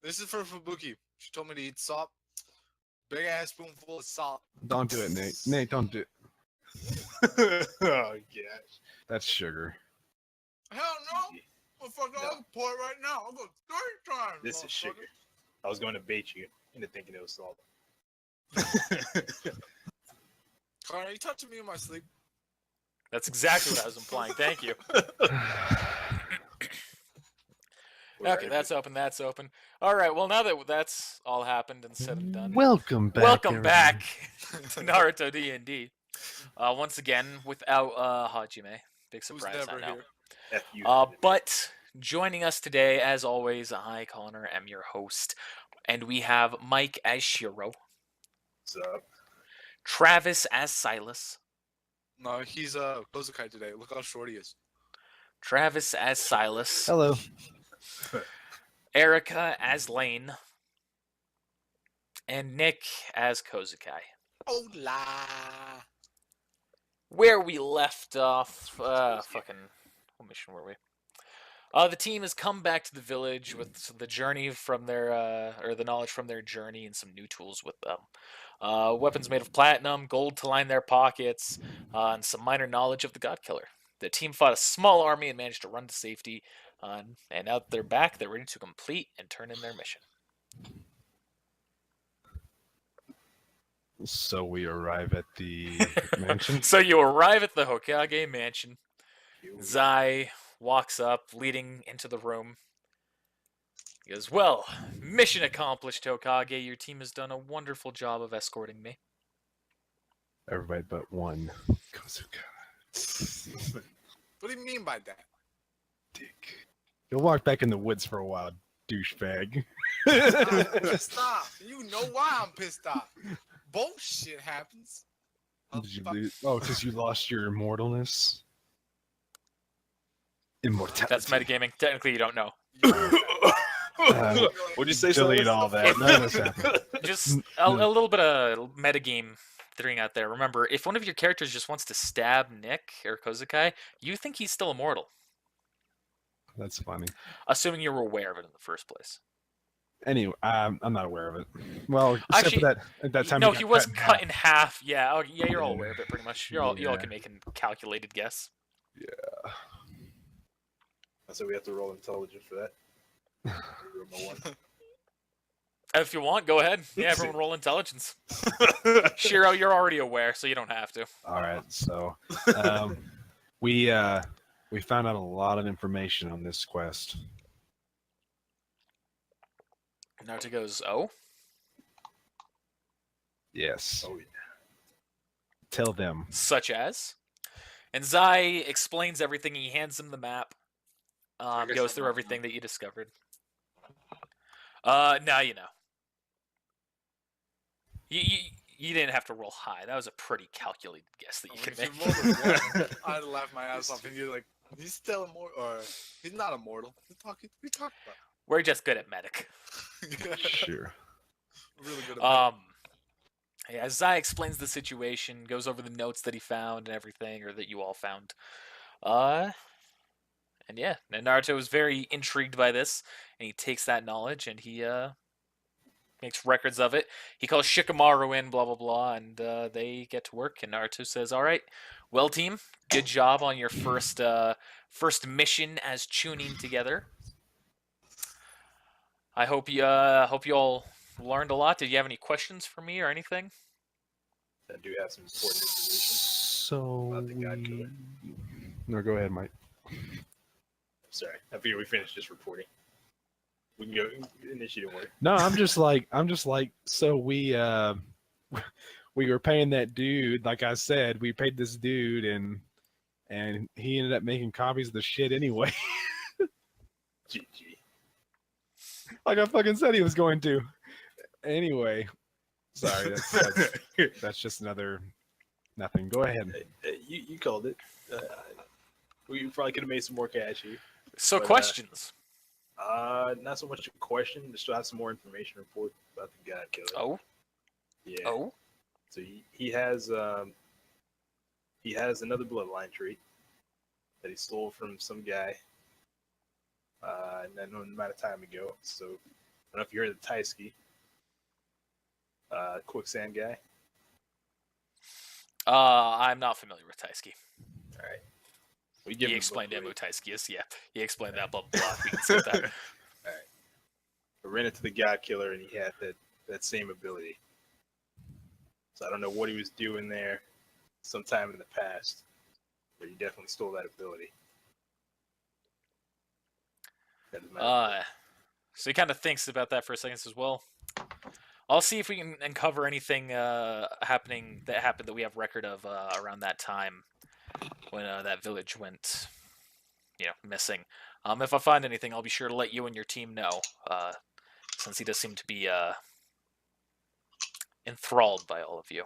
This is for Fubuki. She told me to eat salt. Big ass spoonful of salt. Don't do it, Nate. Nate, don't do it. Oh gosh. That's sugar. Hell no! Motherfucker, No. I'll pour it right now. I'll go 3 times. This is sugar. I was going to bait you into thinking it was salt. Connor, you touching me in my sleep? That's exactly what I was implying. Thank you. Okay, that's open. That's open. All right. Well, now that that's all happened and said and done, Welcome back. welcome everybody. back to Naruto D&D. Once again, without Hajime. Big Who's surprise, never I know. here? F you. But joining us today, as always, I, Connor, am your host, and we have Mike as Shiro, What's up? Travis as Silas, No, he's Kozukai today. Look how short he is. Travis as Silas, Hello. Erica as Lane, and Nick as Kozukai. Hola. Where we left off, fucking, what mission were we? The team has come back to the village with the journey from their, or the knowledge from their journey and some new tools with them. Weapons made of platinum, gold to line their pockets, and some minor knowledge of the God Killer. The team fought a small army and managed to run to safety, and now that they're back, they're ready to complete and turn in their mission. So we arrive at the mansion. So you arrive at the Hokage mansion. Zai walks up, leading into the room. He goes, "Well, mission accomplished, Hokage. Your team has done a wonderful job of escorting me." Everybody but one. Kozuka. What do you mean by that? Dick. You'll walk back in the woods for a while, douchebag. I'm pissed off. You know why I'm pissed off. Bullshit happens. Did you lose? Oh, because you lost your immortalness? Immortality. That's metagaming. Technically, you don't know. What'd you say? Delete Silas? all that. None of this happened. Just a little bit of metagame throwing out there. Remember, if one of your characters just wants to stab Nick or Kozukai, you think he's still immortal, That's funny. assuming you were aware of it in the first place. Anyway, I'm not aware of it. Well, except Actually, for that at that time. No, got he was in cut half. in half. Yeah, oh, yeah, you're all Yeah. aware of it pretty much. You all Yeah. can make a calculated guess. So we have to roll intelligence for that. Roll my one. If you want, go ahead. Yeah, everyone roll intelligence. Shiro, you're already aware, so you don't have to. All right, so we found out a lot of information on this quest. Naruto goes, "Oh, Yes. Oh yeah. Tell them. such as?" And Zai explains everything. He hands him the map. guess Goes I'm through not everything that you discovered. Now you know. You didn't have to roll high. That was a pretty calculated guess that you could If make. you rolled a one, I'd laugh my ass off, and you're like, he's still immortal, or he's not immortal. What we talking about? We're just good at medic. Sure. Really good at Yeah, Zai explains the situation, goes over the notes that he found and everything, or that you all found. And yeah, and Naruto is very intrigued by this, and he takes that knowledge and he makes records of it. He calls Shikamaru in, blah blah blah, and they get to work. And Naruto says, "All right, well, team, good job on your first mission as tuning together. I hope you all learned a lot. Did you have any questions for me or anything?" I do have some important information. So About the God Killer. No, go ahead, Mike. Sorry, I figured we finished just reporting. We can go initiative work. No, I'm just like, so we were paying that dude, like I said, we paid this dude and he ended up making copies of the shit anyway. GG. Like I fucking said he was going to. Anyway. Sorry, that's just another nothing. Go ahead. You called it. We probably could have made some more cash here. So But, questions. Not so much a question. Just to have some more information to report about the God Killer. Oh, Yeah. oh. So he has another bloodline trait that he stole from some guy, an unknown amount of time ago. So don't know if you heard of the Taisuke. Quicksand guy. I'm not familiar with Taisuke. All right. We give He him explained the book, Emu Taisuke is, yeah. He explained that, blah, blah. We can skip that. All right. I ran into the God Killer, and he had that same ability. So I don't know what he was doing there sometime in the past, but he definitely stole that ability. That is my So he kind of thinks about that for a second. Says, "Well, I'll see if we can uncover anything that happened that we have record of around that time when that village went, missing. If I find anything, I'll be sure to let you and your team know. Since he does seem to be enthralled by all of you.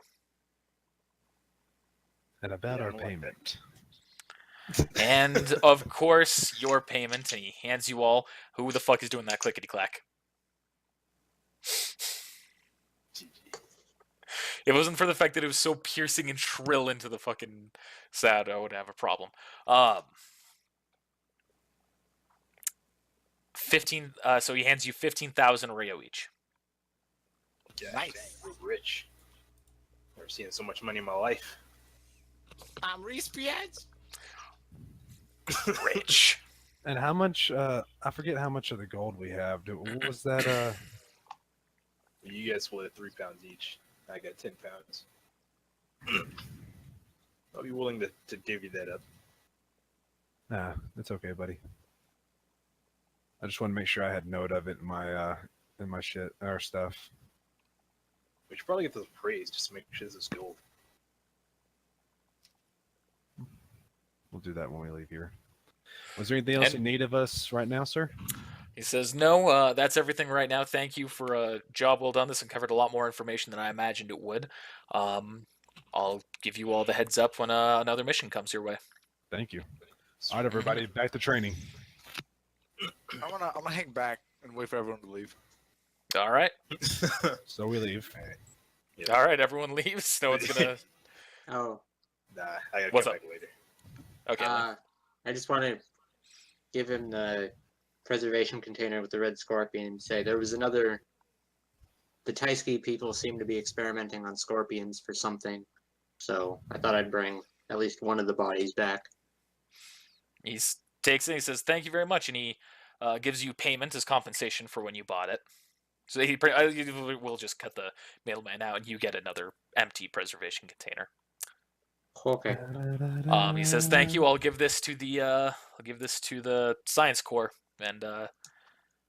And about Yeah, our I don't like payment. And of course, your payment." And he hands you all. Who the fuck is doing that clickety clack? GG. If it wasn't for the fact that it was so piercing and shrill into the fucking sound, I would have a problem. 15. So he hands you 15,000 Rio each. Yeah, Nice. dang, we're rich. Never seen so much money in my life. I'm Respiage. Rich. And how much? I forget how much of the gold we have. What was that? You guys split it 3 pounds each. I got 10 pounds. I'll be willing to divvy that up. Nah, it's okay, buddy. I just want to make sure I had note of it in my shit or stuff. We should probably get those praise just to make sure this is gold. We'll do that when we leave here. Was there anything else you need of us right now, sir? He says, "No, that's everything right now. Thank you for a job well done. This uncovered a lot more information than I imagined it would. I'll give you all the heads up when another mission comes your way." Thank you. All right, everybody, back to training. I'm gonna hang back and wait for everyone to leave. All right. So we leave. Yeah. All right, everyone leaves. No one's gonna. Oh, Nah, I gotta What's come up? back later. Okay. I just want to give him the preservation container with the red scorpion and say there was another. The Taisuke people seem to be experimenting on scorpions for something, so I thought I'd bring at least one of the bodies back. He takes it. He says, "Thank you very much," and he gives you payment as compensation for when you bought it. So we'll just cut the mailman out, and you get another empty preservation container. Okay. He says, "Thank you. I'll give this to the Science Corps and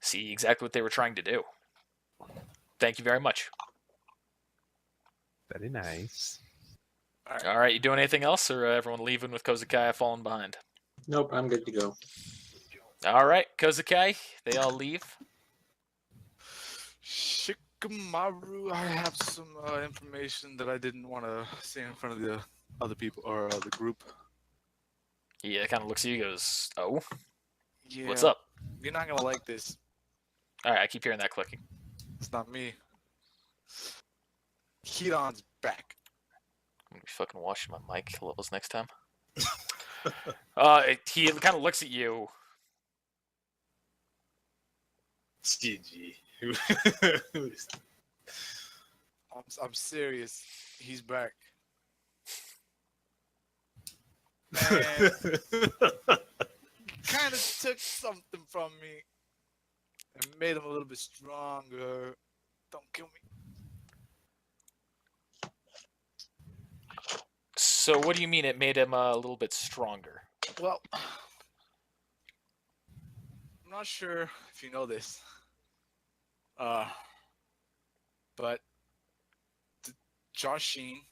see exactly what they were trying to do. Thank you very much." Very nice. All right, you doing anything else, or everyone leaving with Kozakaya falling behind? Nope, I'm good to go. All right, Kozakai, they all leave. Shikamaru, I have some information that I didn't want to say in front of the other people or the group. He kind of looks at you, goes, "Oh, Yeah. what's up?" You're not gonna like this. All right, I keep hearing that clicking. It's not me. Hiran's back. I'm gonna be fucking washing my mic levels next time. He kind of looks at you. GG. I'm serious. He's back. And kind of took something from me and made him a little bit stronger. Don't kill me. So what do you mean it made him a little bit stronger? Well, I'm not sure if you know this, but Joshin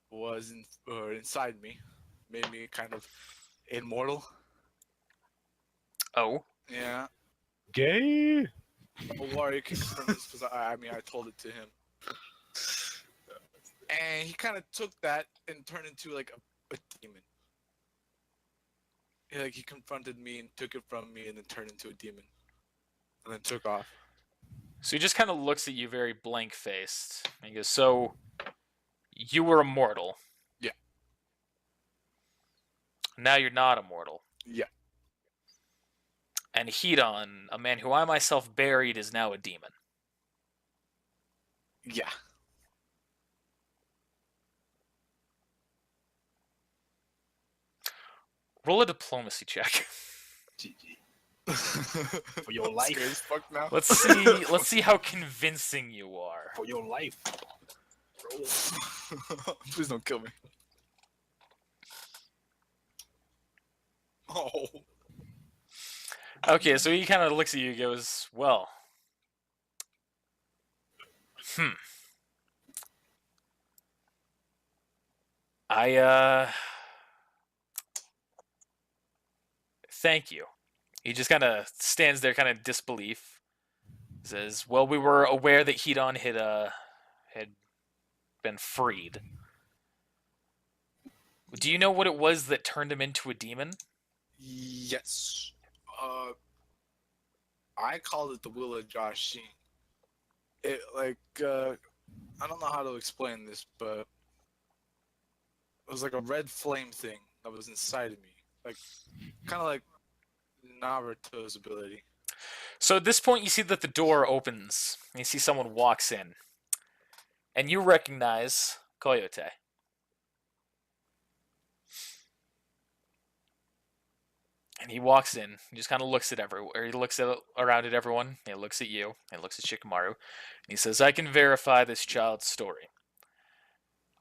was inside me, made me kind of immortal. Oh, Yeah, Gay? a warrior can confirm this because I told it to him, and he kind of took that and turned into like a demon. Like he confronted me and took it from me and then turned into a demon. And then took off. so he just kind of looks at you very blank-faced. And he goes, "So, you were immortal. Yeah. Now you're not immortal. Yeah. And Hedon, a man who I myself buried, is now a demon. Yeah. Roll a diplomacy check. GG. For your life. Scared as fuck now. Let's see. Let's see how convincing you are. For your life. Roll. Please don't kill me. Oh. Okay, so he kind of looks at you and goes, well, thank you. He just kind of stands there, kind of disbelief. Says, well, we were aware that Hedon had been freed. Do you know what it was that turned him into a demon? Yes. I called it the Will of Josh Sheen. It I don't know how to explain this, but it was like a red flame thing that was inside of me, like kind of like Naruto's ability. So at this point, you see that the door opens, and you see someone walks in, and you recognize Coyote. And he walks in, he just kind of looks at everywhere. He looks around at everyone. He looks at you. He looks at Shikamaru. And he says, I can verify this child's story.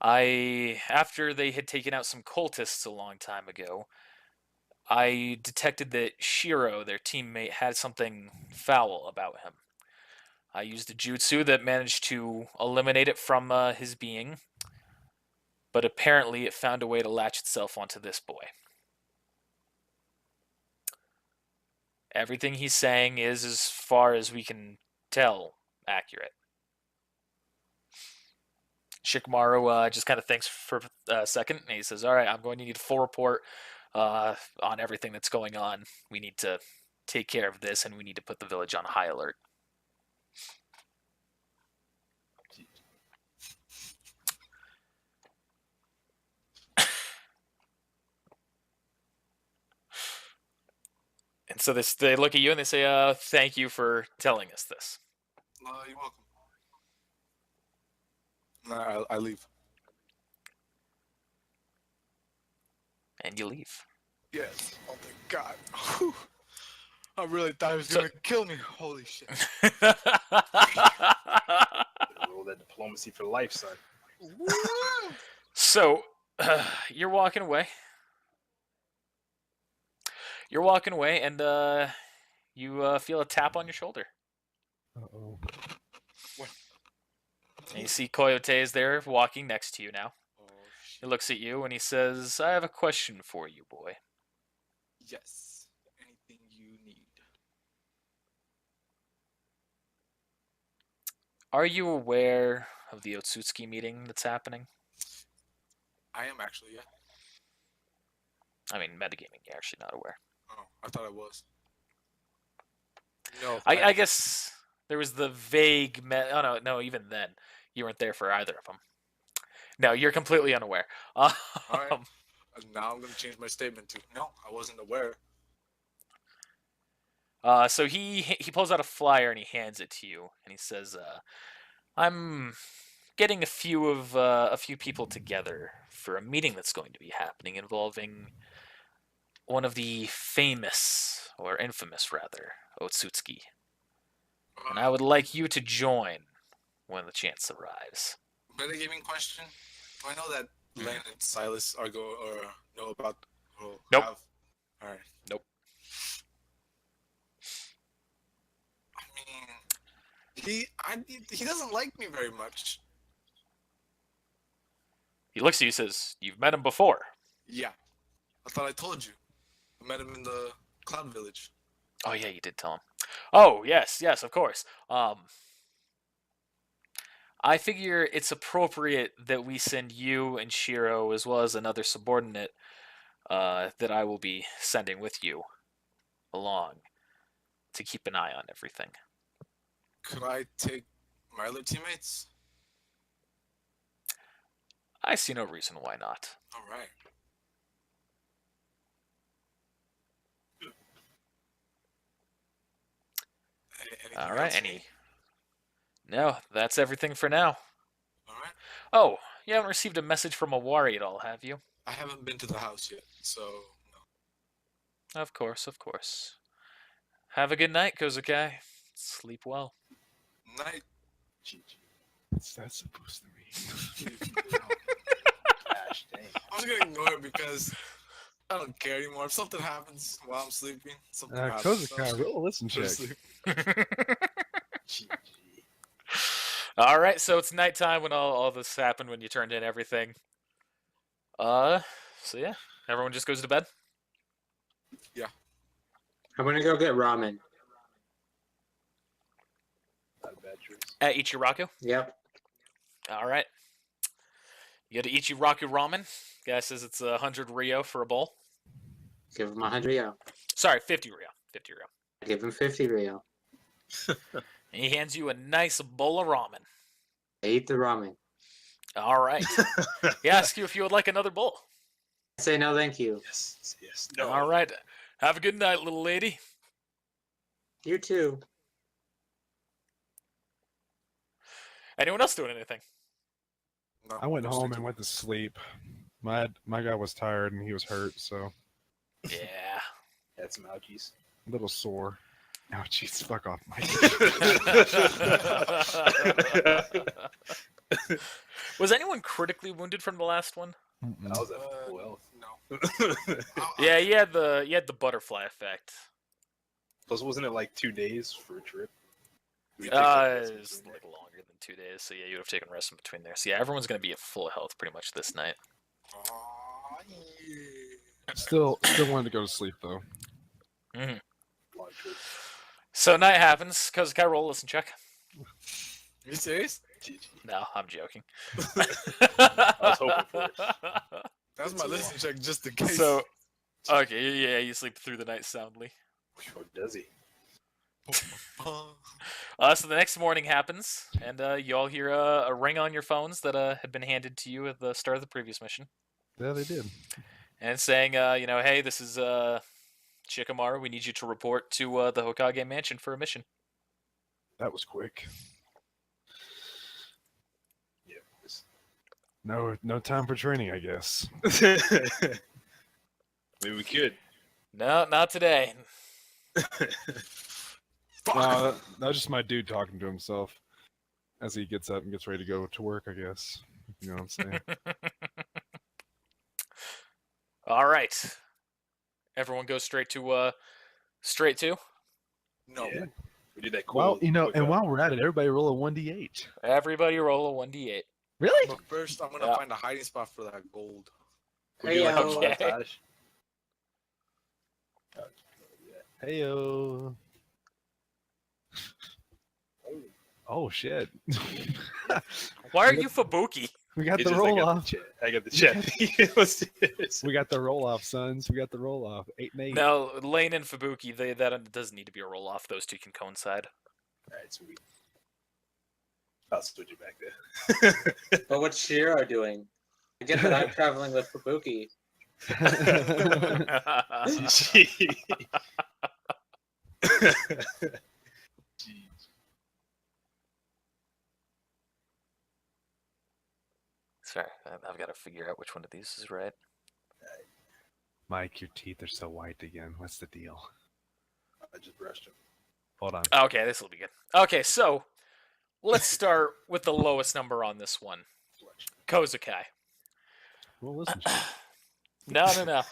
After they had taken out some cultists a long time ago, I detected that Shiro, their teammate, had something foul about him. I used a jutsu that managed to eliminate it from his being, but apparently it found a way to latch itself onto this boy. Everything he's saying is, as far as we can tell, accurate. Shikamaru just kind of thinks for a second, and he says, all right, I'm going to need a full report on everything that's going on. We need to take care of this, and we need to put the village on high alert. And so they look at you and they say, thank you for telling us this. You're welcome. Nah, I leave. And you leave. Yes. Oh my god. Whew. I really thought he was gonna kill me. Holy shit. Roll that diplomacy for life, son. So, you're walking away. You're walking away, and you feel a tap on your shoulder. Uh-oh. And you see Coyote is there walking next to you now. Oh He shit. looks at you and he says, I have a question for you, boy. Yes. Anything you need. Are you aware of the Otsutsuki meeting that's happening? I am actually, yeah. I mean, metagaming, you're actually not aware. Oh, I thought I was. No. I guess there was the vague... oh, no, even then. You weren't there for either of them. No, you're completely unaware. Alright. Now I'm gonna change my statement to no, I wasn't aware. So he pulls out a flyer and he hands it to you, and he says, I'm getting a few people together for a meeting that's going to be happening involving one of the famous, or infamous rather, Otsutsuki. And I would like you to join when the chance arrives. Metagaming question. Do I know that Len and Silas are know about Nope. Alright. Nope. I mean, he doesn't like me very much. He looks at you and says, you've met him before. Yeah. I thought I told you. I met him in the Cloud Village. Oh, yeah, you did tell him. Oh, yes, of course. I figure it's appropriate that we send you and Shiro, as well as another subordinate that I will be sending with you along to keep an eye on everything. Could I take my other teammates? I see no reason why not. Alright. Anything All right, else? any? No, that's everything for now. All right. Oh, you haven't received a message from Awari at all, have you? I haven't been to the house yet, so no. Of course, of course. Have a good night, Kozukai. Sleep well. Night. GG. What's that supposed to mean? Gosh dang. I'm just gonna ignore it because I don't care anymore. If something happens while I'm sleeping, something happens. Kozukai, roll a listen Go to check. sleep. GG. All right, so it's nighttime when all this happened when you turned in everything. So yeah, everyone just goes to bed. I'm gonna go get ramen. Not a bad choice. At Ichiraku. Yep. All right. You go to Ichiraku Ramen. Guy says it's 100 Rio for a bowl. Give him 100 Rio. Sorry, 50 Rio. 50 Rio. Give him 50 Rio. And he hands you a nice bowl of ramen. I eat the ramen. All right. He asks you if you would like another bowl. I say no, thank you. Yes, yes. No. All right. Have a good night, little lady. You too. Anyone else doing anything? No, I went go home sleep. and went to sleep. My guy was tired and he was hurt, so Yeah. Had some ouchies. a little sore. Oh, jeez, fuck off, Mike. Was anyone critically wounded from the last one? I was at full health. No. Yeah, you had the butterfly effect. Plus, wasn't it like 2 days for a trip? We take some rest It's between like longer than 2 days, so yeah, you would have taken rest in between there. So yeah, everyone's gonna be at full health pretty much this night. Aw, yeah. Still wanted to go to sleep though. there. Long trip. So night happens. Kozukai, roll a listen check. You serious? GG. No, I'm joking. I was hoping for it. That's my Too listen check just in case. So, okay, yeah, you sleep through the night soundly. Or does he? So the next morning happens, and you all hear a ring on your phones that had been handed to you at the start of the previous mission, Yeah, they did. and it's saying, hey, this is Shikamaru. We need you to report to the Hokage Mansion for a mission. That was quick. Yeah. No time for training, I guess. Maybe we could. No, not today. No, that's just my dude talking to himself as he gets up and gets ready to go to work, I guess. You know what I'm saying? All right. Everyone goes straight to No. Yeah. We did that cool. Well, quick, and while we're at it, everybody roll a 1d8. Everybody roll a 1d8. Really? But first, I'm gonna Yeah. find a hiding spot for that gold. we do like a Hey-o. montage. Heyo. Oh shit. Why are you Fubuki? We got It's the just, roll off. I got the chat. Let's do this. We got the roll off, sons. We got the roll off. 8 and 8. No, Lane and Fubuki, that doesn't need to be a roll off. Those two can coincide. Alright, sweet. I'll switch it back there. But what's Shiro doing? I get that I'm traveling with Fubuki. Sorry, I've got to figure out which one of these is right. Mike, your teeth are so white again. What's the deal? I just brushed him. Hold on. Okay, this will be good. Okay, so let's start with the lowest number on this one. Kozukai. Well, listen. No.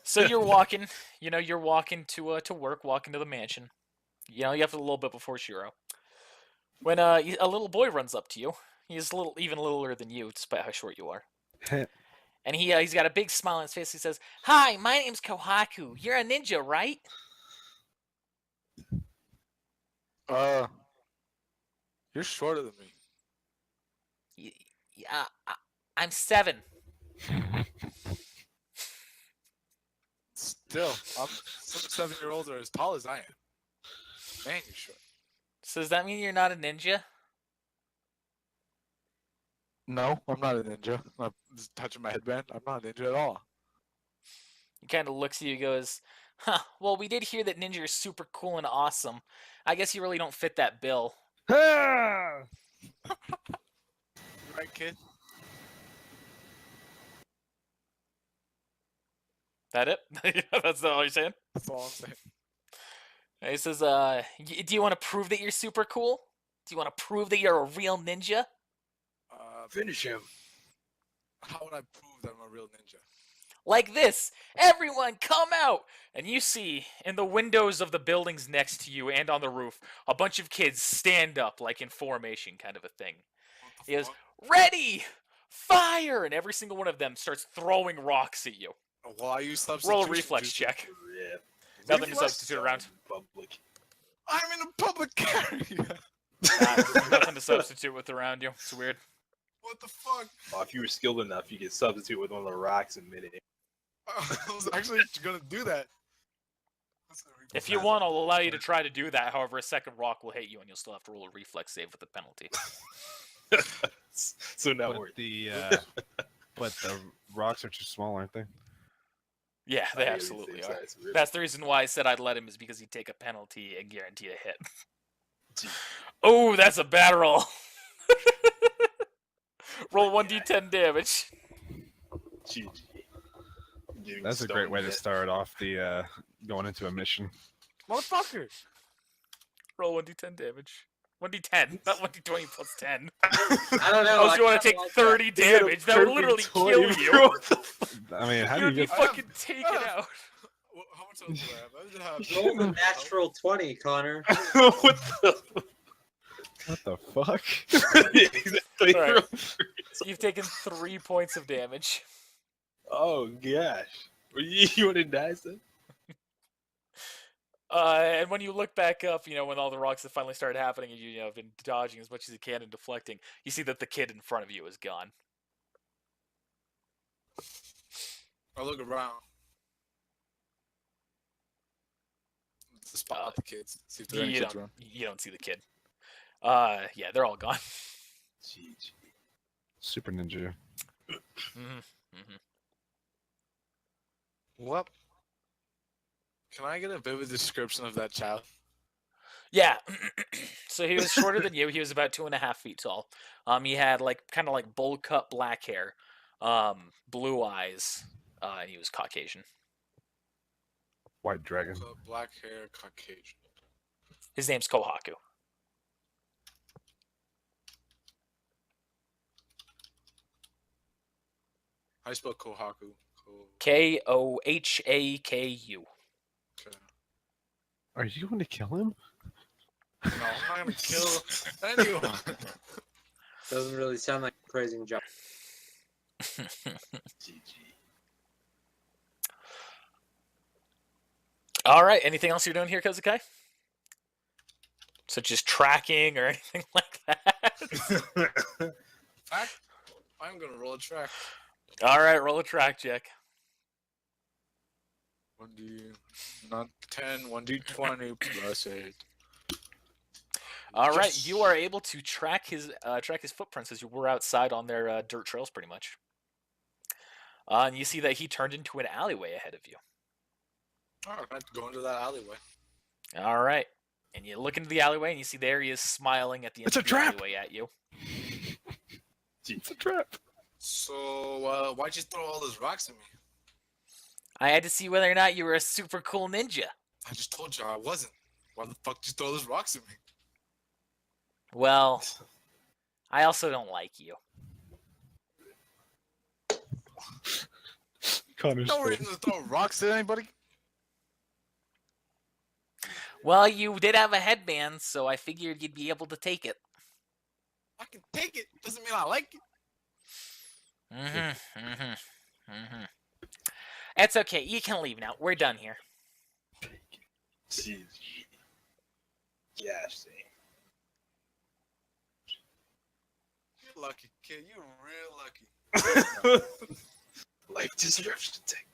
So you're walking, you're walking to work, walking to the mansion. You have a little bit before Shiro. When a little boy runs up to you, he's even littler than you, despite how short you are. And he's got a big smile on his face. He says, "Hi, my name's Kohaku. You're a ninja, right?" You're shorter than me. Yeah, I'm 7. Still, some 7-year-olds are as tall as I am. Man, you're short. So does that mean you're not a ninja? No, I'm not a ninja. I'm just touching my headband. I'm not a ninja at all. He kind of looks at you and goes, Huh. Well, we did hear that ninja are super cool and awesome. I guess you really don't fit that bill. Ah! Right, kid? That it? That's all you're saying? That's all I'm saying. He says, do you want to prove that you're super cool? Do you want to prove that you're a real ninja? Finish him. How would I prove that I'm a real ninja? Like this. Everyone come out! And you see, in the windows of the buildings next to you and on the roof, a bunch of kids stand up, like in formation kind of a thing. What He the goes, fuck? ready! Fire! And every single one of them starts throwing rocks at you. Well, I use Roll a substitution. reflex juice. check. Yeah. Nothing to Reflex? substitute around. Public. I'm in a public area. Nothing to substitute with around you. It's weird. What the fuck? Oh, if you were skilled enough, you could substitute with one of the rocks in mid-air. I was actually gonna do that. If you want, I'll allow you to try to do that. However, a second rock will hit you, and you'll still have to roll a reflex save with a penalty. So not But worth but the rocks are too small, aren't they? Yeah, they it. absolutely Same are. size, really. That's the reason why I said I'd let him, is because he'd take a penalty and guarantee a hit. Gee. Oh, that's a bad roll. Roll 1d10 damage. GG. Getting That's a great stoned way to dead. start off the going into a mission. Motherfucker! Roll 1d10 damage. 1d10, not 1d20 plus 10. I don't know. Oh, so you want to take kinda like 30 He had a damage? That would literally perfect kill 20. you. What the I mean, how You do would you be get? fucking taken out. How much else do I have? I that. just Roll the have. natural 20, Connor. what the? What the fuck? Exactly. Alright. You've taken 3 points of damage. Oh gosh. You want to die, son? And when you look back up, when all the rocks have finally started happening, and you have been dodging as much as you can and deflecting, you see that the kid in front of you is gone. I look around. To spot out the kids. See if there are any kids around. You don't see the kid. Yeah, they're all gone. GG. Super Ninja. What? Can I get a vivid description of that child? Yeah. So he was shorter than you. He was about 2.5 feet tall. He had kind of bowl cut black hair, blue eyes, and he was Caucasian. White Dragon. So black hair, Caucasian. His name's Kohaku. How do you spell Kohaku? Kohaku. Okay. Are you going to kill him? No, I'm not gonna kill anyone. Doesn't really sound like a praising job. GG. All right. Anything else you're doing here, Kozukai? Such as tracking or anything like that? Fact, I'm gonna roll a track. All right. Roll a track check. 1d, not 10, 1d20 plus 8. All right. Yes. You are able to track his footprints as you were outside on their dirt trails, pretty much. And you see that he turned into an alleyway ahead of you. Alright, go into that alleyway. All right. And you look into the alleyway, and you see there he is smiling at the end It's a of the trap! alleyway at you. It's a trap. So, why'd you throw all those rocks at me? I had to see whether or not you were a super cool ninja. I just told you I wasn't. Why the fuck did you throw those rocks at me? Well, I also don't like you. Connor's No face. reason to throw rocks at anybody. Well, you did have a headband, so I figured you'd be able to take it. I can take it. Doesn't mean I like it. It's okay. You can leave now. We're done here. GG. Gosh, You're lucky, kid. You're real lucky. dang. Life deserves to take.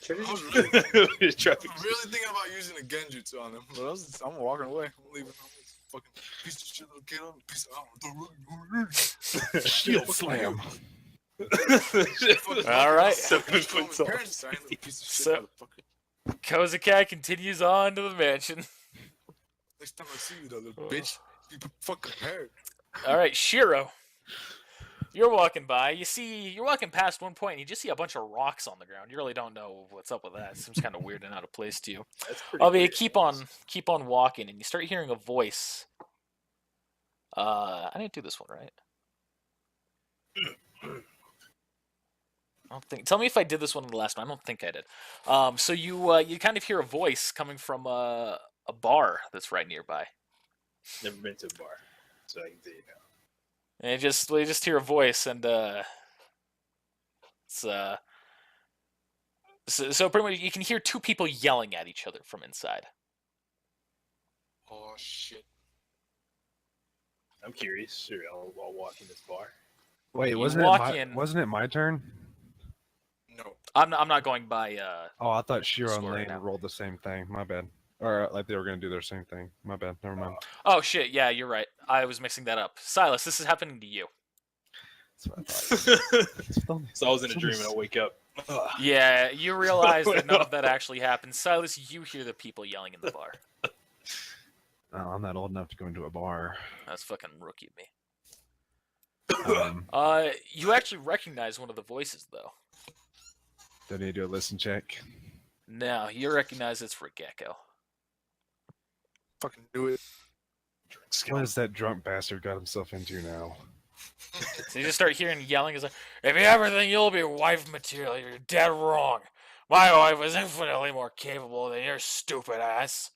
I was really, Traffic. really thinking about using a genjutsu on him, but I'm walking away. I'm leaving. I'm this fucking piece of shit little kid. I'm a piece of Shield slam. All right. 7 foot tall. Piece of shit So- motherfucker. Kozakai continues on to the mansion. Next time I see you, though, little bitch, be fucking prepared. All right, Shiro. You're walking by. You're walking past one point, and you just see a bunch of rocks on the ground. You really don't know what's up with that. It seems kind of weird and out of place to you. That's pretty. Albeit, weird, keep on walking, and you start hearing a voice. I didn't do this one right. I don't think. Tell me if I did this one in the last one. I don't think I did. So you kind of hear a voice coming from a bar that's right nearby. Never been to a bar, so I can tell you now. And you just hear a voice, and it's so pretty much you can hear two people yelling at each other from inside. Oh shit. I'm curious. Sure, I'll walk in this bar. Wait, You wasn't walk it in- my turn? No. I'm not going by. Oh, I thought Shiro and Score Lane now. rolled the same thing. My bad. Or like they were gonna do their same thing. My bad. Never mind. Oh shit! Yeah, you're right. I was mixing that up. Silas, this is happening to you. That's what I thought. So I was in a dream and I wake up. Ugh. Yeah, you realize that none of that actually happened. Silas, you hear the people yelling in the bar. Oh, I'm not old enough to go into a bar. That's fucking rookie of me. Um, You actually recognize one of the voices though. do I need to do a listen check? No, you recognize it's Regekko. Fucking do it. What has that drunk bastard got himself into now? So you just start hearing yelling. It's like, if you ever think you'll be wife material, you're dead wrong. My wife is infinitely more capable than your stupid ass.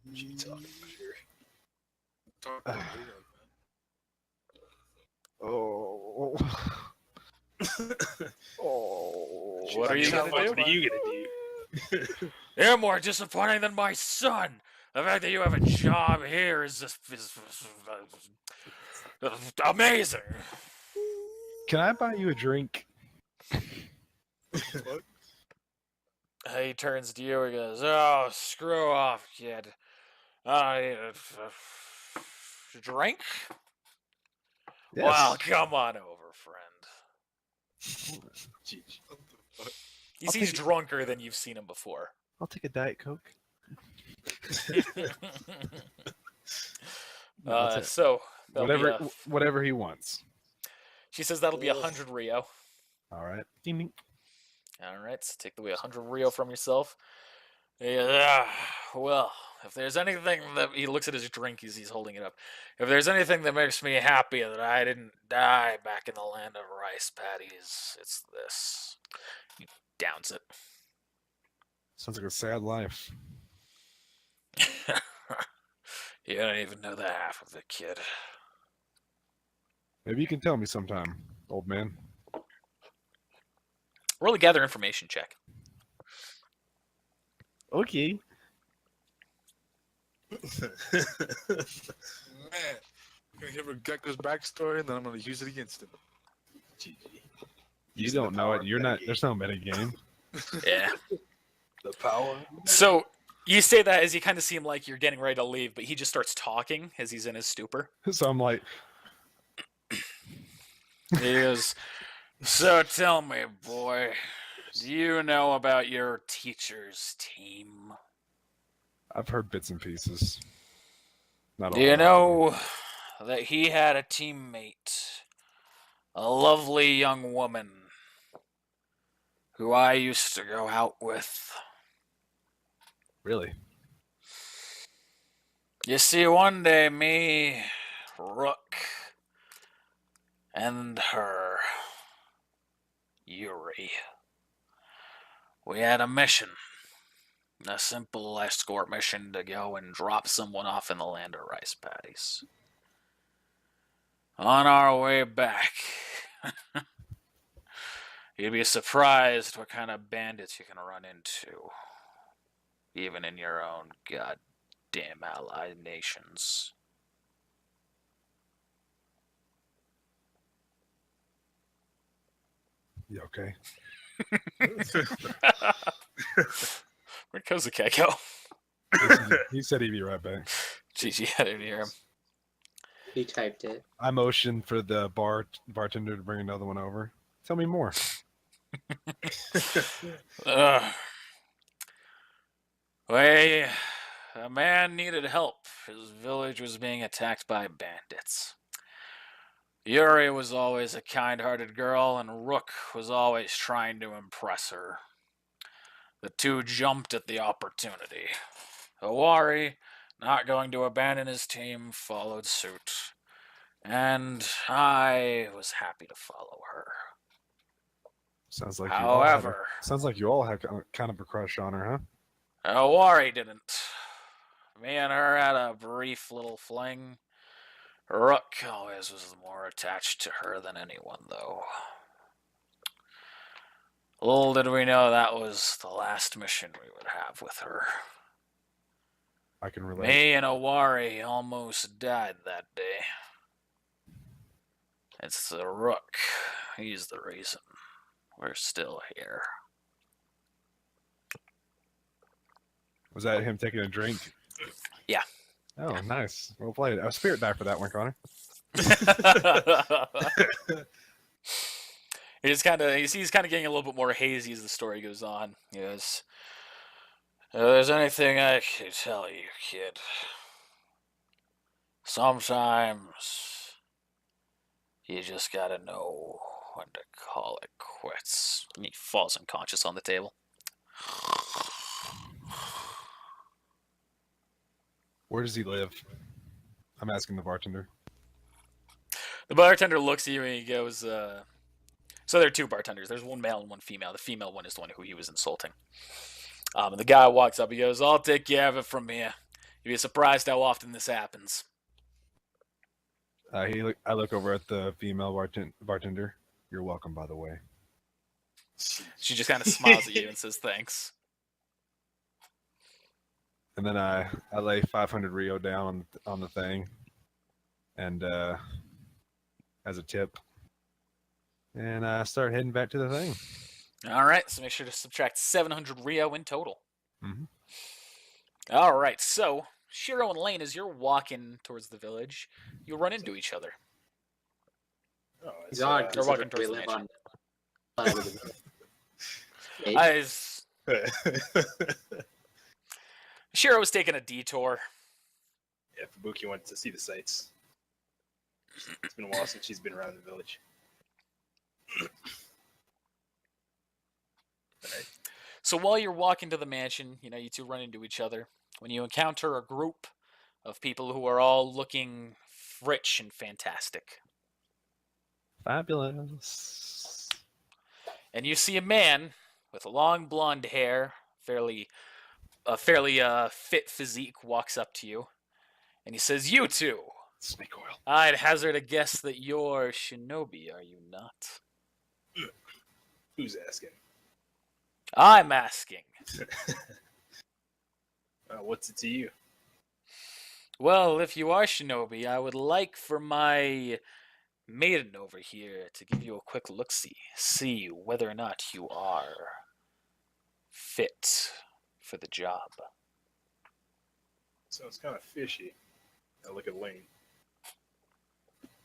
What you talking about here? Talk to me, Oh. Oh. What are you gonna do? What are you gonna do? You're more disappointing than my son. The fact that you have a job here is just amazing. Can I buy you a drink? What? He turns to you and goes, "Oh, screw off, kid. I need a drink? Yes. Well, come on over, friend." Gee, He seems drunker than you've seen him before. I'll take a Diet Coke. No, I'll take- So that'll be whatever he wants. she says that'll be 100 Rio. All right. Ding, ding. All right, so take away 100 Rio from yourself. Yeah, well, if there's anything that he looks at his drink as he's holding it up, if there's anything that makes me happy that I didn't die back in the land of rice patties, it's this. He downs it. Sounds like a sad life. You don't even know the half of it, kid. Maybe you can tell me sometime, old man. Roll a gather information check. Okay. Man, I'm gonna hear Gecko's backstory and then I'm gonna use it against him. GG. You Using the don't know power it. of You're not. metagame. There's no metagame. Yeah. The power. So you say that as you kind of seem like you're getting ready to leave, but he just starts talking as he's in his stupor. So I'm like, He goes, "So tell me, boy, do you know about your teacher's team? I've heard bits and pieces. Not Do all you of it. know that he had a teammate, a lovely young woman, who I used to go out with? Really? You see, one day me, Rook, and her, Yuri, we had a mission. A simple escort mission to go and drop someone off in the land of rice patties. On our way back, you'd be surprised what kind of bandits you can run into, even in your own goddamn allied nations. You okay? Where'd Kozakai go? He said he'd be right back. GG, I didn't hear him. He typed it. I motioned for the bartender to bring another one over. Tell me more. Ugh. Well, a man needed help. His village was being attacked by bandits. Yuri was always a kind-hearted girl, and Rook was always trying to impress her. The two jumped at the opportunity. Owari, not going to abandon his team, followed suit. And I was happy to follow her. Sounds like However, you all had kind of a crush on her, huh? Owari didn't. Me and her had a brief little fling. Rook always was more attached to her than anyone, though. Little did we know that was the last mission we would have with her. I can relate. Me and Owari almost died that day. It's the Rook. He's the reason we're still here. Was that him taking a drink? Yeah. Oh, nice. Well played. Oh, spirit die for that one, Connor. He's kind of getting a little bit more hazy as the story goes on. He goes, "If there's anything I can tell you, kid, sometimes you just gotta know when to call it quits." And he falls unconscious on the table. Where does he live? I'm asking the bartender. The bartender looks at you and he goes, so there are two bartenders. There's one male and one female. The female one is the one who he was insulting. And the guy walks up. He goes, "I'll take care of it from here. You'd be surprised how often this happens." I look over at the female bartender. You're welcome, by the way. She just kind of smiles at you and says, "Thanks." And then I lay 500 Rio down on the thing, and as a tip, and I start heading back to the thing. All right, so make sure to subtract 700 Rio in total. Mm-hmm. All right, so Shiro and Lane, as you're walking towards the village, you run into each other. Oh, It's odd they're walking considering we towards live the on side of the village. As Shiro was taking a detour. Yeah, Fubuki went to see the sights. It's been a while since she's been around the village. Alright. So while you're walking to the mansion, you two run into each other. When you encounter a group of people who are all looking rich and fantastic. Fabulous. And you see a man with long blonde hair, fairly fit physique, walks up to you. And he says, "You two, Snake oil. I'd hazard a guess that you're shinobi, are you not?" Who's asking? I'm asking. What's it to you? Well, if you are shinobi, I would like for my maiden over here to give you a quick look-see. See whether or not you are fit for the job. Sounds kind of fishy. I look at Lane.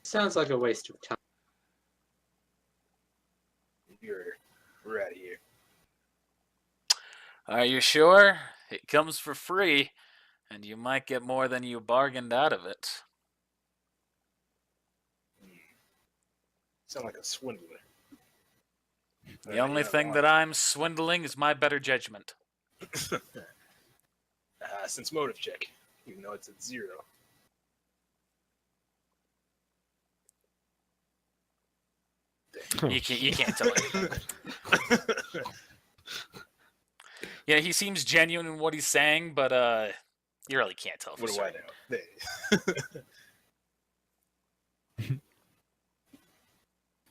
Sounds like a waste of time. We're out of here. Are you sure? It comes for free, and you might get more than you bargained out of it. Sound like a swindler. The only thing that I'm swindling is my better judgment. Since motive check, even though it's at 0. You can't tell anything. Yeah, he seems genuine in what he's saying, but you really can't tell. What do I know?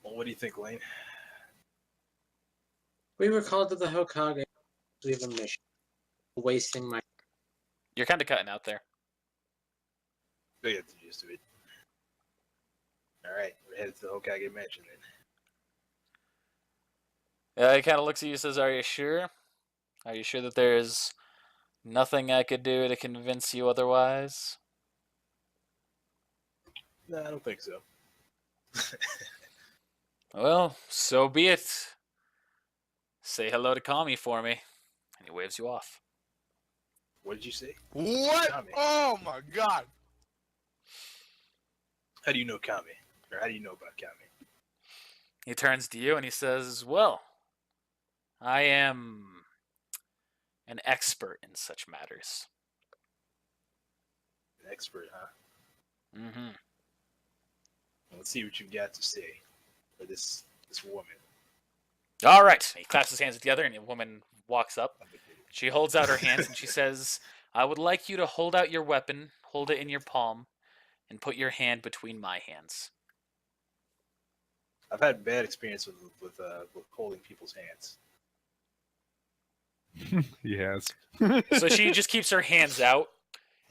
Well, what do you think, Lane? We were called to the Hokage. We have a mission. Wasting my. You're kind of cutting out there. They get used to it. Alright, we're headed to the Hokage mansion then. He kind of looks at you and says, "Are you sure? Are you sure that there's nothing I could do to convince you otherwise?" No, I don't think so. Well, so be it. Say hello to Kami for me. And he waves you off. What did you say? What? Kami. Oh my god. How do you know Kami? Or how do you know about Kami? He turns to you and he says, well, I am an expert in such matters. An expert, huh? Mm-hmm. Let's see what you've got to say for this woman. All right. He claps his hands together and the woman walks up. She holds out her hands and she says, I would like you to hold out your weapon, hold it in your palm, and put your hand between my hands. I've had bad experience with holding people's hands. Yes. So she just keeps her hands out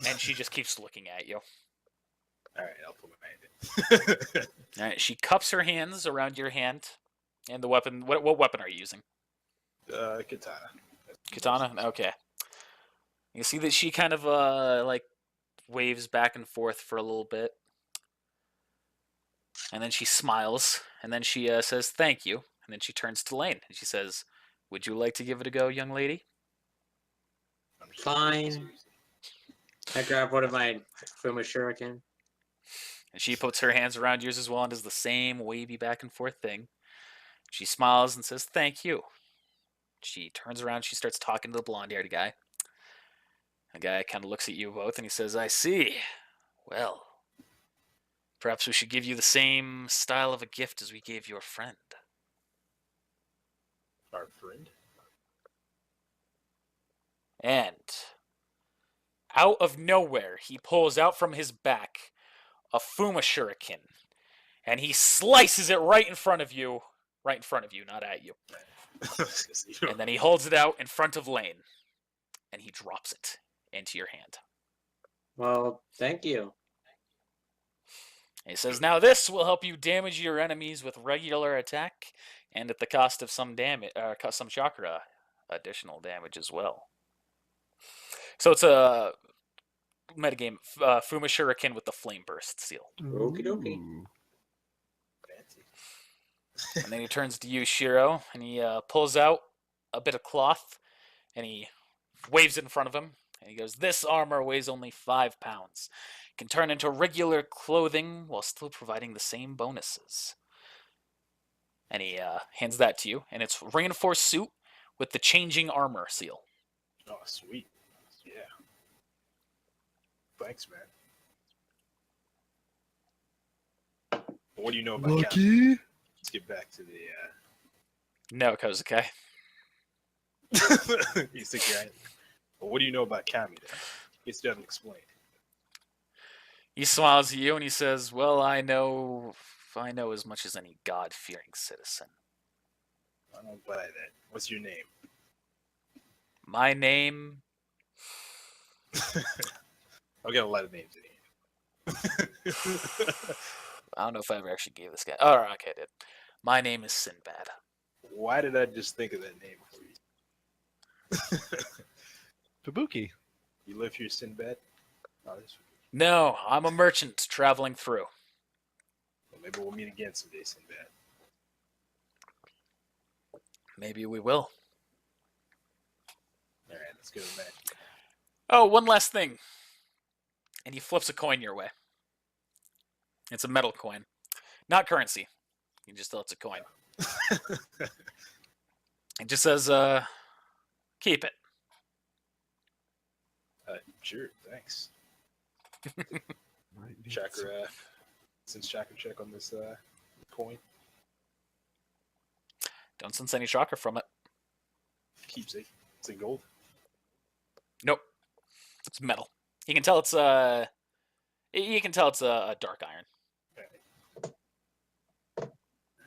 and she just keeps looking at you. All right, I'll put my hand in. All right. She cups her hands around your hand and the weapon. What weapon are you using? Katana. Katana? Okay. You see that she kind of like waves back and forth for a little bit. And then she smiles, and then she says, thank you. And then she turns to Lane, and she says, would you like to give it a go, young lady? Fine. I grab one of my Fuma Shuriken. And she puts her hands around yours as well and does the same wavy back and forth thing. She smiles and says, thank you. She turns around, she starts talking to the blonde-haired guy. The guy kind of looks at you both, and he says, I see. Well, perhaps we should give you the same style of a gift as we gave your friend. Our friend? And out of nowhere, he pulls out from his back a Fuma Shuriken, and he slices it right in front of you, not at you. And then he holds it out in front of Lane, and he drops it into your hand. Well, thank you. And he says, now this will help you damage your enemies with regular attack, and at the cost of some chakra additional damage as well. So it's a metagame Fuma Shuriken with the Flame Burst seal. Okie dokie. Ooh. And then he turns to you, Shiro, and he pulls out a bit of cloth, and he waves it in front of him. And he goes, this armor weighs only 5 pounds. It can turn into regular clothing while still providing the same bonuses. And he hands that to you, and it's reinforced suit with the changing armor seal. Oh, sweet. Yeah. Thanks, man. What do you know about Kami? Lucky. Let's get back to the... No, Kozuke. You think you're... Well, what do you know about Kami, then? You still haven't explained. He smiles at you and he says, well, I know as much as any God-fearing citizen. I don't buy that. What's your name? My name... I've got a lot of names in here. I don't know if I ever actually gave this guy... Oh, okay, I did. My name is Sinbad. Why did I just think of that name for you? Fubuki. You live here, Sinbad? Oh, this... No, I'm a merchant traveling through. Well, maybe we'll meet again someday, Sinbad. Maybe we will. All right, let's go to that. Oh, one last thing. And he flips a coin your way. It's a metal coin. Not currency. He just thought it's a coin. It just says, keep it. Sure, thanks. Chakra, since chakra check on this coin. Don't sense any chakra from it. Keepsake. It's in gold. Nope. It's metal. You can tell it's a dark iron.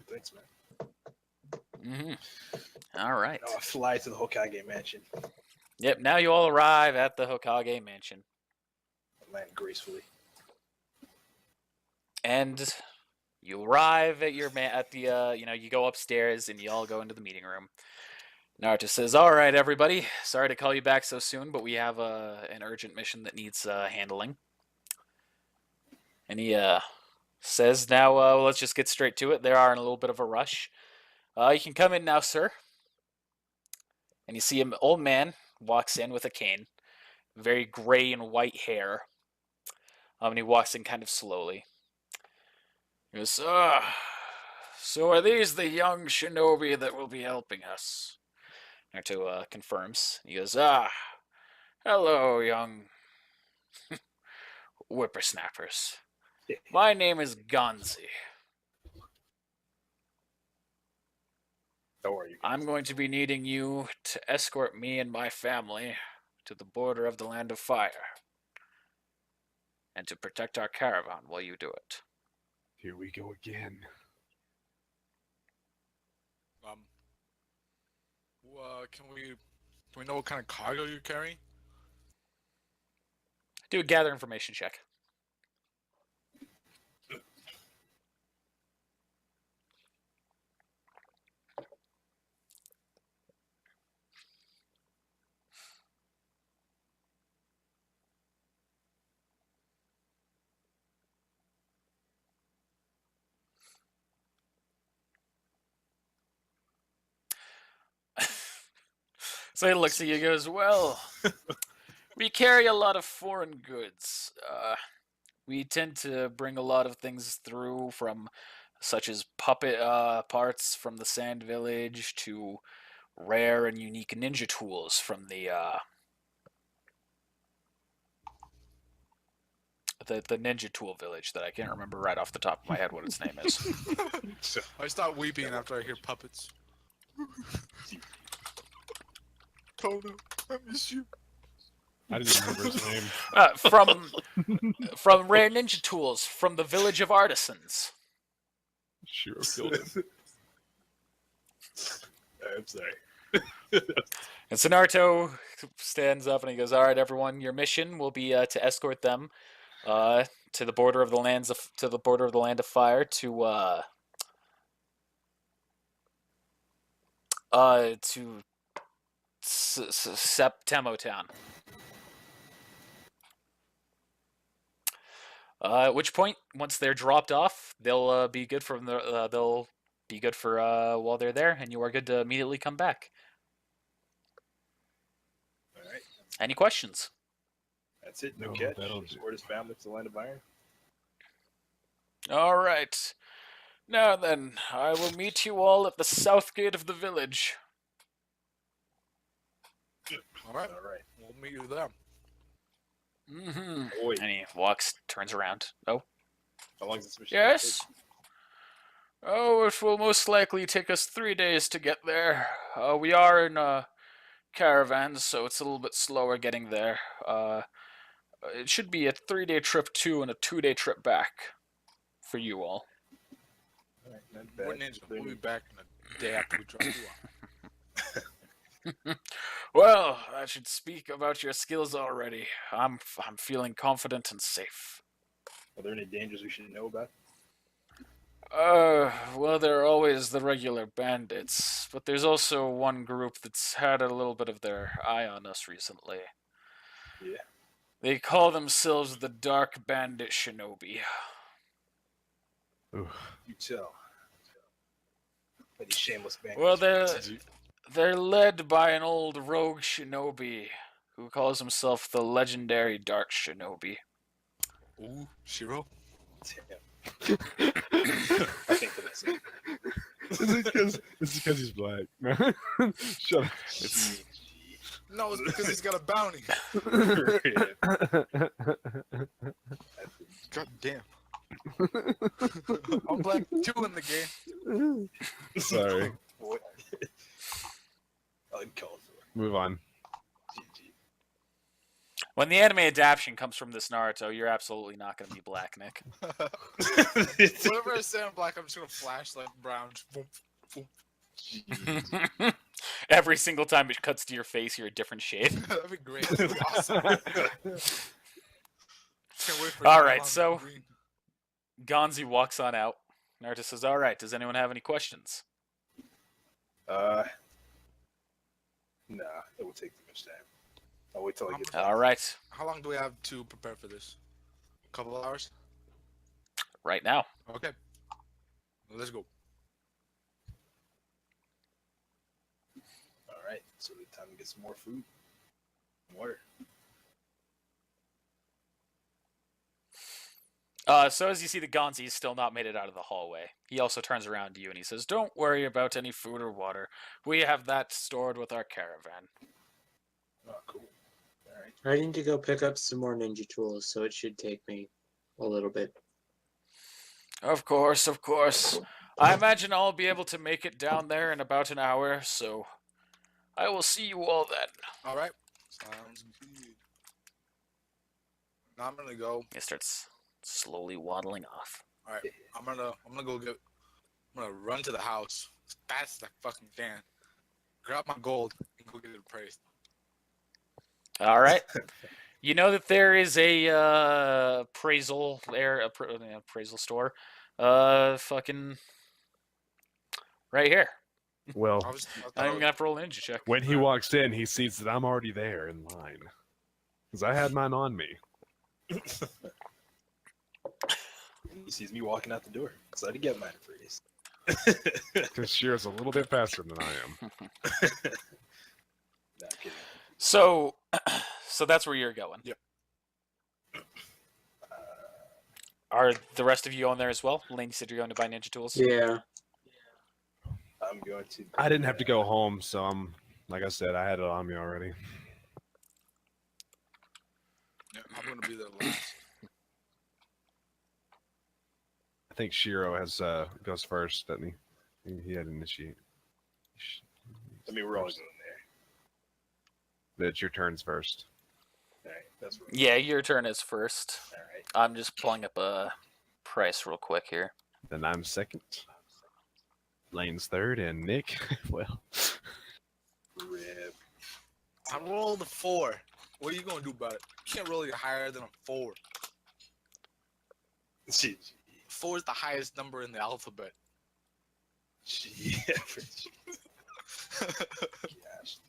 Thanks, man. All right. Now I fly to the Hokage mansion. Yep. Now you all arrive at the Hokage mansion, I land gracefully. and you arrive at your you go upstairs and you all go into the meeting room. Naruto says, "All right, everybody. Sorry to call you back so soon, but we have an urgent mission that needs handling." And he says, "Now let's just get straight to it. They are in a little bit of a rush. You can come in now, sir." and you see an old man walks in with a cane, very gray and white hair. And he walks in kind of slowly. He goes, so are these the young shinobi that will be helping us? Naruto confirms. He goes, hello, young whippersnappers. My name is Ganzi. How are you? I'm going to be needing you to escort me and my family to the border of the Land of Fire, and to protect our caravan while you do it. Here we go again. Can we know what kind of cargo you're carrying? Do a gather information check. So he looks at you and goes, well, we carry a lot of foreign goods. We tend to bring a lot of things through from, such as puppet parts from the Sand Village to rare and unique ninja tools from the ninja tool village that I can't remember right off the top of my head what its name is. I start weeping after I hear puppets. Kono, I miss you. I didn't remember his name. From rare ninja tools from the village of artisans. Shiro killed him. I'm sorry. And so Naruto stands up and he goes, "All right, everyone, your mission will be to escort them to the border of the Land of Fire to Septemo Town. At which point, once they're dropped off, they'll be good for while they're there, and you are good to immediately come back. All right. Any questions? That's it. No No, catch. that'll do. Escort his family to the Land of Iron. All right. Now then, I will meet you all at the south gate of the village. All right, All right. we'll meet you there. Mm-hmm. Oi. And he walks, turns around. Oh, How long is this mission? yes. Oh, it will most likely take us 3 days to get there. We are in a caravan, so it's a little bit slower getting there. It should be a 3-day trip to and a 2-day trip back for you all. All right, not We're bad. ninja. We'll be back in a day after we drop you off. Well, I should speak about your skills already. I'm feeling confident and safe. Are there any dangers we should know about? Well, there are always the regular bandits, but there's also one group that's had a little bit of their eye on us recently. Yeah. They call themselves the Dark Bandit Shinobi. Oof. You tell. Any shameless bandits. Well, they're led by an old rogue shinobi who calls himself the legendary Dark Shinobi. Ooh, Shiro. Damn. I think for this. Is it because he's black? Shut up. It's No, it's because he's got a bounty. God damn. I'm black too in the game. Sorry. What? Uncalled for. Move on. GG. when the anime adaptation comes from this Naruto, you're absolutely not going to be black, Nick. Whenever I say I'm black, I'm just gonna flash like brown. Boom, boom. Every single time it cuts to your face, you're a different shade. That'd be great. That'd be awesome. Can't wait for All Nylon right, so- green. Gonzi walks on out. Naruto says, "All right, does anyone have any questions?" Nah, it will take too much time. I'll wait till I get All right, How long do we have to prepare for this? A couple of hours? right now. Okay. Let's go. All right. So So it's time to get some more food and water. So as you see, the Gonzi's still not made it out of the hallway. He also turns around to you and he says, "Don't worry about any food or water. We have that stored with our caravan." Oh, cool. All right. I need to go pick up some more ninja tools, so it should take me a little bit. Of course, of course. I imagine I'll be able to make it down there in about an hour, so I will see you all then. All right. Sounds good. Now I'm gonna go. He starts slowly waddling off. All right. I'm gonna go get. I'm gonna run to the house as fast as I fucking can. Grab my gold and go get it appraised. All right. You know that there is a appraisal store, fucking right here. Well, I was. I thought I'm I even gonna have to roll an ninja check. when he walks in, he sees that I'm already there in line. Because I had mine on me. He sees me walking out the door, so I had to get mine appraised. Because Shira's a little bit faster than I am. Not kidding. So, so that's where you're going. Yep. Are the rest of you going there as well? Lane, you said you're going to buy ninja tools. Yeah. I'm going to. I didn't have to go home, so I'm, like I said, I had it on me already. Yeah, I'm gonna be there last. I think Shiro has goes first, doesn't he? He had initiate. I mean, we're all going there. It's your turns first. All right, that's what. Yeah, your turn is first. All right. I'm just pulling up a price real quick here. Then I'm second. Lane's third, and Nick, well, Rip. I rolled a 4. What are you gonna do about it? You can't roll any higher than a 4. Gee, 4 is the highest number in the alphabet. gee. Gosh.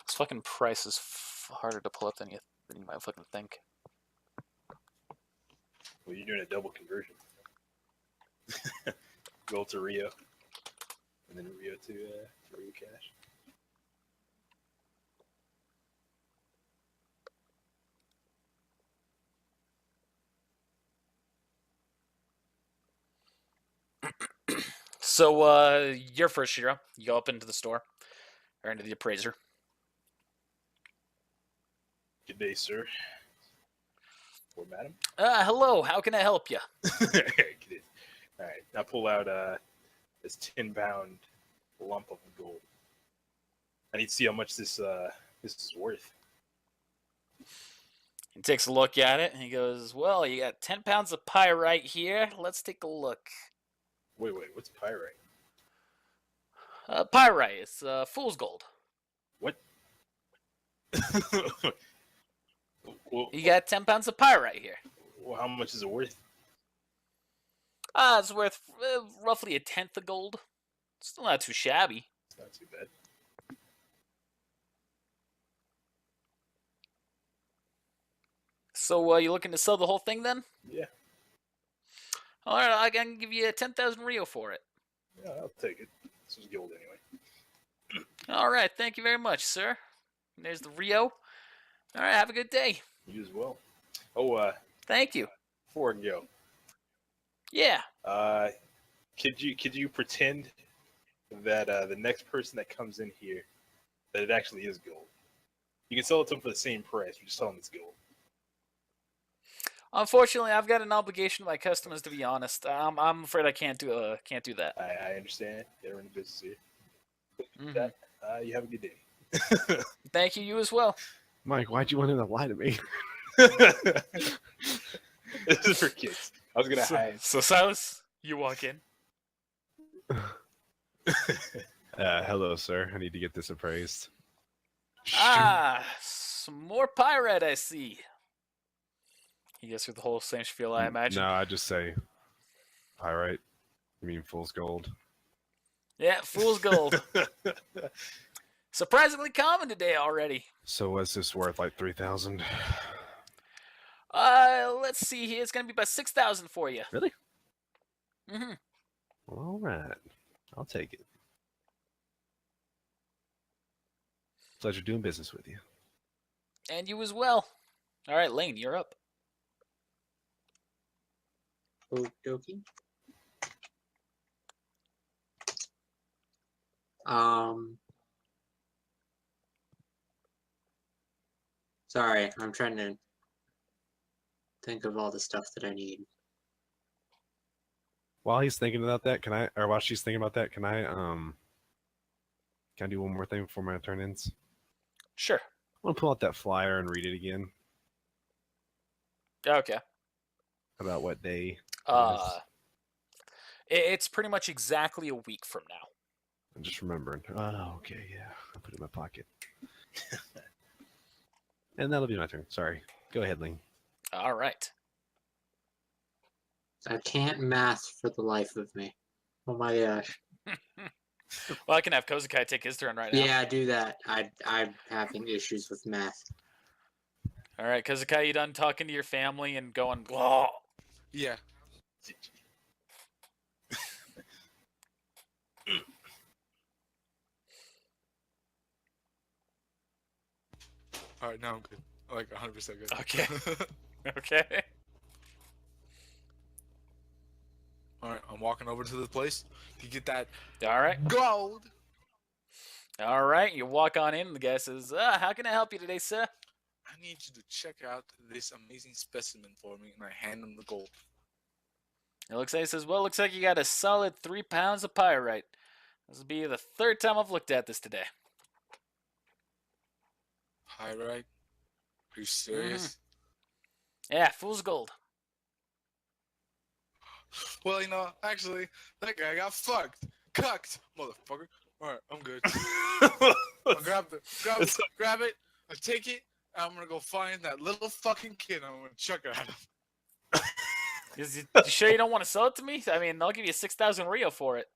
This fucking price is harder to pull up than you might fucking think. Well, you're doing a double conversion. Gold to Rio, and then Rio to Rio cash. So, you're first, Shiro. You go up into the store, or into the appraiser. Good day, sir. Or madam. Hello, how can I help you? Get it. All right, now pull out this 10-pound lump of gold. I need to see how much this is worth. He takes a look at it, and he goes, "Well, you got 10 pounds of pyrite here. Let's take a look." Wait, what's pyrite? Pyrite, it's fool's gold. What? Well, You got 10 pounds of pyrite here. well, how much is it worth? It's worth roughly a tenth of gold. Still not too shabby. It's not too bad. So, you looking to sell the whole thing then? Yeah, All right, I can give you 10,000 Rio for it. yeah, I'll take it. This is gold anyway. All right, thank you very much, sir. There's the Rio. All right, have a good day. You as well. Oh, Thank you. before I go, Yeah. could you pretend that the next person that comes in here, that it actually is gold? You can sell it to them for the same price. You just tell them it's gold. Unfortunately, I've got an obligation to my customers. To be honest, I'm afraid I can't do that. I understand. They're in the business here. Mhm. That, you have a good day. Thank you. You as well. Mike, why'd you want him to lie to me? This is for kids. I was gonna hide. So Silas, you walk in. Hello, sir. I need to get this appraised. Some more pyrite, I see. He goes through the whole same spiel, I imagine. No, I just say pyrite. You mean fool's gold? Yeah, fool's gold. surprisingly common today already. So what's this worth? Like 3,000? Let's see here. It's gonna be about 6,000 for you. Really? Mm-hmm. All right, I'll take it. Pleasure doing business with you. And you as well. All right, Lane, you're up. Okie dokie. Sorry, I'm trying to think of all the stuff that I need. While he's thinking about that, while she's thinking about that, can I do one more thing before my turn ends? Sure. I want to pull out that flyer and read it again Okay. about what day. It's pretty much exactly a week from now. I'm just remembering. Oh, okay, yeah. I put it in my pocket. And that'll be my turn. Sorry. Go ahead, Ling. All right. I can't math for the life of me. Oh my gosh. Well, I can have Kozakai take his turn right now. Yeah, do that. I'm having issues with math. All right, Kozakai, you done talking to your family and going, "Whoa." Yeah. All right, now I'm good. Like 100% good. Okay. Okay. All right, I'm walking over to the place to get that All right. gold. All right. You walk on in. The guy says, "How can I help you today, sir?" I need you to check out this amazing specimen for me, and I hand him the gold. It looks like he says, "Well, looks like you got a solid 3 pounds of pyrite. This will be the 3rd time I've looked at this today." Pyrite? Are you serious? Yeah, fool's gold. Well, you know, actually, that guy got fucked. Cucked, motherfucker. Alright, I'm good. I'll grab it, I'll take it, and I'm gonna go find that little fucking kid, and I'm gonna chuck it at him. You sure you don't want to sell it to me? I mean, I'll give you 6,000 Rio for it.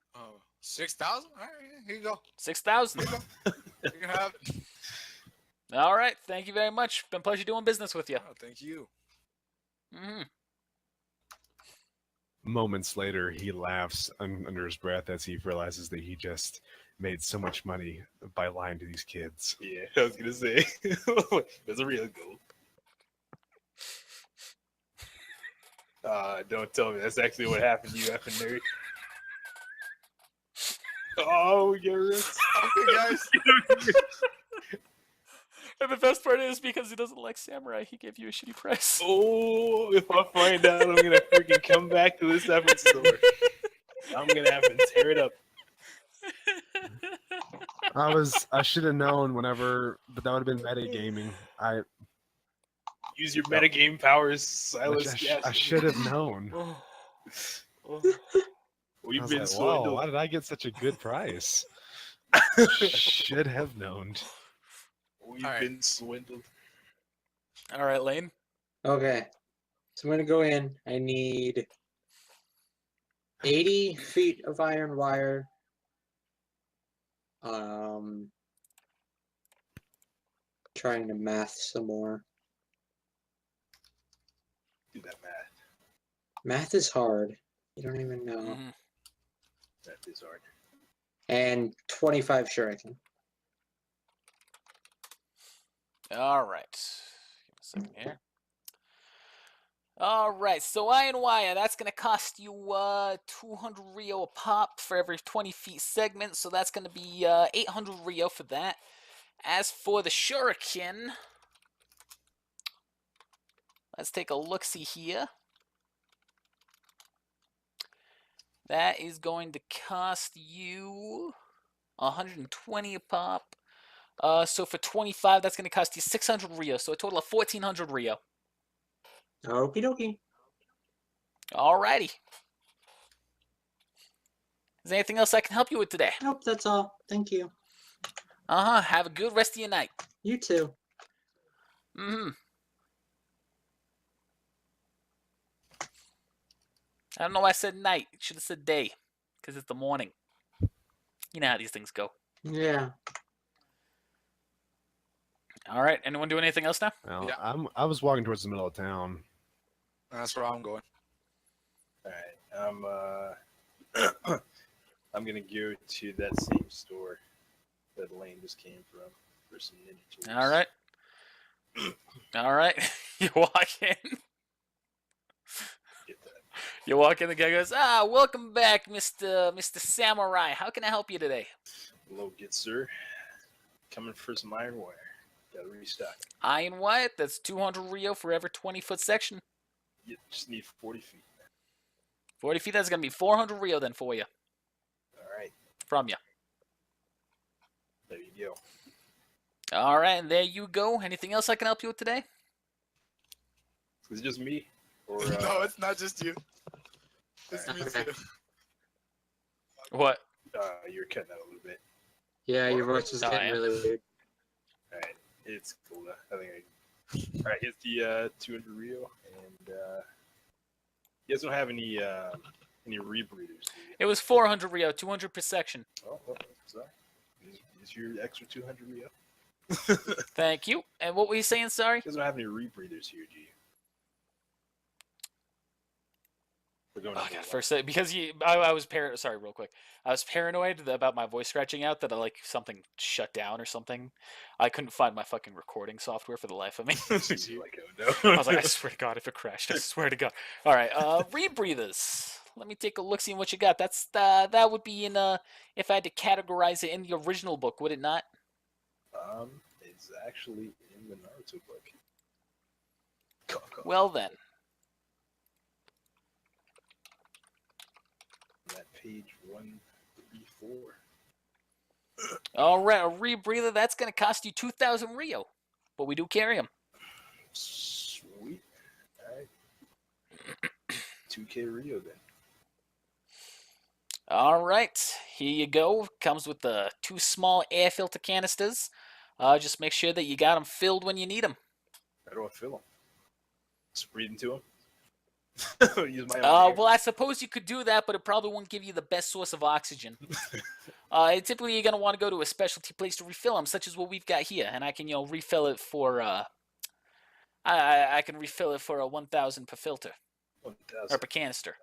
6,000? Alright, here you go. 6,000. Here you go. You can have it. All right. Thank you very much. Been a pleasure doing business with you. Oh, thank you. Mm-hmm. Moments later, he laughs under his breath as he realizes that he just made so much money by lying to these kids. Yeah, I was gonna say there's a real gold. Don't tell me that's actually what happened to you, effing nerd. Oh, we get ripped. Okay, guys. And the best part is because he doesn't like samurai, he gave you a shitty price. Oh, if I find out, I'm gonna freaking come back to this episode. I'm gonna have to tear it up. I should have known but that would have been metagaming. Use your metagame powers, Silas. I should have known. We've I was been like, swindled. whoa, why did I get such a good price? Should have known. We've All right. been swindled. All right, Lane. Okay. So I'm gonna go in. I need 80 feet of iron wire. Trying to math some more. Do that math. Math is hard. You don't even know. Mm-hmm. Math is hard. And 25 shuriken. All right. Give me a second here. All right. So iron wire, that's going to cost you 200 Rio a pop for every 20 feet segment. So that's going to be 800 Rio for that. As for the shuriken, let's take a look-see here. That is going to cost you 120 a pop. So for 25, that's going to cost you 600 Rio. So a total of 1,400 Rio. Okie dokie. Alrighty. Is there anything else I can help you with today? Nope, that's all. Thank you. Have a good rest of your night. You too. Mm-hmm. I don't know why I said night. Should have said day. Because it's the morning. You know how these things go. Yeah. All right. Anyone do anything else now? Well, Yeah. I was walking towards the middle of town. That's where I'm going. All right. I'm gonna go to that same store that Lane just came from for some ninja tools. All right. All right. You walk in. Get that. You walk in. The guy goes, welcome back, Mr. Samurai. How can I help you today? Hello, good sir. Coming for some iron wire. Gotta restock. Iron wire. That's 200 Rio for every 20-foot section. You just need 40 feet. 40 feet. That's gonna be 400 Rio then for you. All right. From you. There you go. All right, and there you go. Anything else I can help you with today? Is it just me? Or No, it's not just you. It's me Okay. too. What? you're cutting out a little bit. Yeah, your voice was Oh, getting yeah. really weird. All right. It's cool. I think all right, here's the 200 Rio, and you guys don't have any rebreathers, do you? It was 400 Rio, 200 per section. Oh, sorry. Is your extra 200 Rio? Thank you. And what were you saying? Sorry. You guys don't have any rebreathers here, do you? We're going Oh, number God, one. first, because I was sorry, real quick. I was paranoid about my voice scratching out that something shut down or something. I couldn't find my fucking recording software for the life of me. You're like, oh no. I was like, I swear to God, if it crashed, I swear to God. All right, rebreathers. Let me take a look, see what you got. That would be in if I had to categorize it in the original book, would it not? It's actually in the Naruto book. Cough, cough. Well then, That page 134. all right, a rebreather. That's gonna cost you 2,000 Rio, but we do carry them. Sweet. All right. 2K Rio then. All right, here you go. Comes with the 2 small air filter canisters. Just make sure that you got them filled when you need them. How do I fill them? Just breathe into them? Use my own air. Well, I suppose you could do that, but it probably won't give you the best source of oxygen. Typically, you're going to want to go to a specialty place to refill them, such as what we've got here. And I can, refill it for, I can refill it for a 1,000 per filter, 1,000. or per canister.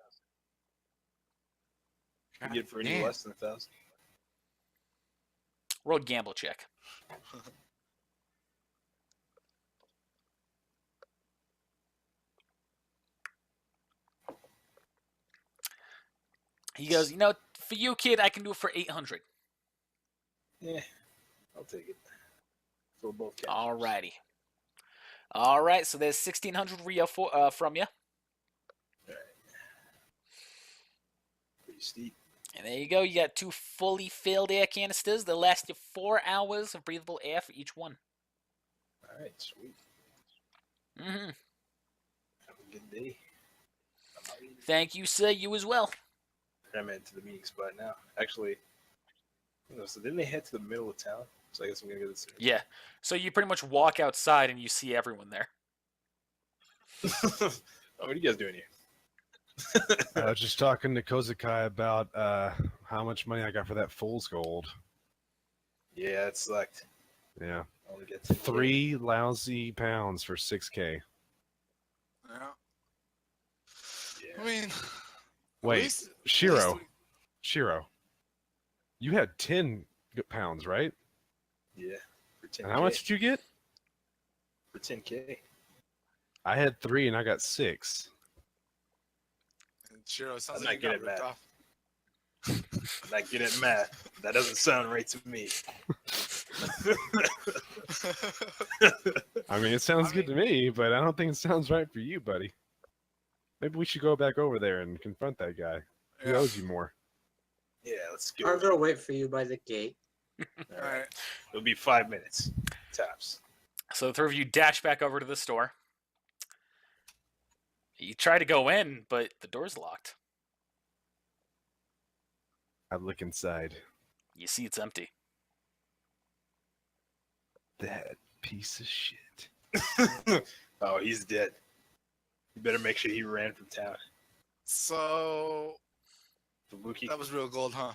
You get it for any Damn. less than 1,000. Roll a gamble check. He goes, for you, kid, I can do it for 800. Yeah, I'll take it. Fill both canisters. Alrighty. All right, so there's 1,600 Rio from you. Pretty steep. And there you go. You got 2 fully filled air canisters. They'll last you 4 hours of breathable air for each one. All right, sweet. Mm-hmm. Have a good day. I'm out of here. Thank you, sir. You as well. I'm heading to the meeting spot now. Actually, so didn't they head to the middle of town? So I guess I'm gonna go this way. Yeah. So you pretty much walk outside and you see everyone there. Oh, what are you guys doing here? I was just talking to Kozakai about how much money I got for that fool's gold. Yeah, it sucked. Yeah, I only get 10K. 3 lousy pounds for 6K. Yeah. Yeah. I mean, Wait, least Shiro, we- Shiro, you had 10 pounds, right? Yeah. For 10K. And how much did you get? For 10K. I had 3 and I got 6. Shiro, it sounds I'm like not you good got at ripped math. off. I'm not good at math. That doesn't sound right to me. I mean, it sounds I good to me, but I don't think it sounds right for you, buddy. Maybe we should go back over there and confront that guy. He Yeah. owes you more. Yeah, let's go. I'll go wait for you by the gate. All All right. It'll be 5 minutes. Tops. So the 3 of you dash back over to the store. You try to go in, but the door's locked. I look inside. You see it's empty. That piece of shit. Oh, he's dead. You better make sure he ran from town. So Fubuki. that was real gold, huh?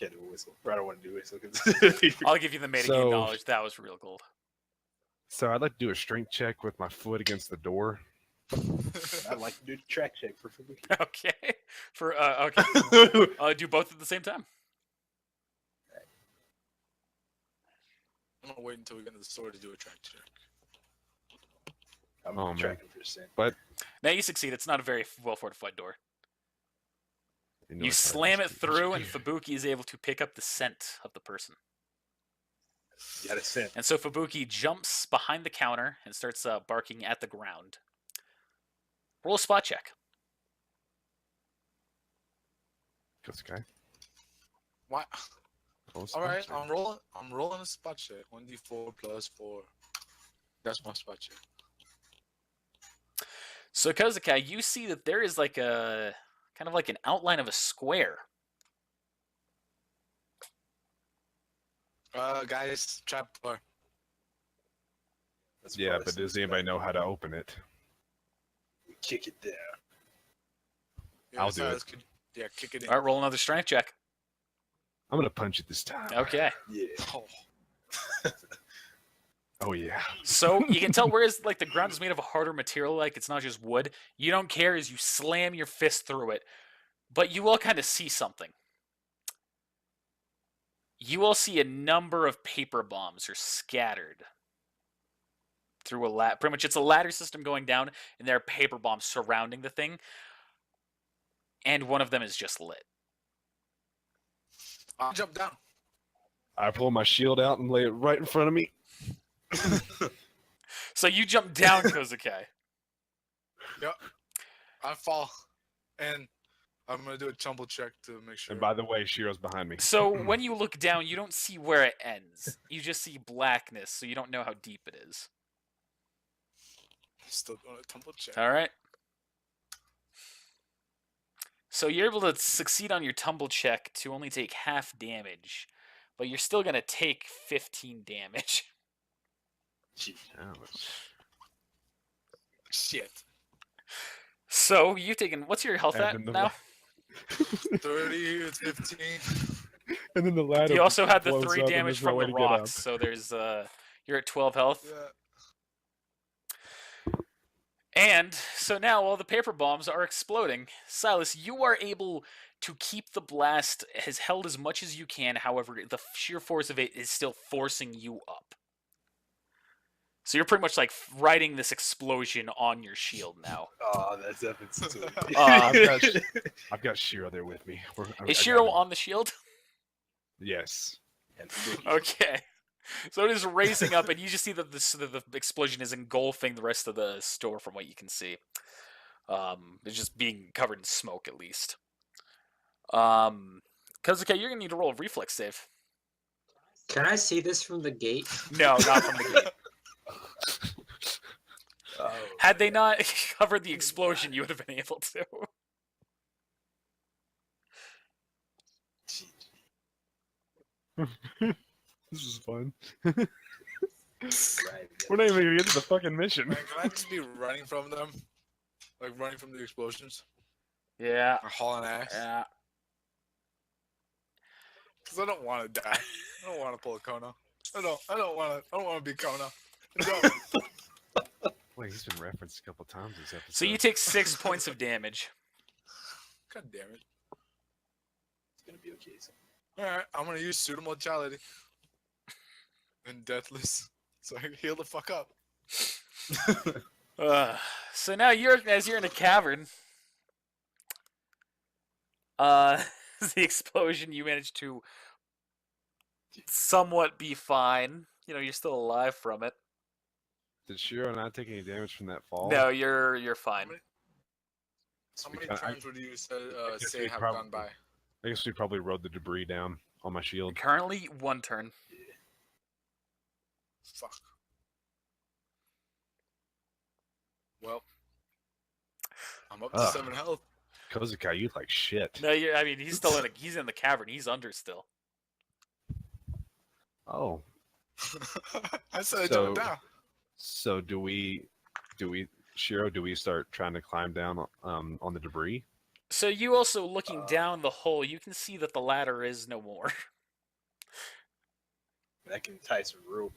Can't do a whistle. I don't want to do a whistle. 'Cause I'll give you the metagame So- knowledge. That was real gold. So I'd like to do a strength check with my foot against the door. I'd like to do the track check for Fubuki. Okay. Okay. Do both at the same time. I'm gonna wait until we get to the store to do a track check. I'm Oh, man. tracking for a cent. Now you succeed. It's not a very well fortified door. know You it's hard slam to it speak. through, and Fubuki is able to pick up the scent of the person. You got a cent. And so Fubuki jumps behind the counter and starts barking at the ground. Roll a spot check. That's okay. What? Roll a All right, spot I'm rolling a spot check. 1d4 plus 4. That's my spot check. So Kozukai, you see that there is like a kind of like an outline of a square. Guys, trap door. That's Yeah, probably but does something anybody bad. know how to open it? We kick it down. I'll do it. Yeah, kick it in. All right, roll another strength check. I'm gonna punch it this time. Okay. Yeah. Oh, Oh yeah. So you can tell whereas like the ground is made of a harder material, like it's not just wood. You don't care as you slam your fist through it, but you will kind of see something. You will see a number of paper bombs are scattered through a ladder. Pretty much, it's a ladder system going down, and there are paper bombs surrounding the thing, and one of them is just lit. I'll jump down. I pull my shield out and lay it right in front of me. So you jump down, Kozukai. I fall, and I'm gonna do a tumble check to make sure. And by the way, Shiro's behind me. So when you look down, you don't see where it ends. You just see blackness, so you don't know how deep it is. Still doing a tumble check. All right. So you're able to succeed on your tumble check to only take half damage, but you're still going to take 15 damage. Gee. Ouch. Shit. So you've taken, what's your health And at then the now? 30, it's 15. And then the ladder. You also had the blows 3 up and damage there's no from way the to get up. rocks, so there's you're at 12 health. Yeah. And so now all the paper bombs are exploding. Silas, you are able to keep the blast as held as much as you can. However, the sheer force of it is still forcing you up. So you're pretty much like riding this explosion on your shield now. Oh, that's epic. I've got Shiro there with me. I Is got Shiro him. on the shield? Yes. And Fubuki. Okay. So it is raising up, and you just see that the explosion is engulfing the rest of the store from what you can see. It's just being covered in smoke, at least. Kozuke, you're going to need to roll a reflex save. Can I see this from the gate? No, not from the gate. Oh, Had they not covered the explosion, you would have been able to. gee. This is fun. Right, We're not even gonna get to the fucking mission. Man, can I just be running from them? Like running from the explosions? Yeah. Or hauling ass? Yeah. Because I don't want to die. I don't want to pull a Kona. I don't want to be Kona. No. Wait, he's been referenced a couple times this episode. So you take 6 points of damage. God damn it. It's gonna be okay. So. Alright, I'm going to use pseudo-mortality. And deathless. So I can heal the fuck up. So now as you're in a cavern, the explosion, you managed to somewhat be fine. You know, you're still alive from it. Did Shiro not take any damage from that fall? No, you're fine. How many Because turns would you guess say we have probably- gone by? I guess we probably rode the debris down on my shield. Currently, 1 turn. Fuck. Well, I'm up to Ugh. 7 health. Kozukai, you like shit. No, I mean he's still he's in the cavern. He's under still. Oh, I said So- jump down. so Shiro, do we start trying to climb down on the debris? So you also looking down the hole, you can see that the ladder is no more. That can tie some rope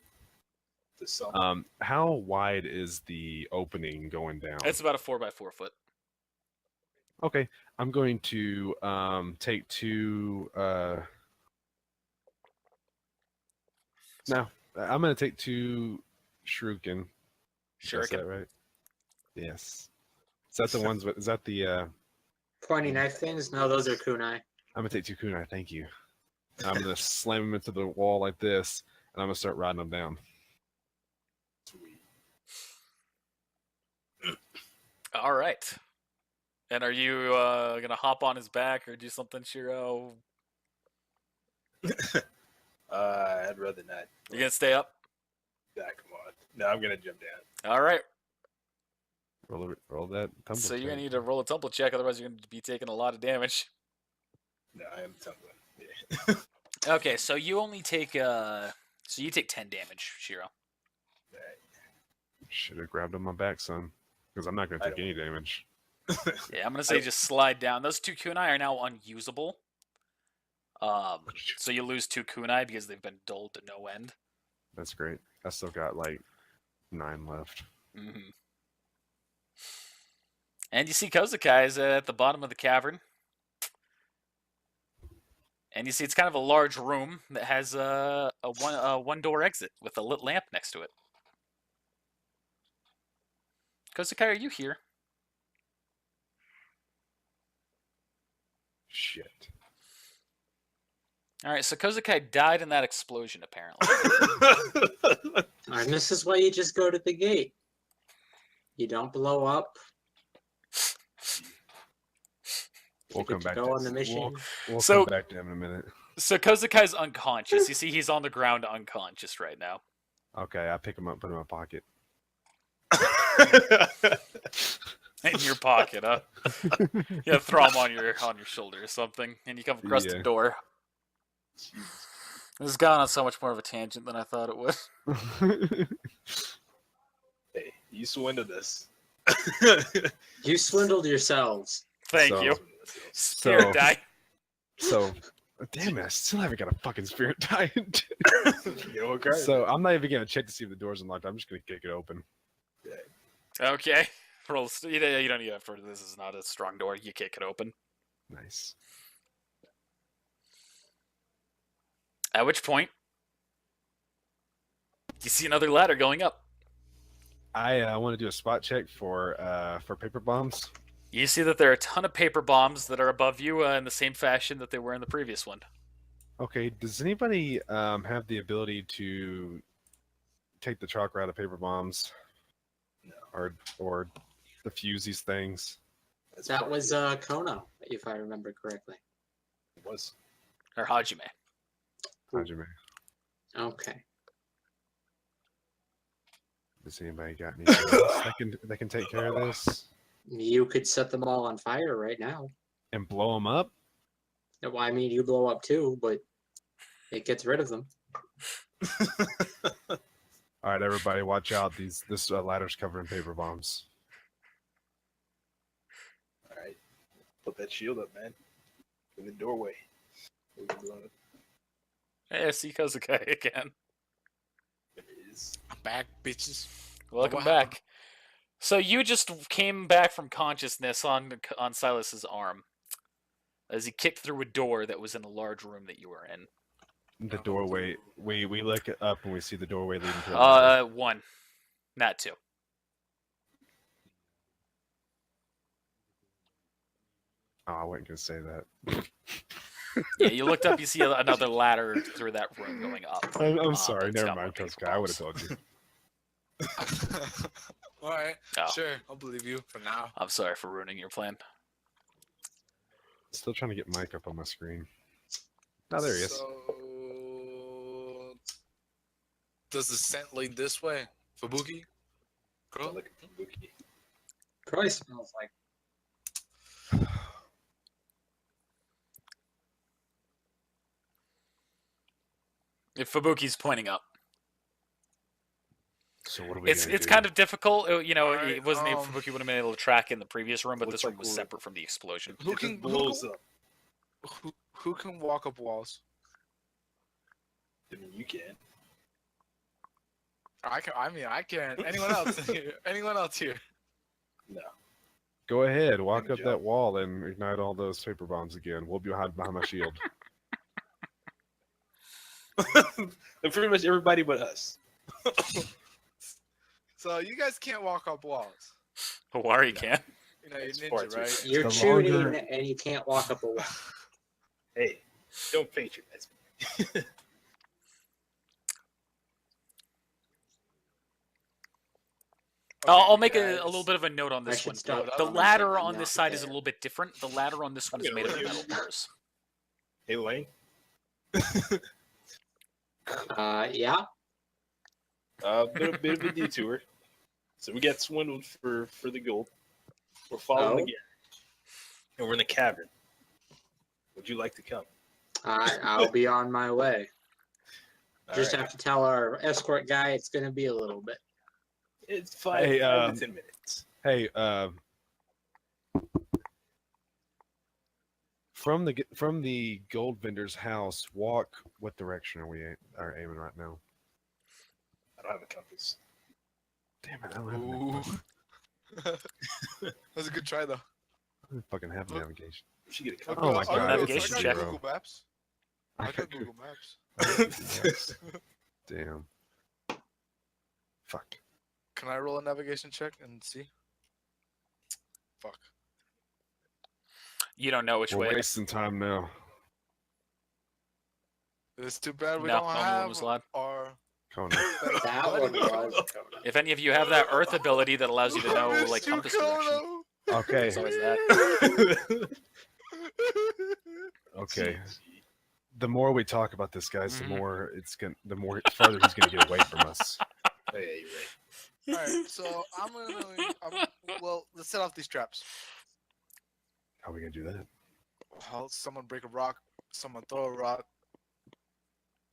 to something. How wide is the opening going down? It's about a 4x4 foot. Okay, I'm going to take two. No, I'm going to take two shuriken. Did I say that Shuriken. right? Yes. Is that the ones? Is that the? Pointy knife things? No, those are kunai. I'm gonna take two kunai. Thank you. I'm gonna slam them into the wall like this, and I'm gonna start riding them down. Sweet. All right. And are you gonna hop on his back or do something, Shiro? I'd rather not. You gonna stay up? Yeah, come on. No, I'm gonna jump down. All right. Roll that tumble. So you're check. gonna need to roll a tumble check, otherwise you're gonna be taking a lot of damage. No, I am tumbling. Yeah. Okay, so you only take so you take 10 damage, Shiro. Should have grabbed on my back, son, because I'm not gonna I take any damage. Yeah, I'm gonna say just slide down. Those 2 kunai are now unusable. So you lose 2 kunai because they've been dulled to no end. That's great. I still got like 9 left. Mm-hmm. And you see Kozakai is at the bottom of the cavern. And you see it's kind of a large room that has a one door exit with a lit lamp next to it. Kozakai, are you here? Shit. All right, so Kozakai died in that explosion, apparently. And this is why you just go to the gate. You don't blow up. We'll You come get to back go to on the mission. We'll So- come back to him in a minute. So Kozakai's unconscious. You see he's on the ground unconscious right now. Okay, I pick him up, put him in my pocket. In your pocket, huh? Yeah, throw him on your shoulder or something, and you come across the Yeah. door. This has gone on so much more of a tangent than I thought it would. Hey, you swindled us. You swindled yourselves. Thank So- you. So, Spirit die. so, damn it! I still haven't got a fucking spirit die. You know what, Carter? So I'm not even gonna check to see if the door's unlocked. I'm just gonna kick it open. Okay. Roll. You don't need effort. This is not a strong door. You kick it open. Nice. At which point, you see another ladder going up. I want to do a spot check for paper bombs. You see that there are a ton of paper bombs that are above you in the same fashion that they were in the previous one. Okay, does anybody have the ability to take the chakra out of paper bombs? No. Or defuse these things? That's That part was of it. Kono, if I remember correctly. It was. Or Hajime. Hajime, Okay. does anybody got anything else that can take care of this You could set them all on fire right now. and blow them up? Well, I mean, you blow up too, but it gets rid of them. All right, everybody, watch out! This ladder's covered in paper bombs. All right. Put that shield up, man. In the doorway. What are you doing? Hey, I see Kozakai again. There it is. I'm back, bitches. Welcome What back. happened? So you just came back from consciousness on Silas's arm as he kicked through a door that was in a large room that you were in. The doorway. We look it up and we see the doorway leading to. The ladder. 1, not 2. Oh, I wasn't gonna say that. Yeah, you looked up, you see another ladder through that room going up. I'm sorry. that's Never got mind, more paper Kosuke. I would have bombs. told you. All right, Oh. sure, I'll believe you for now. I'm sorry for ruining your plan. Still trying to get Mike up on my screen. Oh, there he is. So, does the scent lead this way, Fubuki? Girl? Look at the Wookiee. Probably smells like. If Fubuki's pointing up. So what are we It's gonna it's do? kind of difficult. You know, Alright, it wasn't able for you would have been able to track in the previous room, but Looks this room like was we're- separate from the explosion. Who It can just blows up. who can walk up walls? I mean, you can. I can. I mean, I can. Anyone else here? Anyone else here? No. Go ahead, walk Good up job. that wall and ignite all those paper bombs again. We'll be behind my shield. And pretty much everybody but us. So you guys can't walk up walls. Hawari No. can. You know, you're It's far ninja, too right? fast. You're The shooting longer- and you can't walk up a wall. Hey, don't patronize me. I'll make guys. a little bit of a note on I this should one. stop The on my ladder bed on and this not side is a there. little bit different. The ladder on this one is I'm made gonna out of let metal you- bars. Hey, Lane. Yeah. Bit of a detour. So we got swindled for the gold. We're following Oh. the gang. And we're in a cavern. Would you like to come? I'll be on my way. All Just right. have to tell our escort guy it's going to be a little bit. It's five, Hey, 5 to 10 minutes. Hey, from the gold vendor's house, walk. What direction are aiming right now? I don't have a compass. Damn it! I don't have Ooh. fucking, That's a good try, though. I don't fucking have navigation. We should get a I'll compass. Oh my I'll God, go- navigation I got check. Google Maps. I got Google Maps. Damn. Fuck. Can I roll a navigation check and see? Fuck. You don't know which We're way. wasting time now. It's too bad we No, don't only one have was allowed. our. Connor. That one was. If any of you have that Earth ability that allows you to know Missed like you, compass direction, Kono. Okay. there's always that. Okay. The more we talk about this, guys, Mhm. the more the more farther he's gonna get away from us. Oh, yeah, you're right. Alright, so well, let's set off these traps. How are we gonna do that? Well, someone break a rock, someone throw a rock,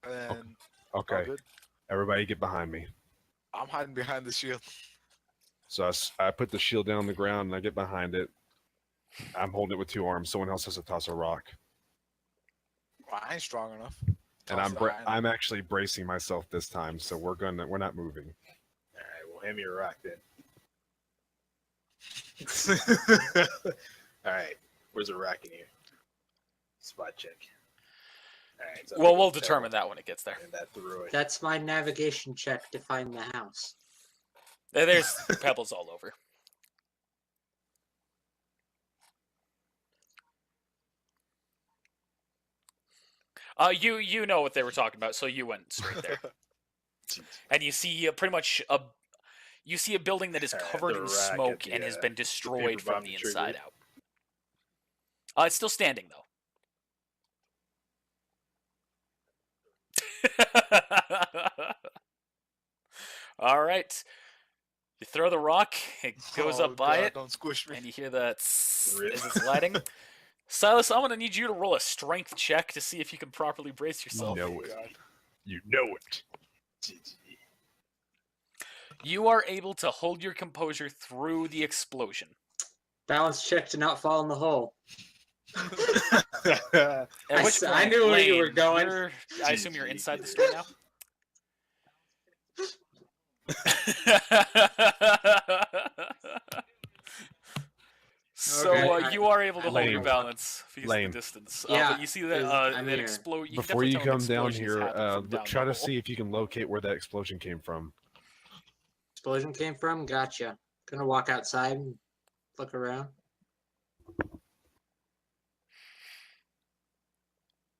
and all Okay. good. Everybody, get behind me. I'm hiding behind the shield. So I put the shield down on the ground and I get behind it. I'm holding it with 2 arms. Someone else has to toss a rock, Well, I ain't strong enough. and Toss the iron. I'm actually bracing myself this time. So we're not moving. All right, well, hand me a rock then. All right, where's a rock in here? Spot check. All right, so Well, we'll determine that when it gets there. And that threw it. That's my navigation check to find the house. There's pebbles all over. You know what they were talking about, so you went straight there, and you see pretty much you see a building that is covered the in rack smoke at and the, has been destroyed paper bomb from the you inside triggered. out. It's still standing though. All right, you throw the rock, it goes Oh, up by God, it, Don't squish me. and you hear that as Rip. it's lighting. Silas, I'm gonna need you to roll a strength check to see if you can properly brace yourself. know it. God. You know it. GG. You are able to hold your composure through the explosion. Balance check to not fall in the hole. At I which s- I point, knew where you were Lane, going. I assume you're GG. inside the store now. So Okay. you are able to hold your Lane. balance because of Lane. the distance. Yeah, but you see that I'm that here. explode. Before you come down here, try to see if you can locate where that explosion came from. Explosion came from? Gotcha. Gonna walk outside and look around.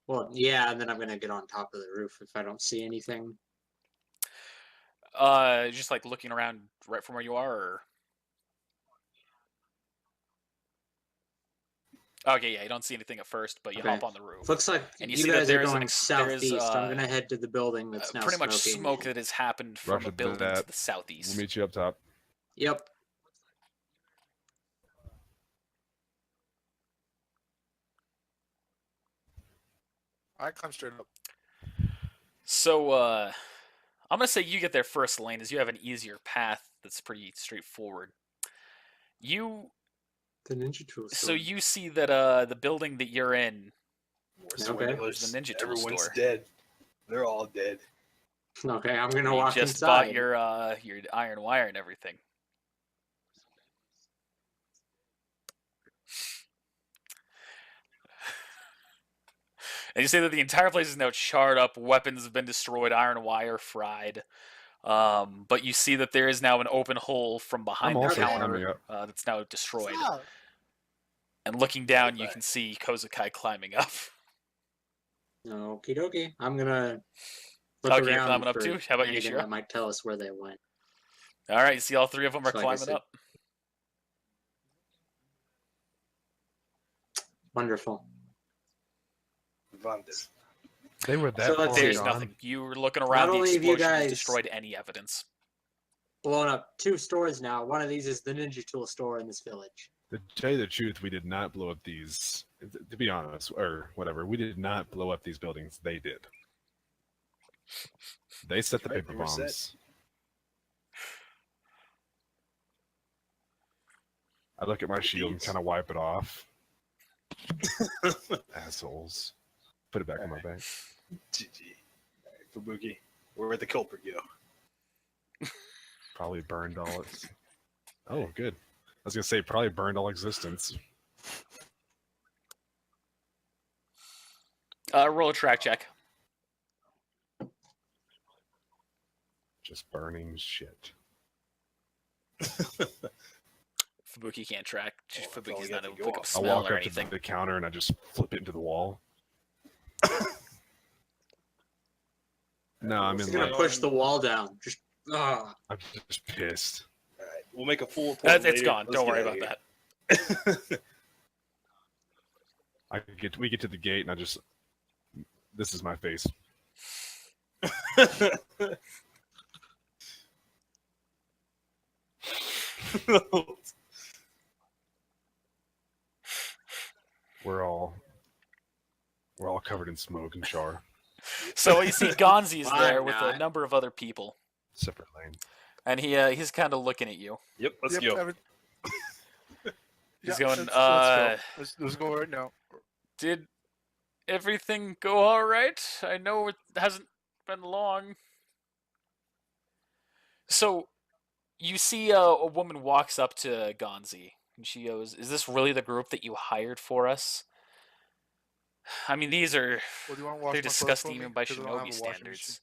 Well, yeah, and then I'm gonna get on top of the roof if I don't see anything. Just like looking around right from where you are. Or... Okay, yeah, you don't see anything at first, but you Okay. hop on the roof. Looks like And you you see that guys are there's an going ex- there is, southeast. I'm gonna head to the building that's now Pretty much smoking. smoke that has happened from Roger a building to that. the southeast. We'll meet you up top. Yep. I climb straight up. So, I'm gonna say you get there first, Lane, as you have an easier path that's pretty straightforward. You The Ninja Tool so store. you see that the building that you're in. More Okay. swindlers. The Ninja Tool Everyone's store. dead. They're all dead. Okay, I'm gonna You walk just inside. bought your iron wire and everything. And you say that the entire place is now charred up, weapons have been destroyed, iron wire fried. But you see that there is now an open hole from behind I'm the also counter climbing up. that's now destroyed. Stop. And looking down, you Goodbye. can see Kozakai climbing up. Okie dokie. I'm gonna look Okay, you're around climbing up for too? How about you, anything Shiro? that might tell us where they went. All right, you see all three of them are So I guess climbing up. Wonderful. Vandal. They were that So let's far see. There's gone. nothing. You were looking around, the only have you explosion has guys- destroyed any evidence. Blown up 2 stores now. One of these is the Ninja Tool store in this village. To tell you the truth, we did not blow up these. To be honest, or whatever, we did not blow up these buildings. They did. They set the Right, paper we were set. bombs. I look at my shield and Beats. kind of wipe it off. Assholes. Put it back on my back. GG. Alright, Fubuki, where'd the culprit go? Probably burned all its. Oh, good. I was gonna say probably burned all existence. Roll a track check. Just burning shit. Fubuki can't track. Oh, that's all Fubuki's you not have able to to go pick up off. I smell walk or up to anything. the counter and I just flip it into the wall. No, I'm Just in gonna like push the wall down. Just I'm just pissed. Alright, we'll make a full report It's later. gone. Let's Don't get worry out about of that. We get to the gate and I just this is my face. here. We're all covered in smoke and char. So you see Gonzi's I'm there with a not. number of other people, Separate lane. and he's kind of looking at you. Yep, let's go. He's Yeah, going, let's go. uh, Let's go right now. Did everything go all right? I know it hasn't been long. So you see a woman walks up to Gonzi, and she goes, "Is this really the group that you hired for us? I mean, these are Well, do you want to wash they're my clothes disgusting for me? even by 'Cause I don't have shinobi a washing standards. machine.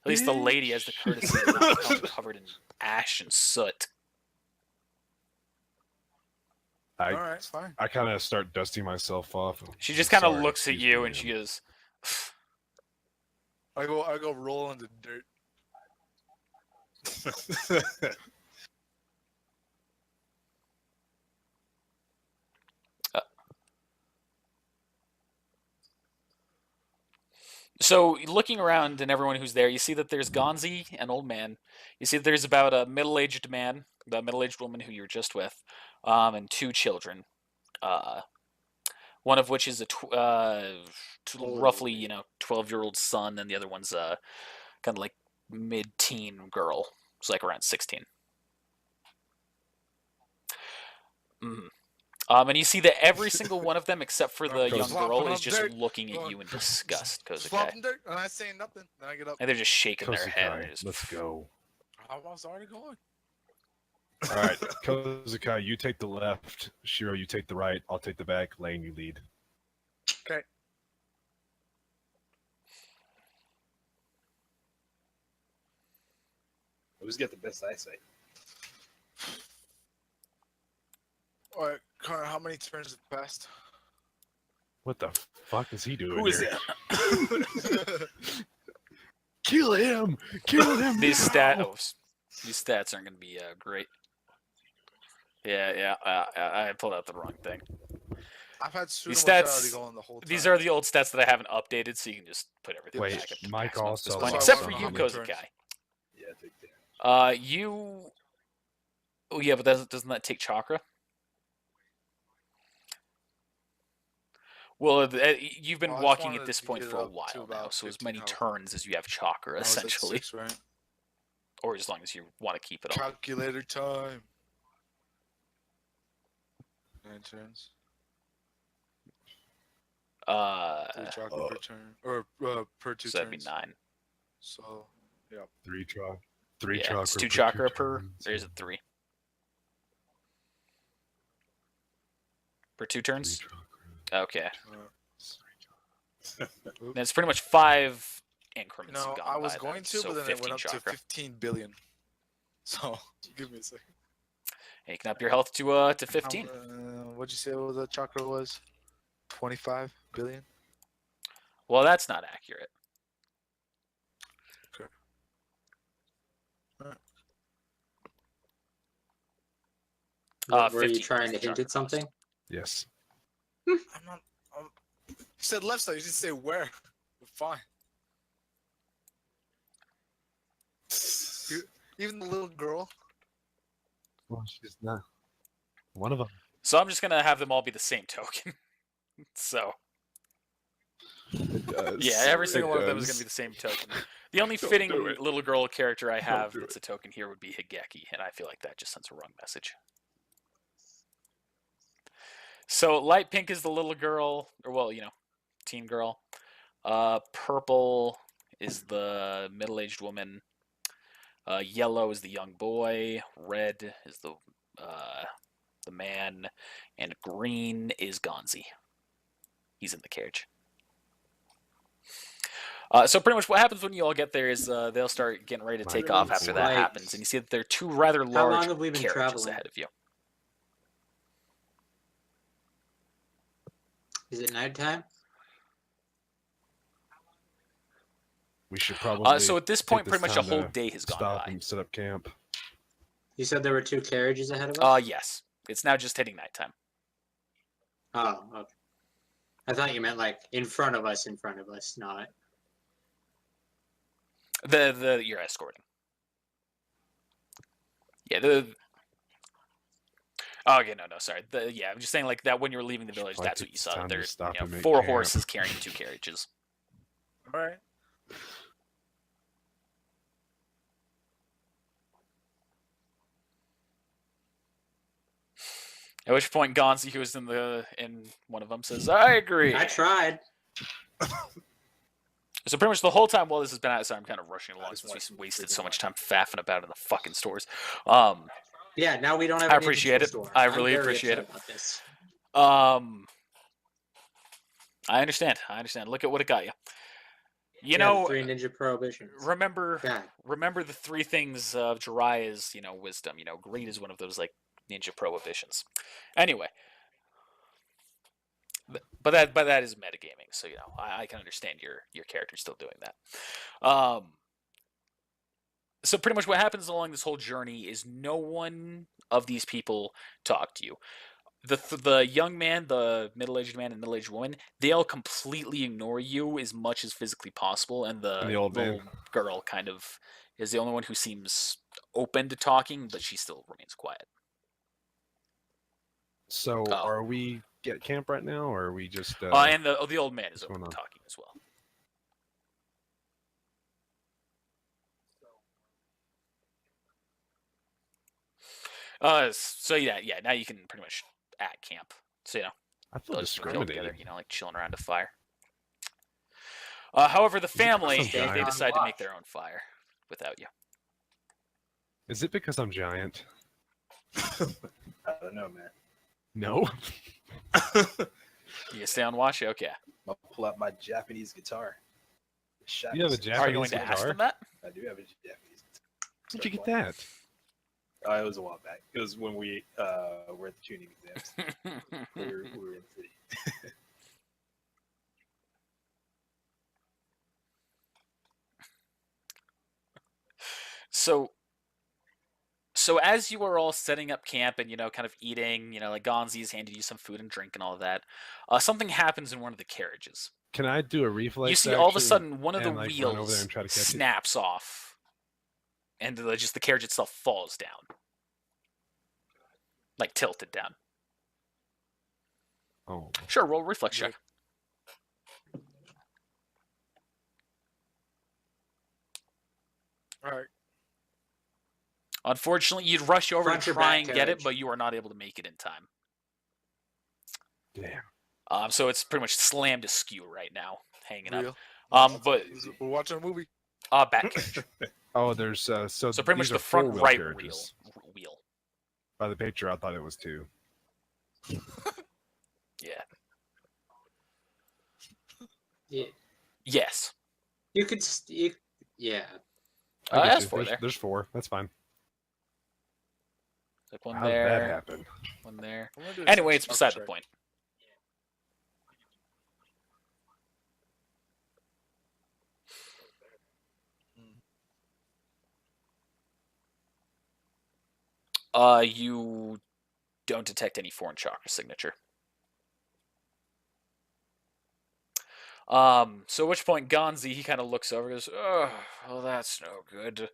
At least the lady has the Bitch. courtesy of not come covered in ash and soot." I All right, fine. I kind of start dusting myself off. She I'm just kind of sorry, looks at excuse you me, and she goes, I go roll in the dirt. So, looking around and everyone who's there, you see that there's Gonzi, an old man. You see that there's about a middle-aged man, the middle-aged woman who you were just with, and 2 children. One of which is a roughly, 12-year-old son, and the other one's a kind of like mid-teen girl. It's like around 16. Mhm. And you see that every single one of them, except for the I'm young flopping girl, on is just dirt. looking at Going, you in disgust, Kozakai. Flopping dirt, and I say nothing. Then I get up. And they're just shaking their head. And Kozakai, they're just, let's go. I was already going. All right, Kozakai, you take the left. Shiro, you take the right. I'll take the back. Lane, you lead. Okay. Who's got the best eyesight? All right, Connor, how many turns have passed? What the fuck is he doing? Who is here? that? Kill him! Kill him! These now! these stats aren't going to be great. Yeah, I pulled out the wrong thing. I've had pseudo These mortality stats- going the whole time. These are the old stats that I haven't updated, so you can just put everything Wait, back up to Mike maximum at this also point, lost except for some you, how many Kozakai. turns. Yeah, take that. You. Oh yeah, but doesn't that take chakra? Well, you've been Well, I just walking at wanted this to point get for it a up to while now, about so as 15 many health. turns as you have chakra, I was at essentially. 6, right? or as long as you want to keep it all. Calculator time. 9 turns. 3 chocolate per turn, or per 2 So that'd be turns. 9. So, yeah. 3 chakra. 3 Yeah, chakra. it's 2 per chakra 2 per. turns. Or is it 3? Per 2 3 turns? chakra. Okay. Oop. Then it's pretty much 5 increments. No, gone I was by going then, to, so but then it went 15 up chakra. to 15 billion. So, give me a second. And you can up your health to 15. What'd you say the chakra was? 25 billion? Well, that's not accurate. Okay. Alright. Were you 15 trying is to the hint chakra at something? Yes. I'm not. You said left side. You didn't say where. We're fine. Even the little girl. Well, she's not. One of them. So I'm just gonna have them all be the same token. So It does. yeah, every single It one of them is does. gonna be the same token. The only Don't fitting do it. little girl character I have do that's a token here would be Higeki, and I feel like that just sends a wrong message. So light pink is the little girl, or well, teen girl. Purple is the middle-aged woman. Yellow is the young boy. Red is the man, and green is Gonzi. He's in the carriage. So pretty much what happens when you all get there is they'll start getting ready to take My off after that like- happens, and you see that there are 2 rather How long large have we been carriages traveling? ahead of you. Is it nighttime? We should probably. So at this take point, this pretty much a time whole to day has gone stop by. and set up camp. You said there were 2 carriages ahead of us? Yes. It's now just hitting nighttime. Oh, okay. I thought you meant like in front of us, not. The you're escorting. Yeah, Oh, okay, no, sorry. I'm just saying like that when you were leaving the Should village, probably that's take what you this saw. time to There's stop and make 4 camp. horses carrying 2 carriages. All right. At which point, Gonzi, who is in one of them, says, "I agree." I tried. So pretty much the whole time while this has been out, sorry, I'm kind of rushing along just since want we some wasted so freaking much time faffing about in the fucking stores. Yeah, now we don't have. I a Ninja appreciate it. Store. I I'm really very appreciate upset it. about this. I understand. Look at what it got you. You Yeah, know, the 3 ninja prohibitions. remember God. the 3 things of Jiraiya's, wisdom. Greed is one of those like ninja prohibitions. Anyway, but that is metagaming, so I can understand your character still doing that. So pretty much what happens along this whole journey is no one of these people talk to you. The young man, the middle-aged man, and middle-aged woman, they all completely ignore you as much as physically possible, and the old little man. girl kind of is the only one who seems open to talking, but she still remains quiet. So, Oh. are we at camp right now, or are we just? And the old man is what's open going to on? talking as well. So yeah, now you can pretty much at camp. So I feel they'll just be all together, discriminated. like chilling around a fire. However, the family because I'm they giant? decide to make their own fire without you. Is it because I'm giant? I don't know, man. No. You stay on watch. Okay. I'll pull out my Japanese guitar. You have a Japanese. Japanese Are you going to ask guitar? them that? I do have a Japanese guitar. Where'd you get that? It was a while back. It was when we were at the tuning exams. we were in the city. So as you are all setting up camp and kind of eating, like Gonzi's handed you some food and drink and all of that, something happens in one of the carriages. Can I do a reflex? You see, all of a action sudden, one of the and, like, run over there wheels and try to catch it? snaps off, and just the carriage itself falls down, like tilted down. Oh, Sure, roll reflex check. All right. Unfortunately, you'd rush over Front to or try back and get it, carriage? but you are not able to make it in time. Damn. So it's pretty much slammed askew right now, hanging up. Real. But We're watching a movie. back carriage. Oh, there's so So pretty much these the are front four-wheel right carriages. wheel. By the picture, I thought it was 2. Yeah. Yeah. Yes. You could. Yeah. I get That's you. 4 there. There's 4. That's fine. Like one How did that there, happen? one there. I'm gonna do Anyway, it's some beside the check. point. You don't detect any foreign chakra signature. So at which point Gonzi, he kind of looks over and goes, "Oh, well, that's no good."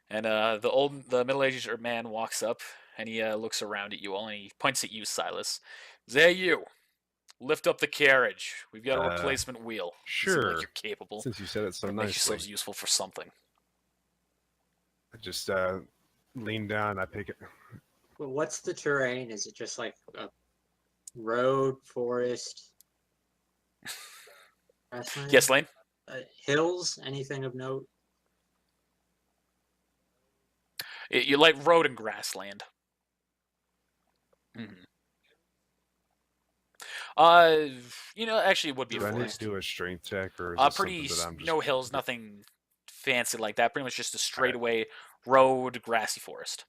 And the middle-aged man walks up and he looks around at you all and he points at you, Silas. "There you. Lift up the carriage. We've got a replacement wheel. You seem Sure. like you're capable. Since you said it so Make nicely. yourselves useful for something." I just lean down. I pick it. Well, what's the terrain? Is it just like a road, forest? grassland? Yes, Lane? Hills? Anything of note? You like road and grassland. Mm-hmm. Actually, it would be a Do I need forest. to do a strength check or is this Pretty something that I'm just no hills, nothing fancy like that. Pretty much just a straightaway road, grassy forest.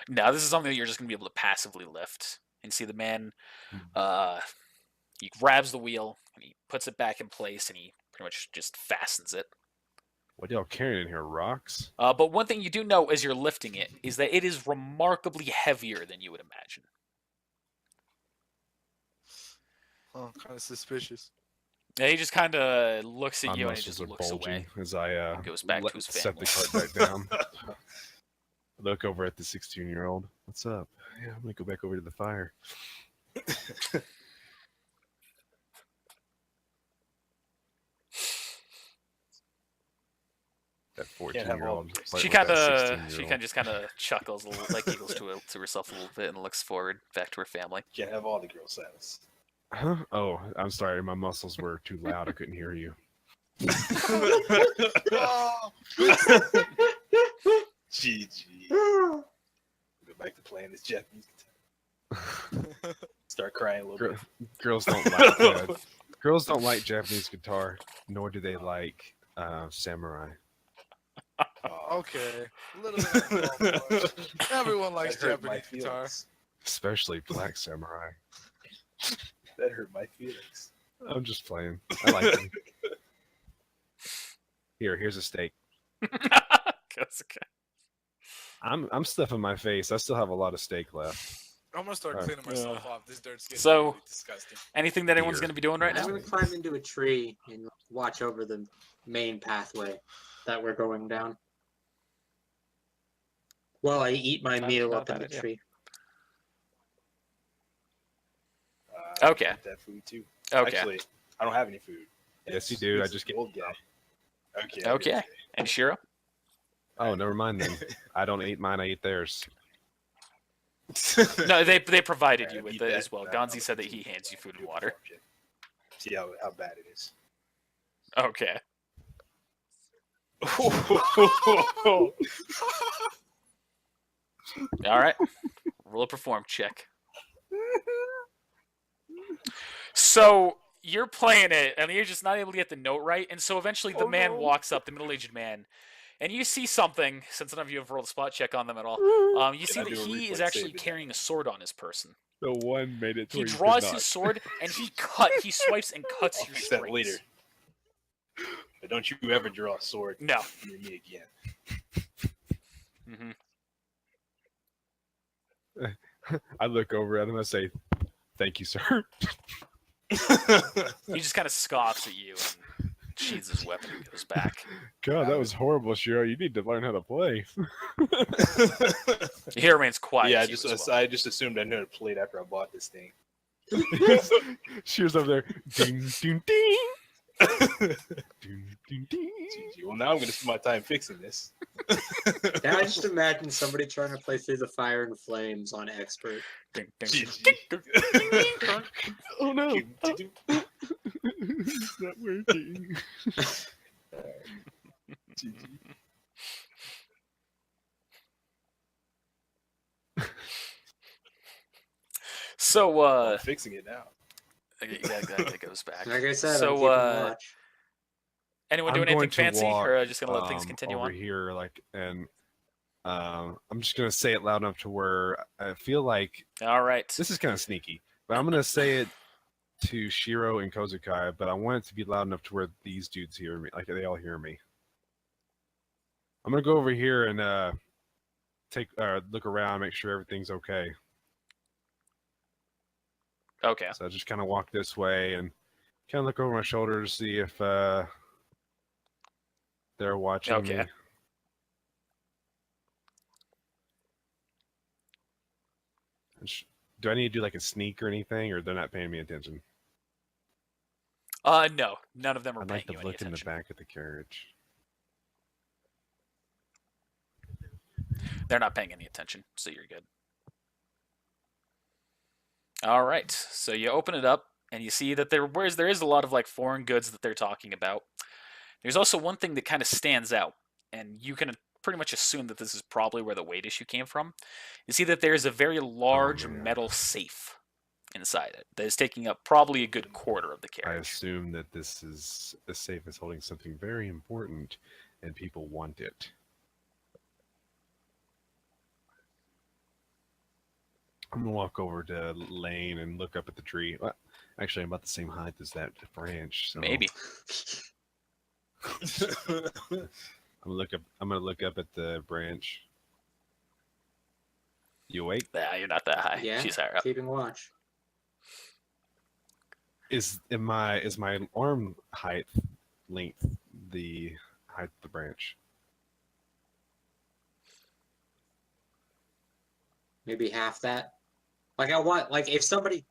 Now, this is something that you're just gonna be able to passively lift and see the man. He grabs the wheel and he puts it back in place and he pretty much just fastens it. What y'all carrying in here? Rocks? But one thing you do know as you're lifting it is that it is remarkably heavier than you would imagine. Oh, kind of suspicious. Yeah, he just kind of looks at My you and he muscles just are looks bulging away. as I Goes back to his set the family. cart back down. Look over at the 16-year-old. What's up? Yeah, I'm gonna go back over to the fire. That Can't have all 14-year-old. of She kind of just kind of chuckles a little, like giggles to herself a little bit, and looks forward back to her family. Can't have all the girls, Silas. Huh? Oh, I'm sorry. My muscles were too loud. I couldn't hear you. GG. Go back to playing this Japanese guitar. Start crying a little bit. Girls don't like girls don't like Japanese guitar, nor do they like samurai. Okay. A little bit of boy. Everyone likes That hurt my Japanese guitar. feelings. Especially black samurai. That hurt my feelings. I'm just playing. I like them. Here's a steak. That's okay. I'm stuffing my face. I still have a lot of steak left. I'm gonna start Alright. cleaning myself off. This dirt's getting So- really disgusting. Anything that anyone's Deer. going to be doing right I'm now? gonna climb into a tree and watch over the main pathway that we're going down. While I eat my Not- meal not a up in bad the idea. tree. Okay. Eat that food too. Okay. Actually, I don't have any food. Yes, you do. I It's just the get. old guy. Okay. Okay. And Shira? Oh, never mind then. I don't eat mine. I eat theirs. No, they provided Alright, you with eat it that, as well. and I'll Gonzi said that he hands you food do and a water. perform check. See how bad it is. Okay. All right. Roll a perform check. So you're playing it, and you're just not able to get the note right. And so eventually the man walks up, the middle-aged man, and you see something, since none of you have rolled a spot check on them at all. You see I that do a he is reflex actually save again? carrying a sword on his person. The one made it. He draws his sword, and he swipes and cuts I'll your fix that strings. later. But don't you ever draw a sword No. near me again. I look over at him. I say, "Thank you, sir." He just kind of scoffs at you and sheathes his weapon and goes back. God, that was horrible, Shiro. You need to learn how to play. He remains quiet. Yeah, to you as well. I just assumed I knew how to play it after I bought this thing. She was over there. Ding, ding, ding. Ding, ding, ding. Well, now I'm going to spend my time fixing this. Now I just imagine somebody trying to play through the fire and flames on expert. Oh no! It's not working. So, I'm fixing it now. yeah, that goes back. Like I said, So, I'm keeping watch. anyone I'm doing going anything to fancy, walk, or just gonna let things continue over on? here, and I'm just gonna say it loud enough to where I feel like All right. this is kind of sneaky, but I'm gonna say it to Shiro and Kozukai, but I want it to be loud enough to where these dudes hear me, like they all hear me. I'm gonna go over here and look around, make sure everything's okay. Okay. So I just kind of walk this way and kind of look over my shoulder to see if they're watching Okay. me. Do I need to do like a sneak or anything, or they're not paying me attention? No, none of them are I'd paying like to you any look in the attention. back of the carriage. They're not paying any attention, so you're good. All right, so you open it up, and you see that there is a lot of like foreign goods that they're talking about. There's also one thing that kind of stands out, and you can pretty much assume that this is probably where the weight issue came from. You see that there's a very large man. metal safe inside it that is taking up probably a good quarter of the I carriage. assume that the safe is holding something very important, and people want it. I'm gonna walk over to Lane and look up at the tree. Well, actually, I'm about the same height as that branch. So Maybe. I'm gonna look up at the branch. You awake? Nah, you're not that high. Yeah, She's higher up. keeping watch. Is my arm height length the height of the branch? Maybe half that. Like I want, like if somebody,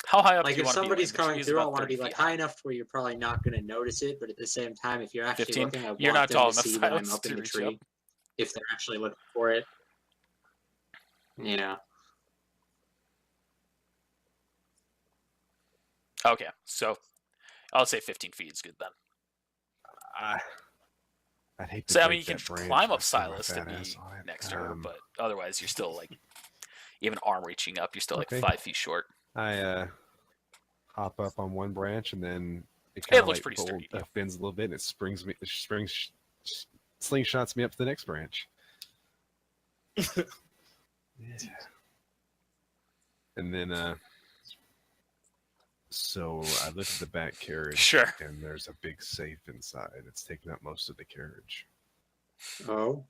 How high up like do you if want to be? somebody's Lane? The coming tree is through, I about want to 30 be like feet high enough where you're probably not going to notice it, but at the same time, if you're actually 15? looking, I You're want not them tall to enough, see that I'm Silas, up in to the reach tree. up. If they're actually looking for it. Yeah. Okay, so I'll say 15 feet is good then. I'd hate to So I break mean, you can that branch climb by up sticking my Silas to fat be ass on it. next to her, but otherwise you're still like, even arm reaching up, you're still like Okay. 5 feet short. I hop up on one branch and then it It kind of looks like pretty sturdy, yeah. bends a little bit and it slingshots me up to the next branch. Yeah. And then so I look at the back carriage, Sure. and there's a big safe inside. It's taking up most of the carriage. Oh.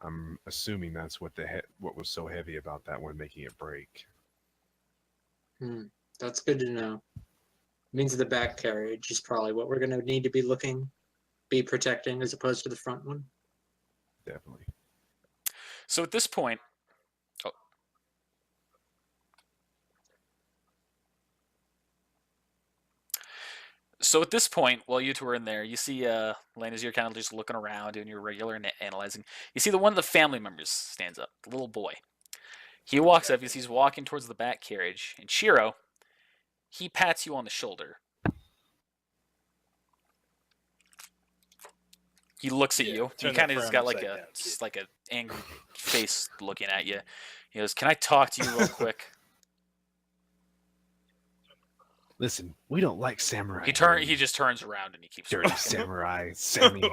I'm assuming that's what what was so heavy about that one, making it break. That's good to know. Means the back carriage is probably what we're going to need to be protecting as opposed to the front one. Definitely. So at this point, while you two are in there, you see Lane, as you're kind of just looking around, doing your regular analyzing, you see that one of the family members stands up, the little boy. He walks up because he's walking towards the back carriage, and Shiro, he pats you on the shoulder. He looks at you. He turn kind that of just frown got like upside a down, just like an angry face looking at you. He goes, "Can I talk to you real quick?" Listen, we don't like samurai. He just turns around and he keeps dirty walking. samurai, Sammy.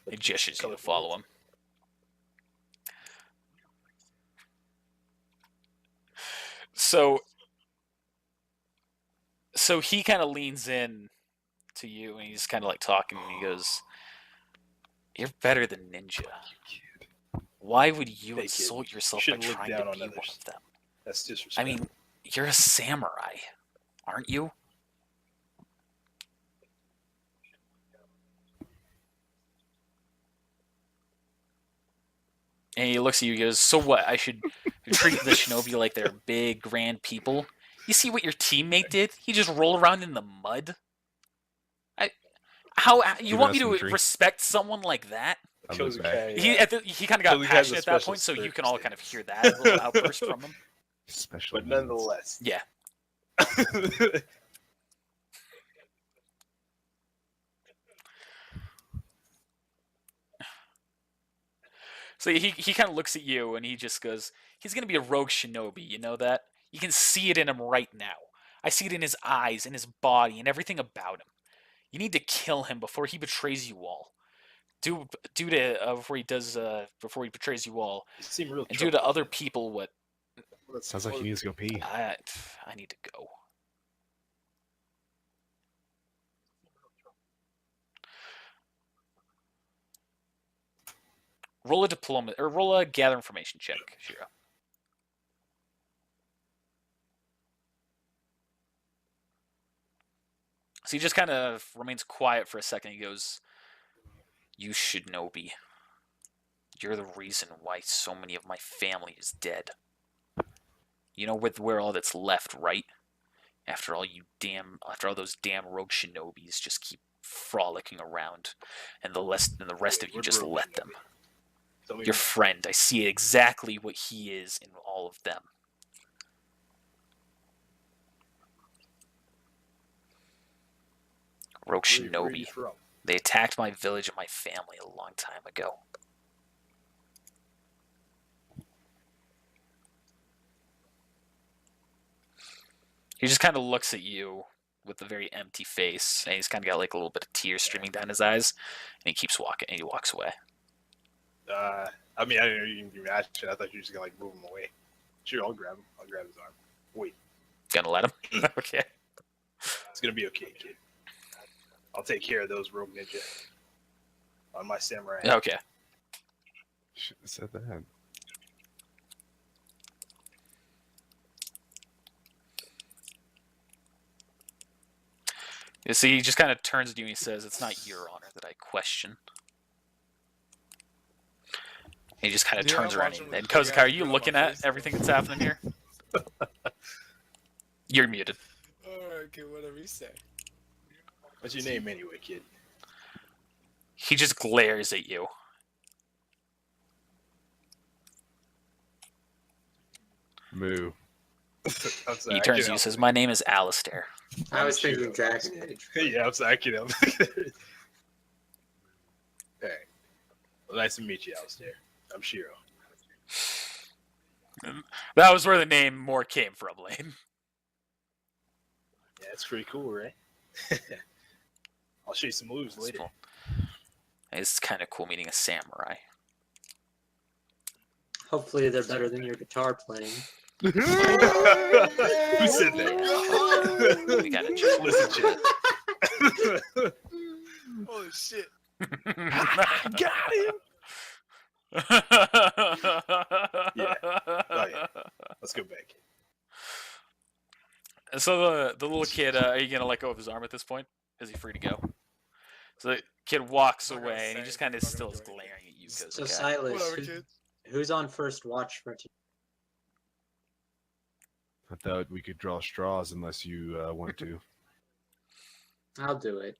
He gestures you to follow him. So he kind of leans in to you and he's kind of like talking and he goes, "You're better than Ninja. Why would you Hey, kid, insult yourself by shouldn't look trying down to on be one others. of them? That's I disrespectful. mean, you're a samurai, aren't you?" And he looks at you and goes, "So what? I should treat the shinobi like they're big, grand people? You see what your teammate did? He just rolled around in the mud. How you Keep want me us in the to tree. respect someone like that? I look back. Kozukai, He kind of got Kozukai has a passionate at that special point, so you can all kind of hear circumstance. that little outburst from him. Special but needs. nonetheless. Yeah. So he kind of looks at you and he just goes, he's going to be a rogue shinobi, you know that? You can see it in him right now. I see it in his eyes, in his body, and everything about him. You need to kill him before he betrays you all. Before he betrays you all, You seem real and do to troubled. other people what Sounds like he needs to go pee. I need to go. Roll a gather information check, Shiro. So he just kind of remains quiet for a second. He goes, "You shinobi. You're the reason why so many of my family is dead. You know where all that's left, right? After all those damn rogue shinobis just keep frolicking around, and the rest of you What just rogue let them. shinobi? Tell me Your more. friend, I see exactly what he is in all of them. Rogue Where are you shinobi. from? They attacked my village and my family a long time ago. He just kind of looks at you with a very empty face, and he's kind of got like a little bit of tears streaming down his eyes, and he keeps walking, and he walks away. I mean, I didn't know you can do action. I thought you were just gonna like move him away. Sure, I'll grab him. I'll grab his arm. Wait, Gonna let him? Okay. it's gonna be okay, kid. I'll take care of those rogue ninja on my samurai. Okay. Should have said that. You see, he just kind of turns to you and he says, "It's not your honor that I question." And he just kind of Yeah, turns I'm around. watching And with Kozukai, big are ass you grin on looking my at face. everything that's happening here? You're muted. Alright, okay, whatever you say. What's your name anyway, kid? He just glares at you. Moo. I'm sorry, He I turns to can't you and help says, it. "My name is Alistair." I was Shiro. thinking Dragon Age. Yeah, I'm sorry, I can't help it. Hey, well, nice to meet you, Alistair. I'm Shiro. That was where the name more came from, Lane. Yeah, it's pretty cool, right? I'll show you some moves later. Cool. It's kind of cool meeting a samurai. Hopefully they're better than your guitar playing. Who said that? We got it. Listen, chat. Holy shit. Got him. Yeah. Oh, yeah. Let's go back. So the little kid, are you gonna let go of his arm at this point? Is he free to go? So the kid walks I'm not gonna away and he say just kind of anything, I'm not still is gonna do glaring at you. So Kozukai. Silas, Whatever, kid. who's on first watch for tonight? I thought we could draw straws unless you want to. I'll do it.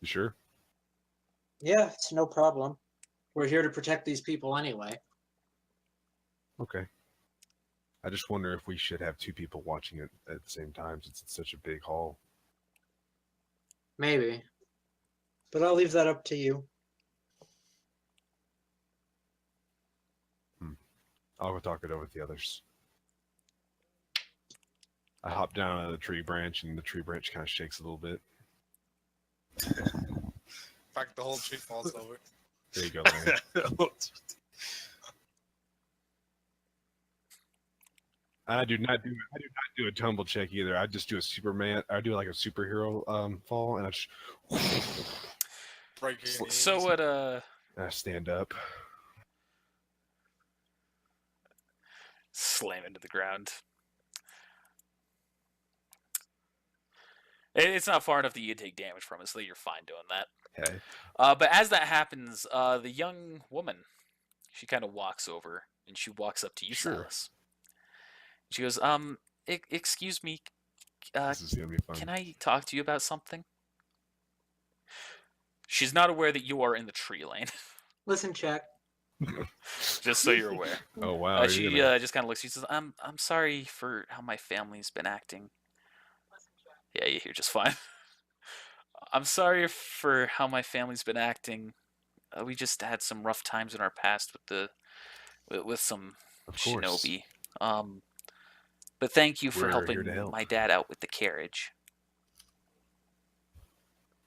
You sure? Yeah, it's no problem. We're here to protect these people anyway. Okay. I just wonder if we should have two people watching it at the same time since it's such a big hall. Maybe. But I'll leave that up to you. I'll go talk it over with the others. I hop down out of the tree branch, and the tree branch kind of shakes a little bit. In fact, the whole tree falls over. There you go, Larry. I do not do a tumble check either. I just do a Superman. I do like a superhero fall, and I just Break your knees. So what? I stand up. Slam into the ground. It's not far enough that you take damage from it, so you're fine doing that. Okay. But as that happens, the young woman, she kind of walks over and she walks up to you, Sure. Silas. She goes, excuse me, This is gonna be fun. can I talk to you about something? She's not aware that you are in the tree lane. Listen, check. Just so you're aware. Oh wow. She you're gonna- just kind of looks. She says, "I'm sorry for how my family's been acting." Yeah, you're just fine. I'm sorry for how my family's been acting. We just had some rough times in our past with some Of course. shinobi. But thank you for We're helping here to help. my dad out with the carriage.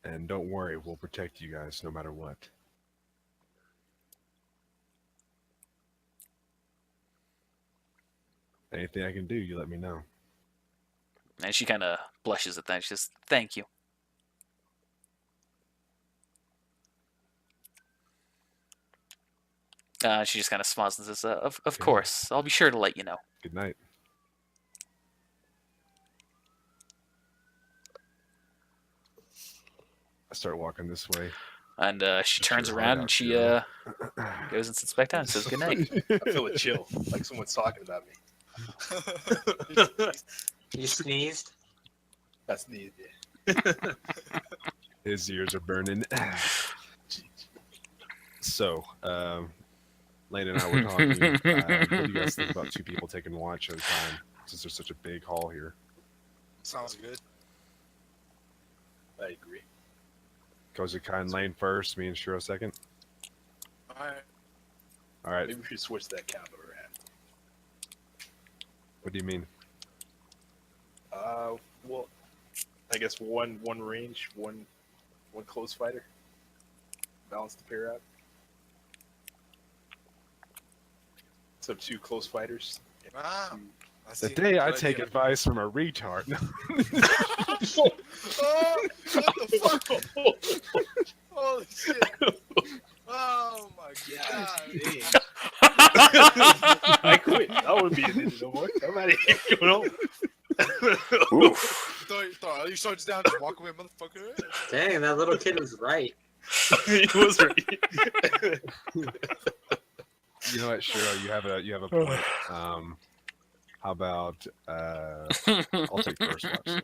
And don't worry, we'll protect you guys no matter what. Anything I can do, you let me know. And she kind of blushes at that. She says, "Thank you." She just kind of smiles and says, "Of Okay. course, I'll be sure to let you know." Good night. I start walking this way. And she Shoot turns your around heart and out, she Shiro. goes and sits back down and says, "Good night." I feel a chill, like someone's talking about me. You sneezed. That's the idea. His ears are burning. So, Lane and I were talking. What do you guys think about two people taking watch at a time, since there's such a big hall here? Sounds good. I agree. Kozukai and Lane first, me and Shiro second. Alright. All right. Maybe we should switch that count around. What do you mean? Well, I guess one range, one close fighter. Balance the pair out. So 2 close fighters. Ah, The day I take advice from a retard. Oh, what the fuck? Holy shit. Oh my god. I quit. I wouldn't be in it no more. I'm out of here. Going home. Throw your shoulders down, just walk away, motherfucker. Dang, that little kid was right. He was right. You know what, Shiro? You have a point. How about I'll take first watch. Then.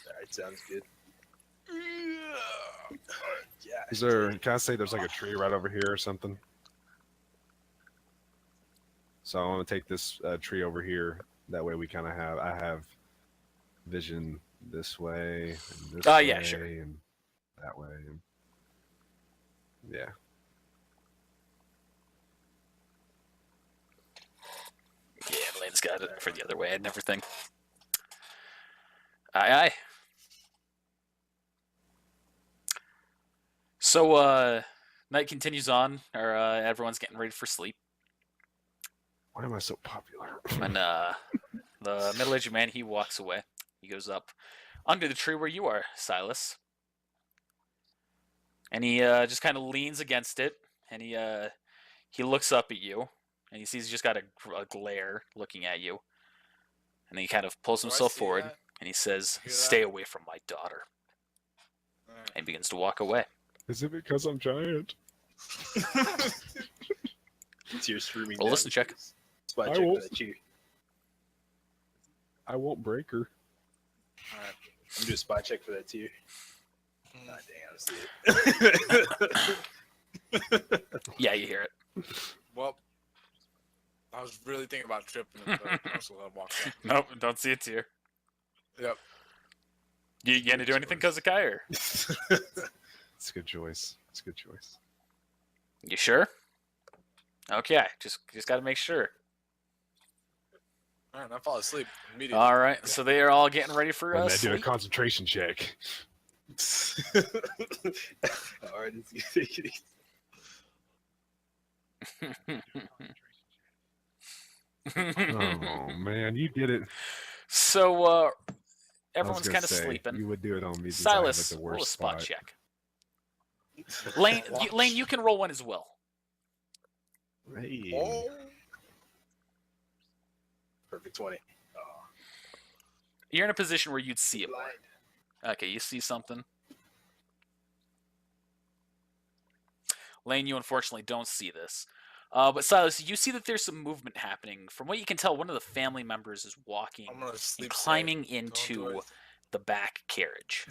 Alright, sounds good. Yeah. Is there? Can I say there's like a tree right over here or something? So I'm gonna take this tree over here. That way we kind of have. I have vision this way and this way yeah, sure. and that way. And, yeah. Yeah, Lane's got it for the other way and everything. Aye. So, night continues on, or everyone's getting ready for sleep. Why am I so popular? And the middle-aged man, he walks away. He goes up under the tree where you are, Silas. And he just kind of leans against it, and he looks up at you, and he sees he's just got a glare looking at you. And then he kind of pulls Oh, I himself see forward, that. and he says, Hear that? "Stay away from my daughter." Alright. And begins to walk away. Is it because I'm giant? Tears streaming. Roll down listen his check. face. Spot I check won't. for that cheer. I won't break her. Alright. You do a spot check for that tear. Mm. God dang, I don't see it. Yeah, you hear it. Well, I was really thinking about tripping it, but I'm just gonna walk down. Nope, don't see it here. Yep. You gonna do anything, Kozukai, or It's a good choice. It's a good choice. you sure? Okay, just gotta make sure. Alright, I fall asleep immediately. All right, so they are all getting ready for And I did a sleep. concentration check. Alright, let's take it easy. Oh man, you did it. So I was everyone's gonna kind of say, sleeping. You would do it on me. Since I have, Silas, like, the roll a worst spot check. Lane, you can roll one as well. Hey. Oh, Perfect 20. Oh, You're in a position where you'd see it more. blind. Okay, you see something. Lane, you unfortunately don't see this. But Silas, you see that there's some movement happening. From what you can tell, one of the family members is walking I'm gonna sleep. and climbing safe. Don't do into anything. the back carriage.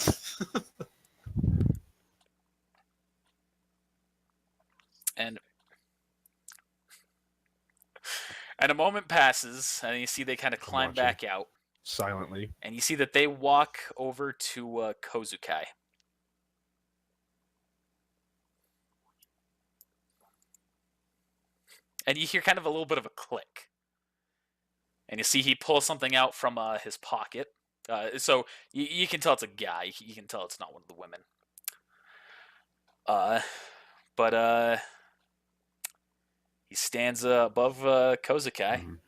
And a moment passes, and you see they kind of climb watching. back out, Silently. and you see that they walk over to Kozukai. And you hear kind of a little bit of a click. And you see he pulls something out from his pocket. So you can tell it's a guy. You can tell it's not one of the women. But he stands above Kozukai, Mhm. and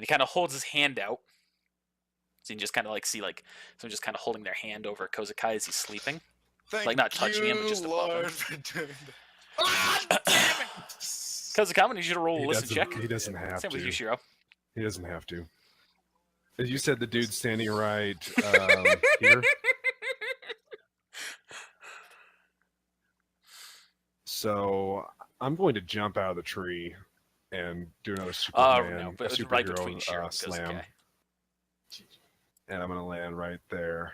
he kind of holds his hand out. So you can just kind of like see like someone just kind of holding their hand over Kozukai as he's sleeping. Thank Like, not touching him, but you, just above him. Lord, for doing that. Ah, damn it! Kozukai, I'm gonna need you to roll a He listen check. he doesn't have Same to. with you, Shiro. He doesn't have to. As you said, the dude's standing right here. So I'm going to jump out of the tree and do another Superman, No, a but right superhero between Shiro and slam, Kozukai. and I'm going to land right there.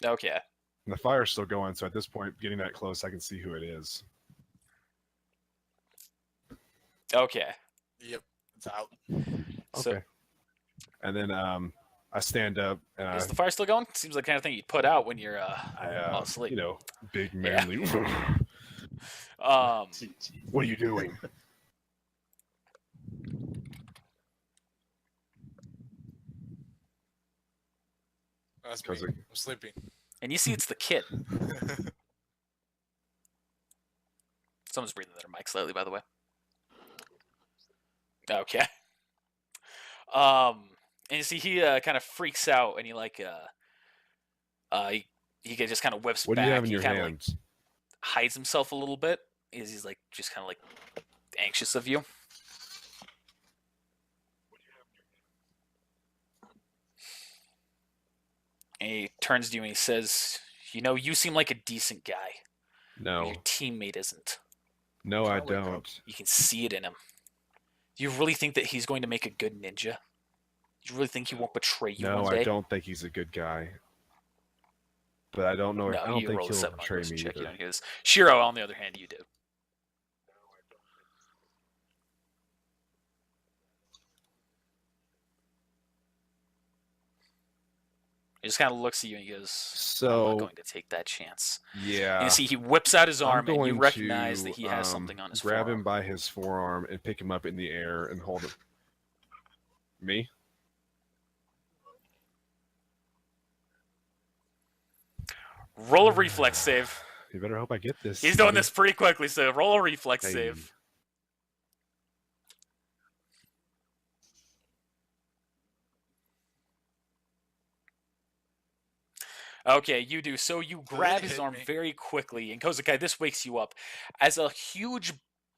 Okay. And the fire's still going, so at this point, getting that close, I can see who it is. Okay. Yep, it's out. So, Okay. And then I stand up and is the fire still going? Seems like the kind of thing you'd put out when you're I asleep. you know, big Yeah. manly. Um, What are you doing? That's me. 'Cause I'm sleeping. and you see it's the kid. Someone's breathing their mic slightly, by the way. Okay. And you see he kind of freaks out, and he like he just kind of whips What do back. you have in He your kind of like hands? hides himself a little bit. He's like just kind of like anxious of you. And he turns to you and he says, "You know, you seem like a decent guy. But No. your teammate isn't. No, I Can I wake up? don't. You can see it in him. Do you really think that he's going to make a good ninja? Do you really think he won't betray you No, one day?" I don't think he's a good guy. But I don't know. No, I don't you think roll a he'll 7 on betray wisdom me check. You either. don't hear this. Shiro, on the other hand, you do. He just kind of looks at you and he goes, "I'm not So going to take that chance." And yeah, you see he whips out his I'm arm and you going recognize to that he has something on his grab forearm. him by his forearm and pick him up in the air and hold him. Me? Roll a reflex save. You better hope I get this. He's doing buddy. this pretty quickly, so roll a reflex Hey. save. Okay, you do. So you grab his hit arm me. very quickly, and Kozukai, this wakes you up as a huge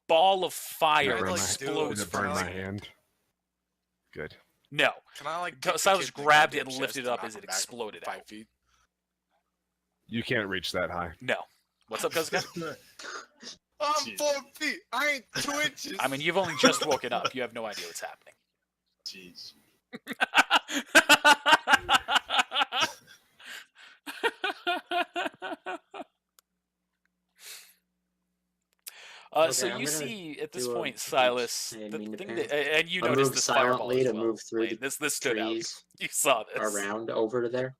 ball of Did fire it burn my- explodes Did it from burn his my hand. hand? Good. No. Can I like? Co- get the Silas kid in the grabbed it goddamn and lifted chest it up knock as him it back exploded 5 out. feet? You can't reach that high. No. What's up, Kozukai? I'm Jeez. 4 feet. I ain't 2 inches. I mean, you've only just woken up. You have no idea what's happening. Jeez. Okay, So I'm you gonna see at this do a- point, Silas, I didn't the mean to thing panic. that, and you I'll noticed move this fireball silently as to well. move through Like, the this stood out. trees You saw this. around over to there.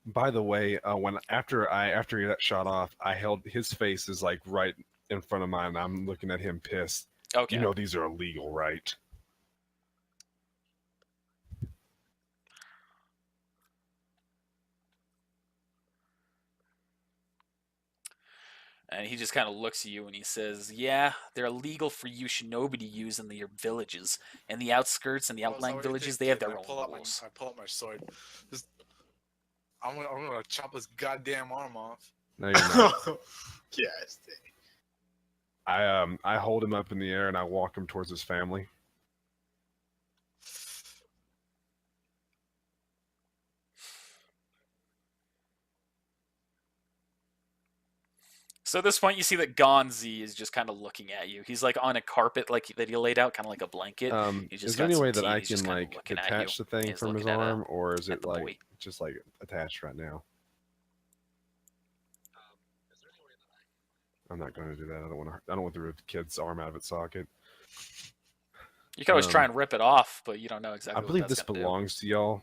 By the way, after that shot off, I held his face is like right in front of mine. I'm looking at him pissed. Okay. You know these are illegal, right? And he just kind of looks at you and he says, "Yeah, they're illegal for you shinobi to use in your villages. And the outskirts and the Oh, is that outlying what you villages, think, they have kid? their I own pull out rules." I pull out my sword. Just, I'm gonna chop his goddamn arm off. No, you're not. Yes. I hold him up in the air and I walk him towards his family. So at this point, you see that Gonzi is just kind of looking at you. He's like on a carpet like that he laid out, kind of like a blanket. He's just Is there got any some way that tea, I he's just can kinda like looking at detach you. the thing He's from his looking at arm, or is at it the like boy. just like attached right now? I'm not going to do that. I don't want to rip the kid's arm out of its socket. You can always try and rip it off, but you don't know I exactly what believe that's this gonna belongs to y'all.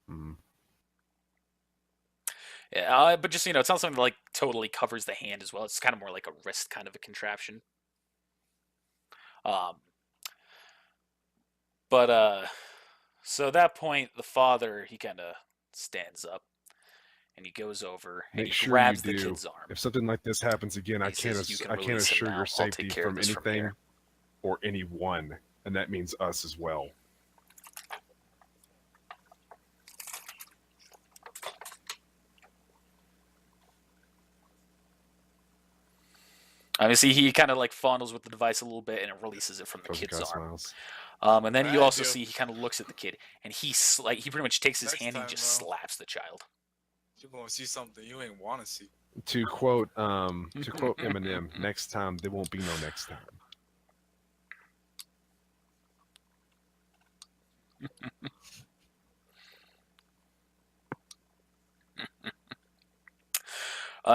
Hmm. do. Yeah, but just it's not something that like totally covers the hand as well. It's kind of more like a wrist kind of a contraption. But so at that point, the father he kind of stands up and he goes over and Make he sure grabs you the do. kid's arm. If something like this happens again, I He says, "You can't. can I can't release him assure now. your I'll take safety care of from this from anything here." or anyone, and that means us as well. Obviously, he kind of like fondles with the device a little bit and it releases it from the kid's Kozakai arm. smiles. And then you I also do. see he kind of looks at the kid and he pretty much takes his Next hand and time, he just bro. slaps the child. You're gonna see something you ain't want to see. To quote Eminem, next time there won't be no next time.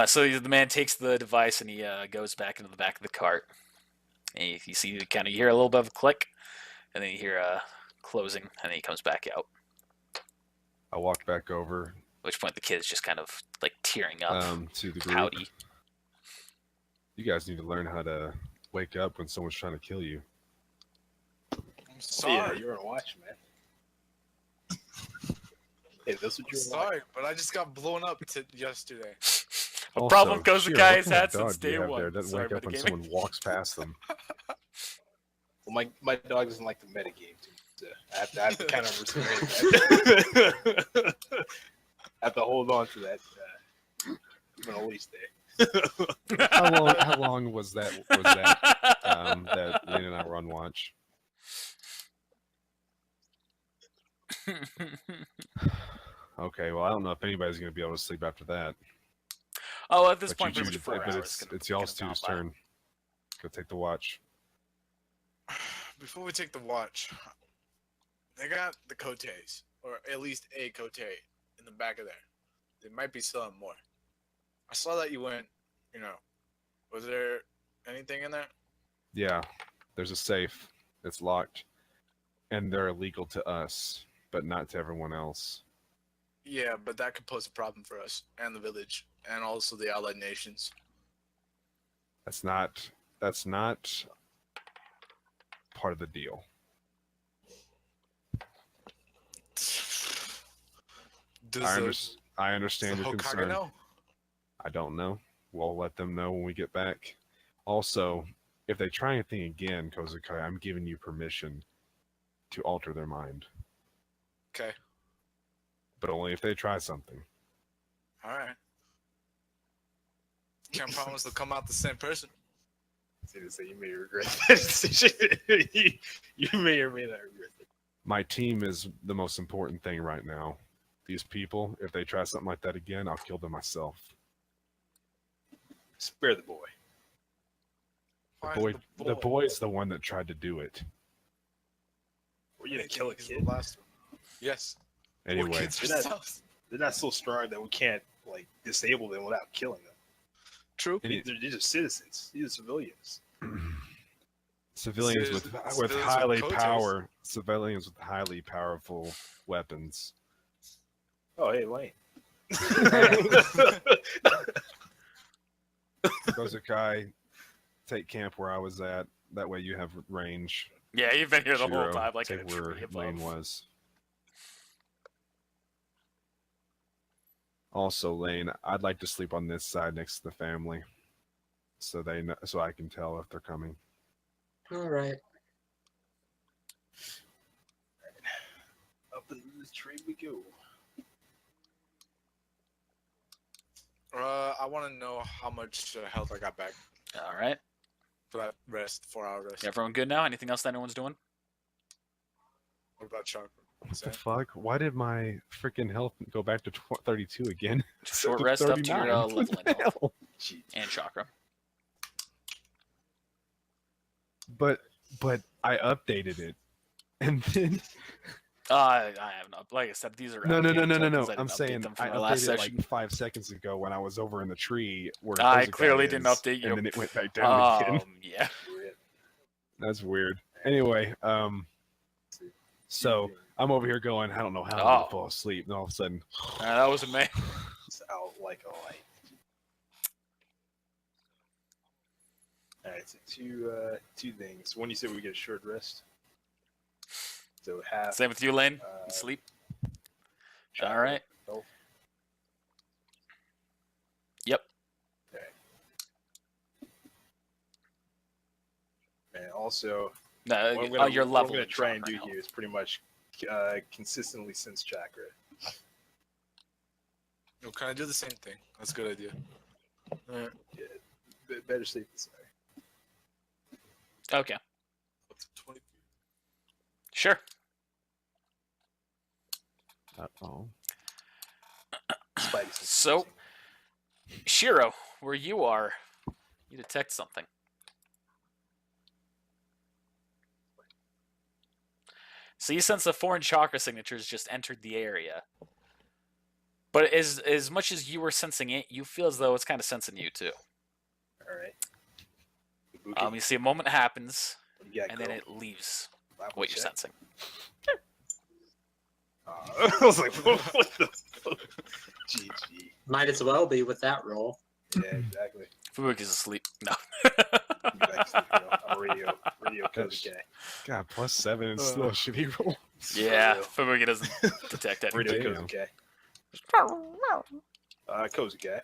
So the man takes the device and he goes back into the back of the cart. And you see, you hear a little bit of a click, and then you hear a closing, and then he comes back out. I walk back over. At which point the kid is just kind of like tearing up, to the group. pouty. You guys need to learn how to wake up when someone's trying to kill you. I'm Yeah, sorry. you're on watch, man. Hey, that's what I'm you're sorry, but I just got blown up yesterday. A Also, problem Shiro, Kozakai what has kind of had dog since do you day have one. there? Doesn't Sorry, wake up when metagaming. someone walks past them. Well, my dog doesn't like the metagame too. So I have to kind of restrain that. I have to hold on to that. Even a leash there. How long was that? That Lane and I were on watch. Okay, well I don't know if anybody's gonna be able to sleep after that. Oh, at this But point, you pretty two, much 4 but hours. it's y'all's two's turn. Go take the watch. Before we take the watch, they got the cotes, or at least a cote, in the back of there. They might be selling more. I saw that you went, was there anything in there? Yeah, there's a safe. It's locked, and they're illegal to us, but not to everyone else. Yeah, but that could pose a problem for us and the village, and also the allied nations. That's not part of the deal. I understand your Hokage concern. know? I don't know. We'll let them know when we get back. Also, if they try anything again, Kozakai, I'm giving you permission to alter their mind. Okay. But only if they try something. All right. Can't promise they'll come out the same person. So you may regret that decision. You may or may not regret it. My team is the most important thing right now. These people, if they try something like that again, I'll kill them myself. Spare the boy. The boy's the one that tried to do it. Were you gonna kill a He's kid? the last one. Yes. Anyway, Kids ourselves. They're not so strong that we can't like disable them without killing them. True. Any- They're just civilians. These are civilians. civilians with Civilians highly with civilians with highly powerful weapons. Oh, hey, Lane. Kozakai, take camp where I was at. That way you have range. Yeah, you've been here the whole Shiro, time, like in take a where tree Lane above. was. Also, Lane, I'd like to sleep on this side next to the family, so they know, so I can tell if they're coming. All right. Up into this tree we go. I want to know how much health I got back All right. for that rest, 4-hour rest. Everyone good now? Anything else that anyone's doing? What about chocolate? What the fuck? Why did my freaking health go back to 32 again? Short To rest up to your 39? What leveling the health hell? and chakra. But I updated it, and then I have not. Like I said, these are No. outdated tokens. I I'm didn't update saying them I from our last updated session. like 5 seconds ago when I was over in the tree where I Kozakai clearly didn't is, update you. and then it went back down again. Yeah. That's weird. Anyway, so I'm over here going, I don't know how I'm gonna Oh. fall asleep, and all of a sudden, That wasn't me. It's out like a light. All right, so two things. One, you said we get a short rest. So half. Same with you, Lane. You sleep. chakra All right. health. Yep. Okay. And also, No, what I'm gonna, your what level. I'm going in to try and chakra do health. here is pretty much consistently sense chakra. No, can I do the same thing? That's a good idea. Alright. Yeah, better safe than sorry. Okay. Up to 20 feet. Sure. oh, Spidey sense So- using. Shiro, where you are, you detect something. So you sense the foreign chakra signatures just entered the area. But as much as you were sensing it, you feel as though it's kind of sensing you too. All right. Ibuki, You see a moment happens, what do you got, and then girl? it leaves Level what you're check? sensing. I was like, what the fuck? GG. Might as well be with that roll. Yeah, exactly. Fubuki's asleep. No. You back to sleep, girl. I'm a radio Gosh. coach guy. God, +7 is still a shitty roll. Yeah, For Fubuki doesn't detect anything. Radio Damn. coach guy. Cozy guy.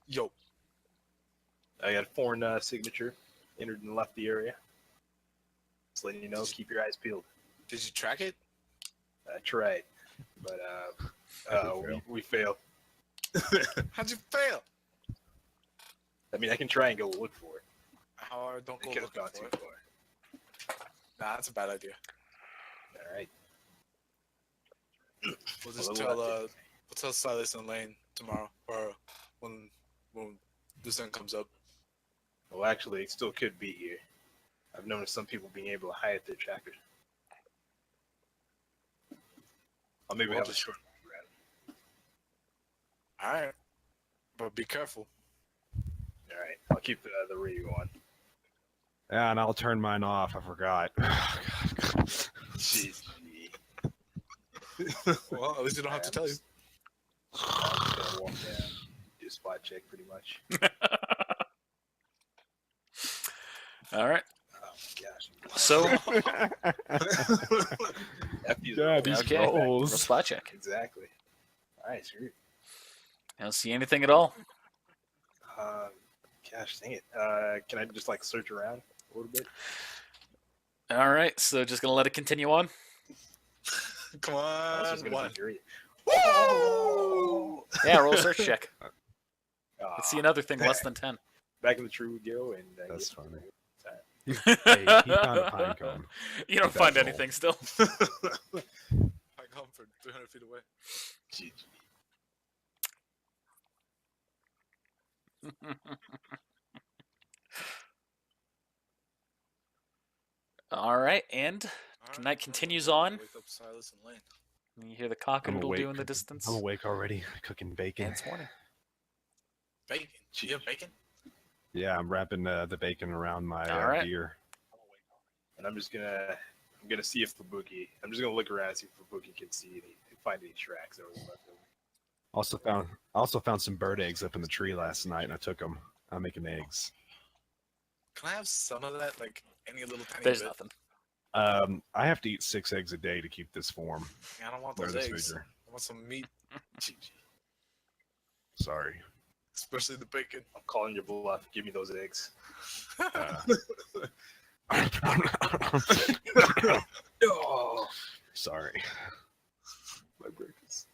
Yo, I got a foreign signature entered and left the area. Just letting you know, keep your eyes peeled. did you track it? I tried, but we failed. How'd you fail? I mean, I can try and go look for it. How don't It go could have looking gone for too it. far. Nah, that's a bad idea. All right. We'll just Well, we'll tell Silas and Lane tomorrow, or when the sun comes up. Well, actually, it still could be here. I've noticed some people being able to hide their chakras. I'll maybe Well, have a just- short All right, but be careful. All right, I'll keep the radio on. Yeah, and I'll turn mine off. I forgot. Jeez. Well, at least you don't have to tell you. I'm just gonna walk down, do a spot check, pretty much. All right. Oh my gosh. So, F these God, rolls. these okay. rolls. Roll spot check. Exactly. All right, screw it. I don't see anything at all. Gosh, dang it. Can I just like search around a little bit? All right. So, just gonna let it continue on. Come I was on, just gonna one. be great. Woo! Yeah, roll a search check. Ah, Let's see another thing less than 10. Back in the tree we go, and That's get- funny. you Hey, he found a pine cone. don't With that find roll. anything still. I come from 300 feet away. GG. All right, and All Night right, continues well, on. Wake up Silas and Lane. you hear the I'm cockadoodle awake. do in the distance. I'm awake already, cooking bacon. And it's morning. Bacon. Do you have bacon? Yeah, I'm wrapping the bacon around my All right. deer. And I'm gonna see if Fubuki. I'm just gonna look around and see if Fubuki can find any tracks that were left over. Also found some bird eggs up in the tree last night, and I took them. I'm making eggs. Can I have some of that? Like any little tiny There's bit? nothing. I have to eat 6 eggs a day to keep this form. Yeah, I don't want Or those this eggs. vigor. I want some meat. GG. Sorry. Especially the bacon. I'm calling your bluff. Give me those eggs. Oh, Sorry. my breakfast.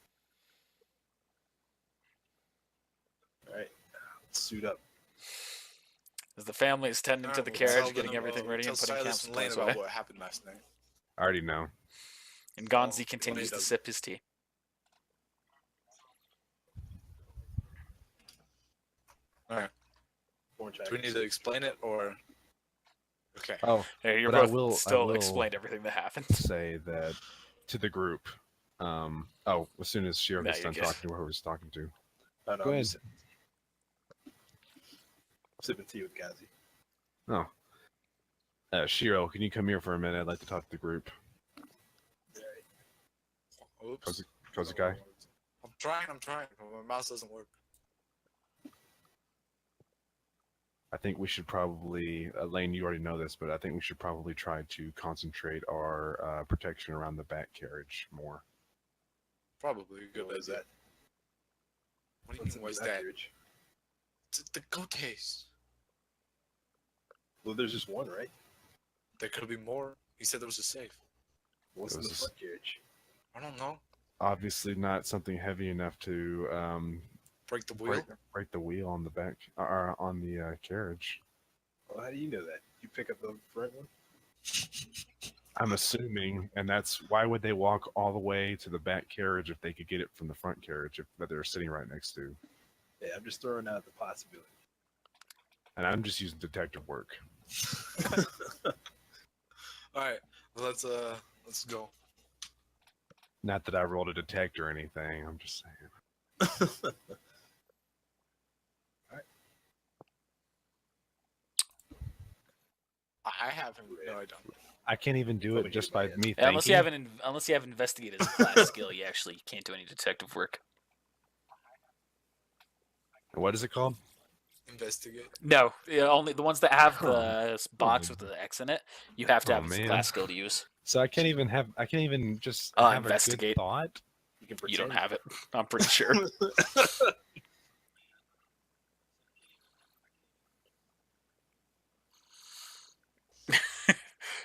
All right, let's suit up. As the family is tending to Alright, the we'll tell carriage, getting them, everything we'll ready, tell and putting camp Silas and Lane supplies away. about what happened last night. I already know. And Gonzi Oh, continues to doesn't. sip his tea. Orange Do we need to explain it or? Okay. Oh, Hey, you're But I both will- I still will- explained everything that happened. say that to the group. As soon as Shiro No, gets you're done good. talking to whoever he's talking to. Oh, no, Go I'm ahead. just sipping tea with Gazi. Oh. Shiro, can you come here for a minute? I'd like to talk to the group. Oops. Kozukai? I'm trying, but my mouse doesn't work. I think we should probably, Lane, you already know this, but I think we should probably try to concentrate our protection around the back carriage more. Probably a good What is idea. that? What do you What's mean, in what's the that? carriage? It's the go case. Well, there's just one, right? There could be more. He said there was a safe. What's in It the was front carriage? I don't know. Obviously not something heavy enough to Break the wheel? break the wheel on the back, or on the carriage. Well, how do you know that? You pick up the front one? I'm assuming, and that's why would they walk all the way to the back carriage if they could get it from the front carriage that they're sitting right next to? Yeah, I'm just throwing out the possibility. And I'm just using detective work. Alright, let's go. Not that I rolled a detect or anything. I'm just saying. I haven't. No, I don't. I can't even do it Probably just should by be me Yeah, unless you thinking. have investigated as a class skill, you actually can't do any detective work. What is it called? Investigate. No, yeah, only the ones that have Oh, the box oh. with the X in it. You have to Oh, have as a man. class skill to use. So I can't even just Oh, have a good investigate. thought. You can You don't pretend. have it. I'm pretty sure.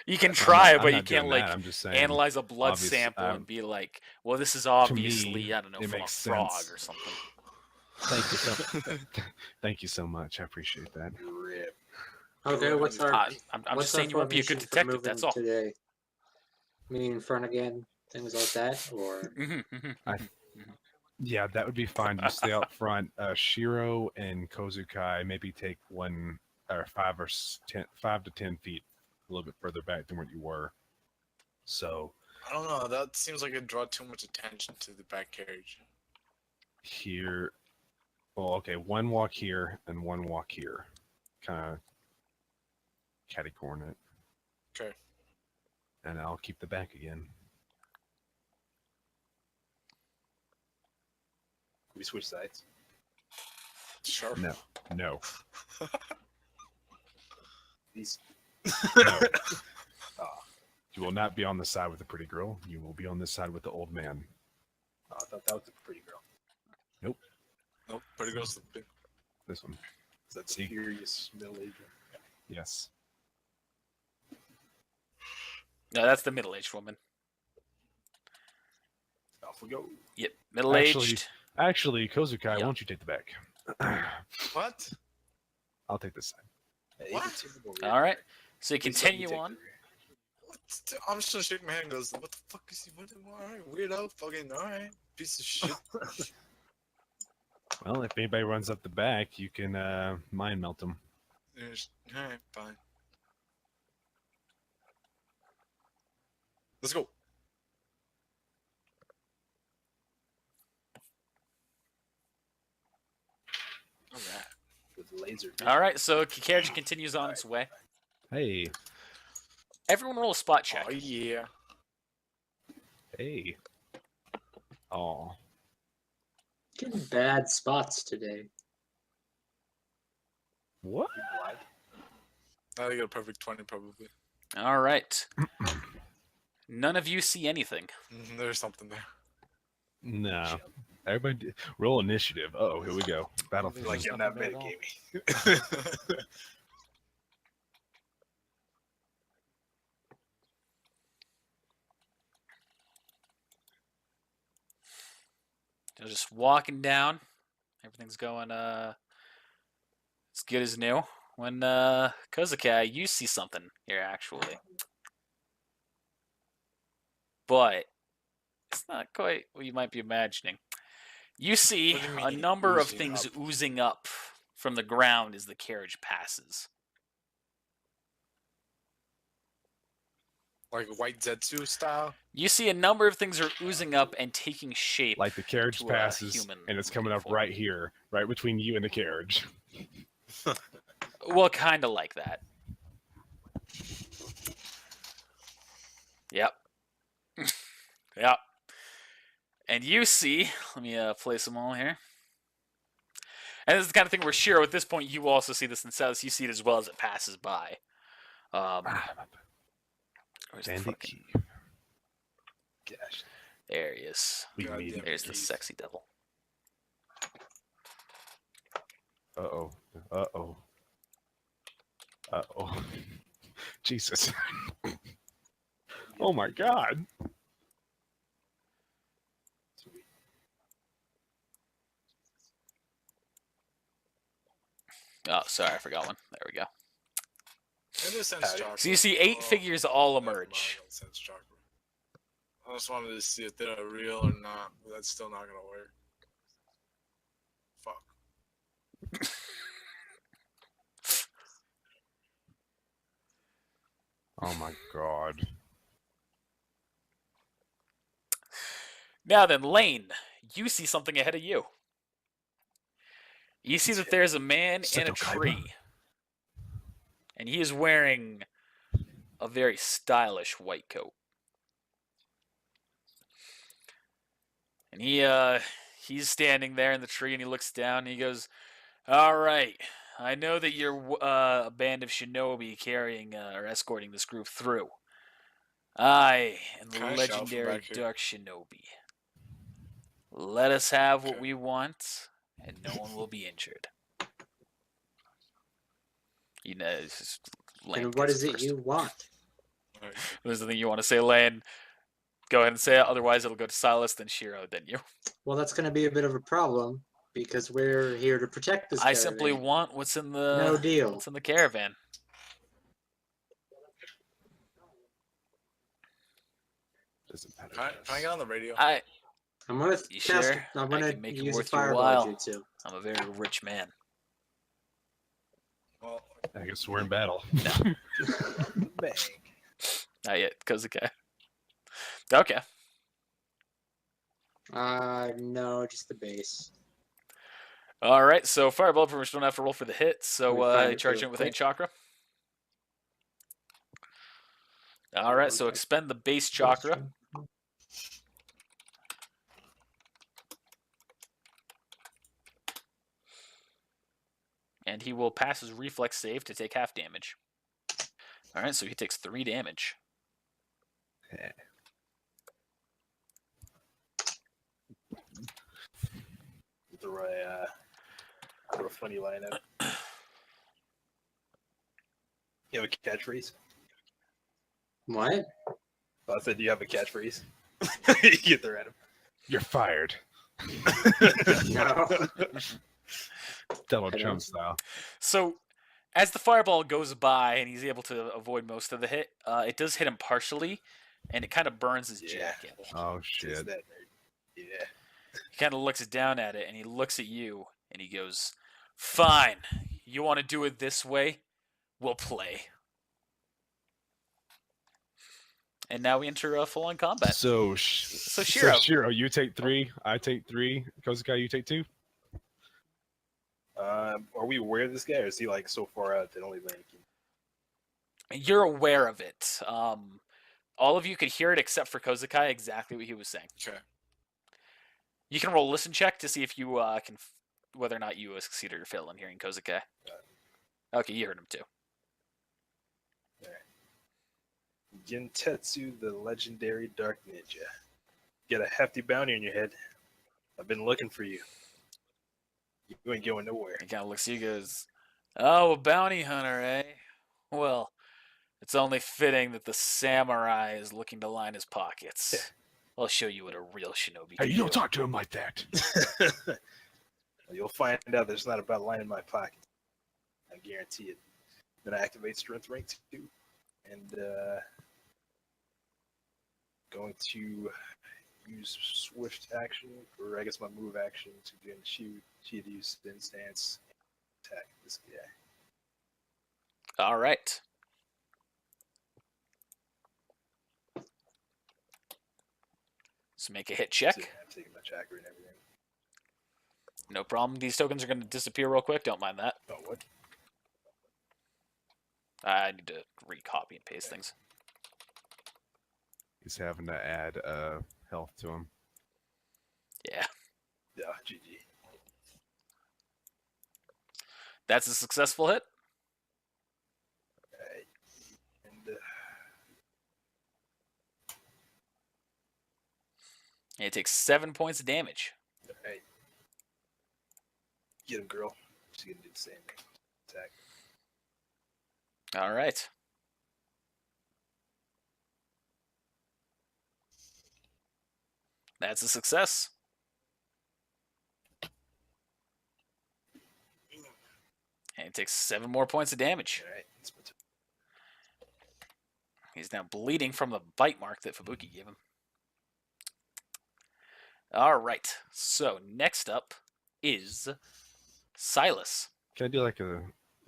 You can try, but you can't like I'm just saying. analyze a blood obvious- sample um, and be like, "Well, this is me, obviously I don't know it from a makes frog sense. or something." Thank you so. Thank you so much. I appreciate that. Rip. Okay, what's our I'm what's just our saying you won't be a good formation for detective. moving That's all. today? Me in front again, things like that, or Yeah, that would be fine. You stay out front. Shiro and Kozukai maybe take 5 to 10 feet a little bit further back than what you were. So I don't know. That seems like it draw too much attention to the back carriage. here, well, okay, one walk here and one walk here. Kind of catty corner it. Okay. And I'll keep the back again. We switch sides. Sure. No. These. No. You will not be on the side with the pretty girl. You will be on this side with the old man. Oh, I thought that was a pretty girl. Nope. Pretty girl's the big. This one. Is that the See? furious middle-aged one? Yes. No, that's the middle-aged woman. Off we go. Yep, middle-aged. Actually, Kozukai, Yeah. why don't you take the back? What? I'll take this side. Hey, you What? can take the rear. All right. So you Please let me continue take the on. rear. What? I'm just gonna shake my head and goes, what the fuck is he? Alright, weirdo. Fucking alright. Piece of shit. Well, if anybody runs up the back, you can mind melt them. Alright, fine. Let's go. Alright. With laser vision. All right. So carriage continues on its way. Hey, Everyone roll a spot check. Oh yeah. hey. Oh, getting bad spots today. what? You blind? I got a perfect 20 probably. All right. None of you see anything. There's something there. No. Everybody, roll initiative. Oh, here we go. Battlefield. Like I'm not Nothing there at all. metagaming. They're just walking down. Everything's going as good as new. When Kozukai, you see something here actually. But it's not quite what you might be imagining. You see What do you a mean, number of oozing things up? oozing up from the ground as the carriage passes. Like white Zetsu style. You see a number of things are oozing up and taking shape. Like the carriage to a passes, human and it's coming looking up form. right here, right between you and the carriage. Well, kind of like that. Yep. Yep. And you see, let me place them all here. And this is the kind of thing where Shiro, at this point, you also see this in South. You see it as well as it passes by. Where's the Bandit fucking... key. Gosh. There he is. We Goddamn need. There's the Keith. sexy devil. Uh oh. Jesus. Oh my God. Oh, sorry, I forgot one. There we go. Maybe a sense Howdy. chakra. So you see 8 figures all never mind, emerge. not sense chakra. I just wanted to see if they're real or not, but that's still not gonna work. Fuck. Oh my God. Now then, Lane, you see something ahead of you. You see that there's a man in a Seto Kaiba? tree. And he is wearing a very stylish white coat. And he's standing there in the tree and he looks down and he goes, "All right, I know that you're a band of shinobi carrying or escorting this group through. I am the Can I shout from legendary back here? Dark Shinobi. Let us have what Okay. we want, and no one will be injured." You know, it's just Lane And what gets is it first. you want? Alright. There's the thing you want to say, Lane. Go ahead and say it. Otherwise, it'll go to Silas, then Shiro, then you. Well, that's going to be a bit of a problem because we're here to protect this I caravan. simply want what's in the No deal. What's in the caravan. Doesn't matter. Can I get on the radio? I'm I'm You cast. sure? I'm I going can make to it use a worth your fireball while. jutsu. a very rich man. Well, I guess we're in battle. Bang. Not yet, Kozuke. Okay. No, just the base. All right. So fireball permission don't have to roll for the hit. Let So me find it charge real it with 8 quick. chakra. All right. So Okay. expend the base chakra. And he will pass his reflex save to take half damage. All right. So he takes 3 damage. Throw a funny line out. You have a catchphrase? What? I said, do you have a catchphrase? You get there at him. You're fired. No. Double I don't- jump style. So as the fireball goes by and he's able to avoid most of the hit, it does hit him partially, and it kind of burns his Yeah. jacket. Oh Just shit. that nerd. Yeah. He kind of looks down at it, and he looks at you, and he goes, "Fine. You want to do it this way? We'll play." And now we enter full-on combat. So Shiro. Shiro, you take 3. I take 3. Kozukai, you take 2. Are we aware of this guy, or is he like so far out that only Lane can? You're aware of it. All of you could hear it except for Kozukai, exactly what he was saying. okay. You can roll a listen check to see if you whether or not you succeeded or failed in hearing Kozukai. Okay, you heard him too. Gentetsu, the legendary Dark Ninja. Get a hefty bounty on your head. I've been looking for you. You ain't going nowhere. He kind of looks at you and goes, "Oh, a bounty hunter, eh? Well, it's only fitting that the samurai is looking to line his pockets. I'll show you what a real shinobi Hey, can you do." don't talk to him like that. You'll find out that it's not about lining my pocket. I guarantee it. Then I activate Strength Rank 2. And going to use Swift action, or I guess my move action, to begin to use Spin Stance and attack this guy. All right. So make a hit check. I'm taking my chakra and everything. No problem. These tokens are going to disappear real quick. Don't mind that. Oh, what? I need to recopy and paste things. He's having to add health to him. Yeah. Yeah, GG. That's a successful hit. Alright. And And it takes 7 points of damage. alright. Get him, girl. She's gonna do the same attack. All right. That's a success. And it takes 7 more points of damage. Alright. He's now bleeding from the bite mark that Fubuki gave him. All right. So next up is Silas. Can I do like a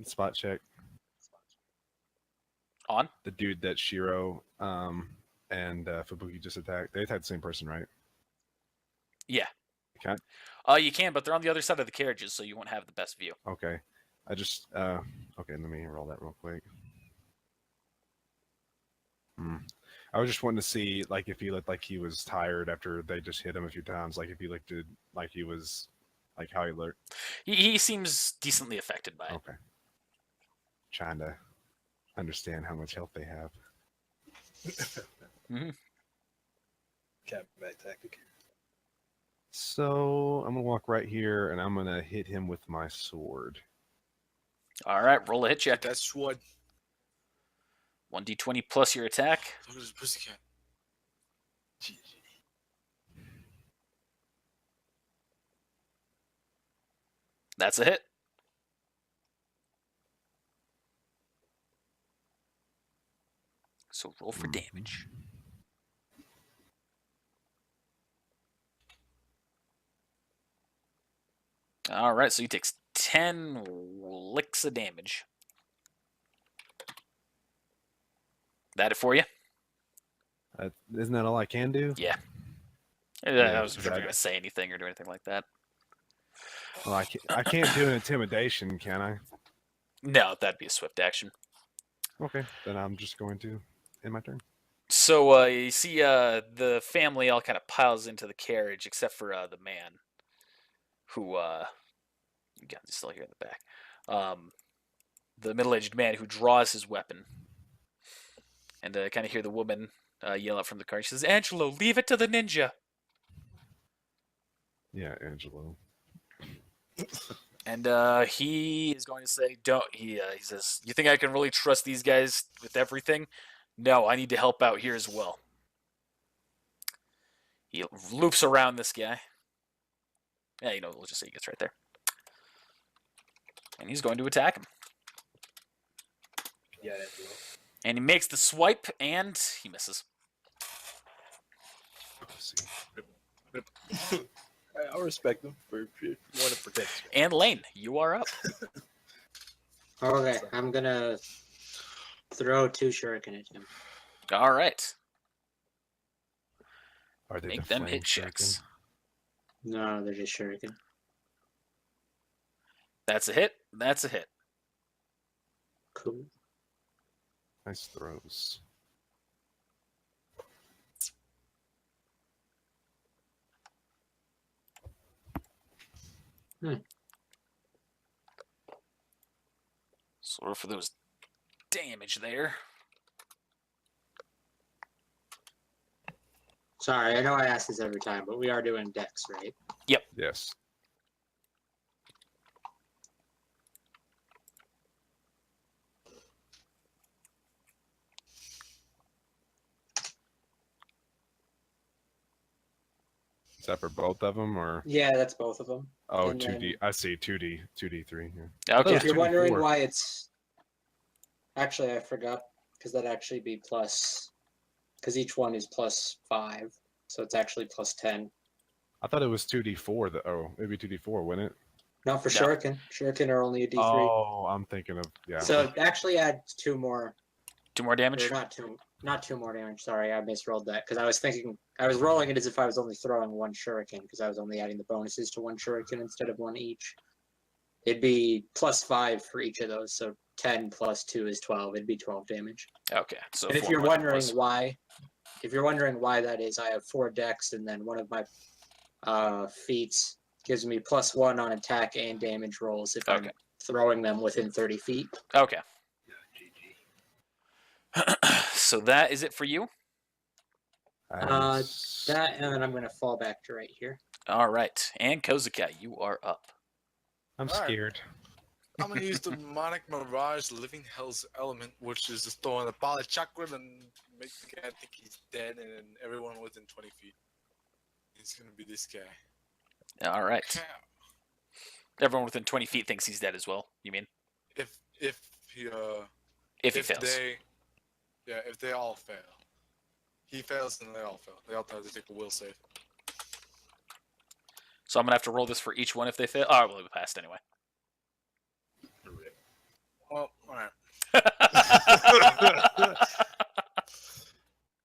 spot check? On? The dude that Shiro and Fubuki just attacked. They attacked the same person, right? Yeah. Okay. You can, but they're on the other side of the carriages, so you won't have the best view. Okay. I just okay, let me roll that real quick. I was just wanting to see like if he looked like he was tired after they just hit him a few times, like if he looked like he was like how he looked. He seems decently affected by it. Okay. Trying to understand how much health they have. Combat tactic. So I'm gonna walk right here and I'm gonna hit him with my sword. All right, roll a hit check. That's what. 1d20 plus your attack. Look at this pussycat. GG. That's a hit. So roll for damage. All right, so he takes 10 licks of damage. That it for you? Isn't that all I can do? Yeah. Yeah, I was never that- going to say anything or do anything like that. Well, I can't do an intimidation, can I? No, that'd be a swift action. Okay, then I'm just going to end my turn. So you see the family all kind of piles into the carriage, except for the man, who you guys are still here in the back. The middle-aged man who draws his weapon, and kind of hear the woman yell out from the car. She says, "Angelo, leave it to the ninja." Yeah, Angelo. And he is going to say, "Don't." He says, "You think I can really trust these guys with everything? No, I need to help out here as well." He loops around this guy. Yeah, we'll just say he gets right there. And he's going to attack him. Yeah, Angelo. And he makes the swipe, and he misses. Let's see. I'll respect them for wanting to protect you. And Lane, you are up. Okay, I'm gonna throw 2 shuriken at him. All right. Are they Make the them flame hit checks. No, they're just shuriken. That's a hit. That's a hit. Cool. Nice throws. Sorry for those damage there. Sorry, I know I ask this every time, but we are doing dex, right? Yes. Is that for both of them or? Yeah, that's both of them. Oh, And 2D. then- I see 2D3. Yeah. Okay. If you're 2d4. wondering why it's... Actually, I forgot, because that'd actually be plus... Because each one is plus 5, so it's actually plus 10. I thought it was 2D4. Oh, it'd be 2D4, wouldn't it? Not for No. shuriken. Shuriken are only a d3. Oh, I'm thinking of yeah. So it actually adds 2 more. 2 more damage. Or not 2. Not 2 more damage. Sorry, I misrolled that because I was thinking I was rolling it as if I was only throwing 1 shuriken because I was only adding the bonuses to 1 shuriken instead of 1 each. It'd be +5 for each of those, so 10 + 2 is 12. It'd be 12 damage. Okay, so And if 4 you're more than it wondering was. why, that is, I have 4 decks, and then one of my feats gives me +1 on attack and damage rolls if Okay. I'm throwing them within 30 feet. Okay, GG. so that is it for you. That, and I'm going to fall back to right here. All right, and Kozuka, you are up. I'm Alright. scared. I'm gonna use the demonic mirage, living hell's element, which is just throwing a ball of chakra and make the guy think he's dead, and then everyone within 20 feet. He's gonna be this guy. All right. Okay. Everyone within 20 feet thinks he's dead as well. You mean If he if he fails? If they all fail, he fails, then they all fail. They all have to take a will save. So I'm gonna have to roll this for each one if they fail. Oh, well, we passed anyway. Well, all right.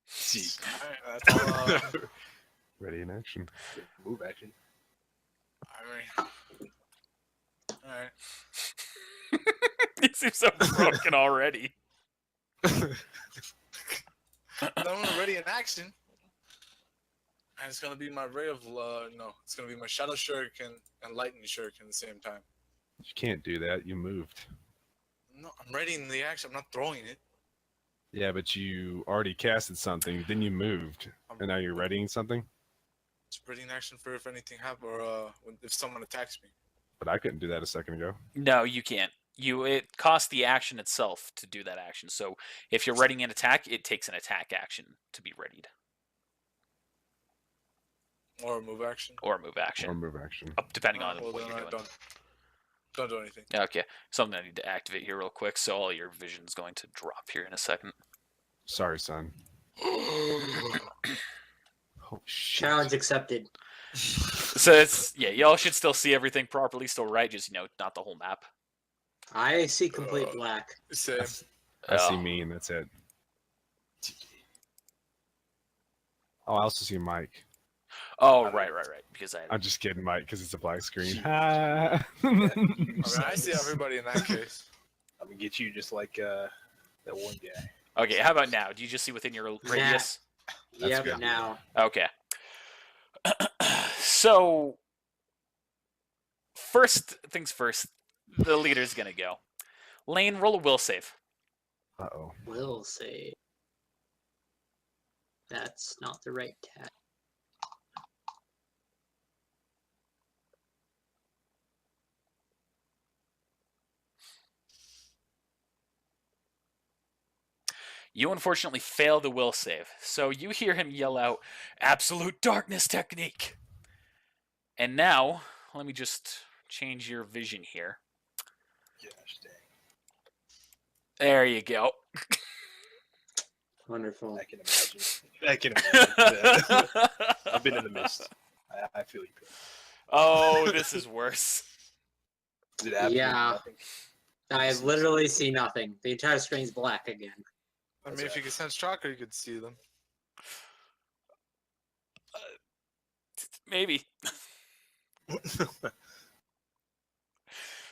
See, That's all. Ready in action. move action. I mean, all right. He seems so broken already. Then I'm gonna ready in action, and it's gonna be my ray of no, it's gonna be my shadow shuriken and lightning shuriken at the same time. You can't do that. You moved. No, I'm readying the action. I'm not throwing it. Yeah, but you already casted something. Then you moved, and now you're readying something. It's ready in action for if anything happens or if someone attacks me. But I couldn't do that a second ago. No, you can't. It costs the action itself to do that action. So if you're readying an attack, it takes an attack action to be readied, Or a move action. or a move action, Or move action. depending on Well, what then you're I doing. don't do anything. Okay, something I need to activate here real quick. So all your vision's going to drop here in a second. Sorry, son. Oh shit. Challenge accepted. So it's y'all should still see everything properly, still right? Just not the whole map. I see complete black. Same. I see Oh. me, and that's it. Oh, I also see Mike. Oh, right. Because I'm just kidding, Mike, because it's a black screen. I mean, I see everybody in that case. I'm gonna get you just like that one guy. Okay, how about now? Do you just see within your radius? That's Yeah, good. but now Okay. So, first things first, the leader's gonna go. Lane, roll a will save. Uh-oh. will say that's not the right tab. You unfortunately fail the will save. So you hear him yell out, "Absolute darkness technique!" And now, let me just change your vision here. Gosh dang. There you go. Wonderful. I can imagine. I can imagine that. I've been in the mist. I feel you. Oh, this is worse. Is it absolutely Yeah. nothing? I literally see nothing. The entire screen's black again. I mean, if you could sense chakra, you could see them. Maybe.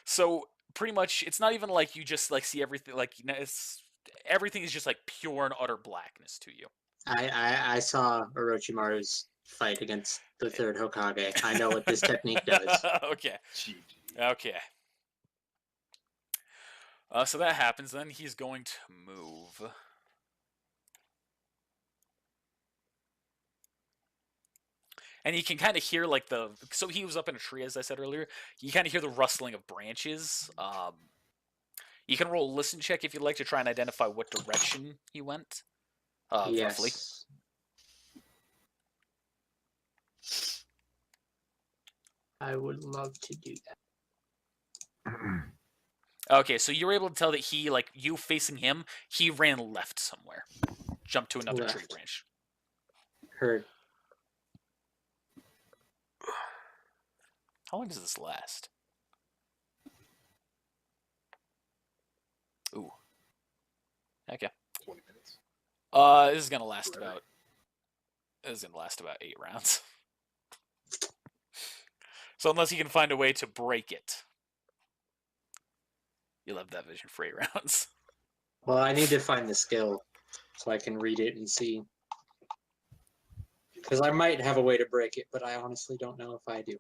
So pretty much, it's not even like you just like see everything. Like everything is just like pure and utter blackness to you. I saw Orochimaru's fight against the third Hokage. I know what this technique does. Okay. GG. Okay. So that happens. Then he's going to move. And you can kind of hear like so he was up in a tree, as I said earlier. You kind of hear the rustling of branches. You can roll a listen check if you'd like to try and identify what direction he went. Yes. Roughly. I would love to do that. Okay, so you were able to tell that he, like, you facing him, he ran left somewhere. Jumped to another tree Left. branch. Heard. How long does this last? Ooh. Okay. 20 minutes. This is gonna last about. This is gonna last about 8 rounds. So unless you can find a way to break it, you'll have that vision for 8 rounds. Well, I need to find the skill so I can read it and see. Because I might have a way to break it, but I honestly don't know if I do.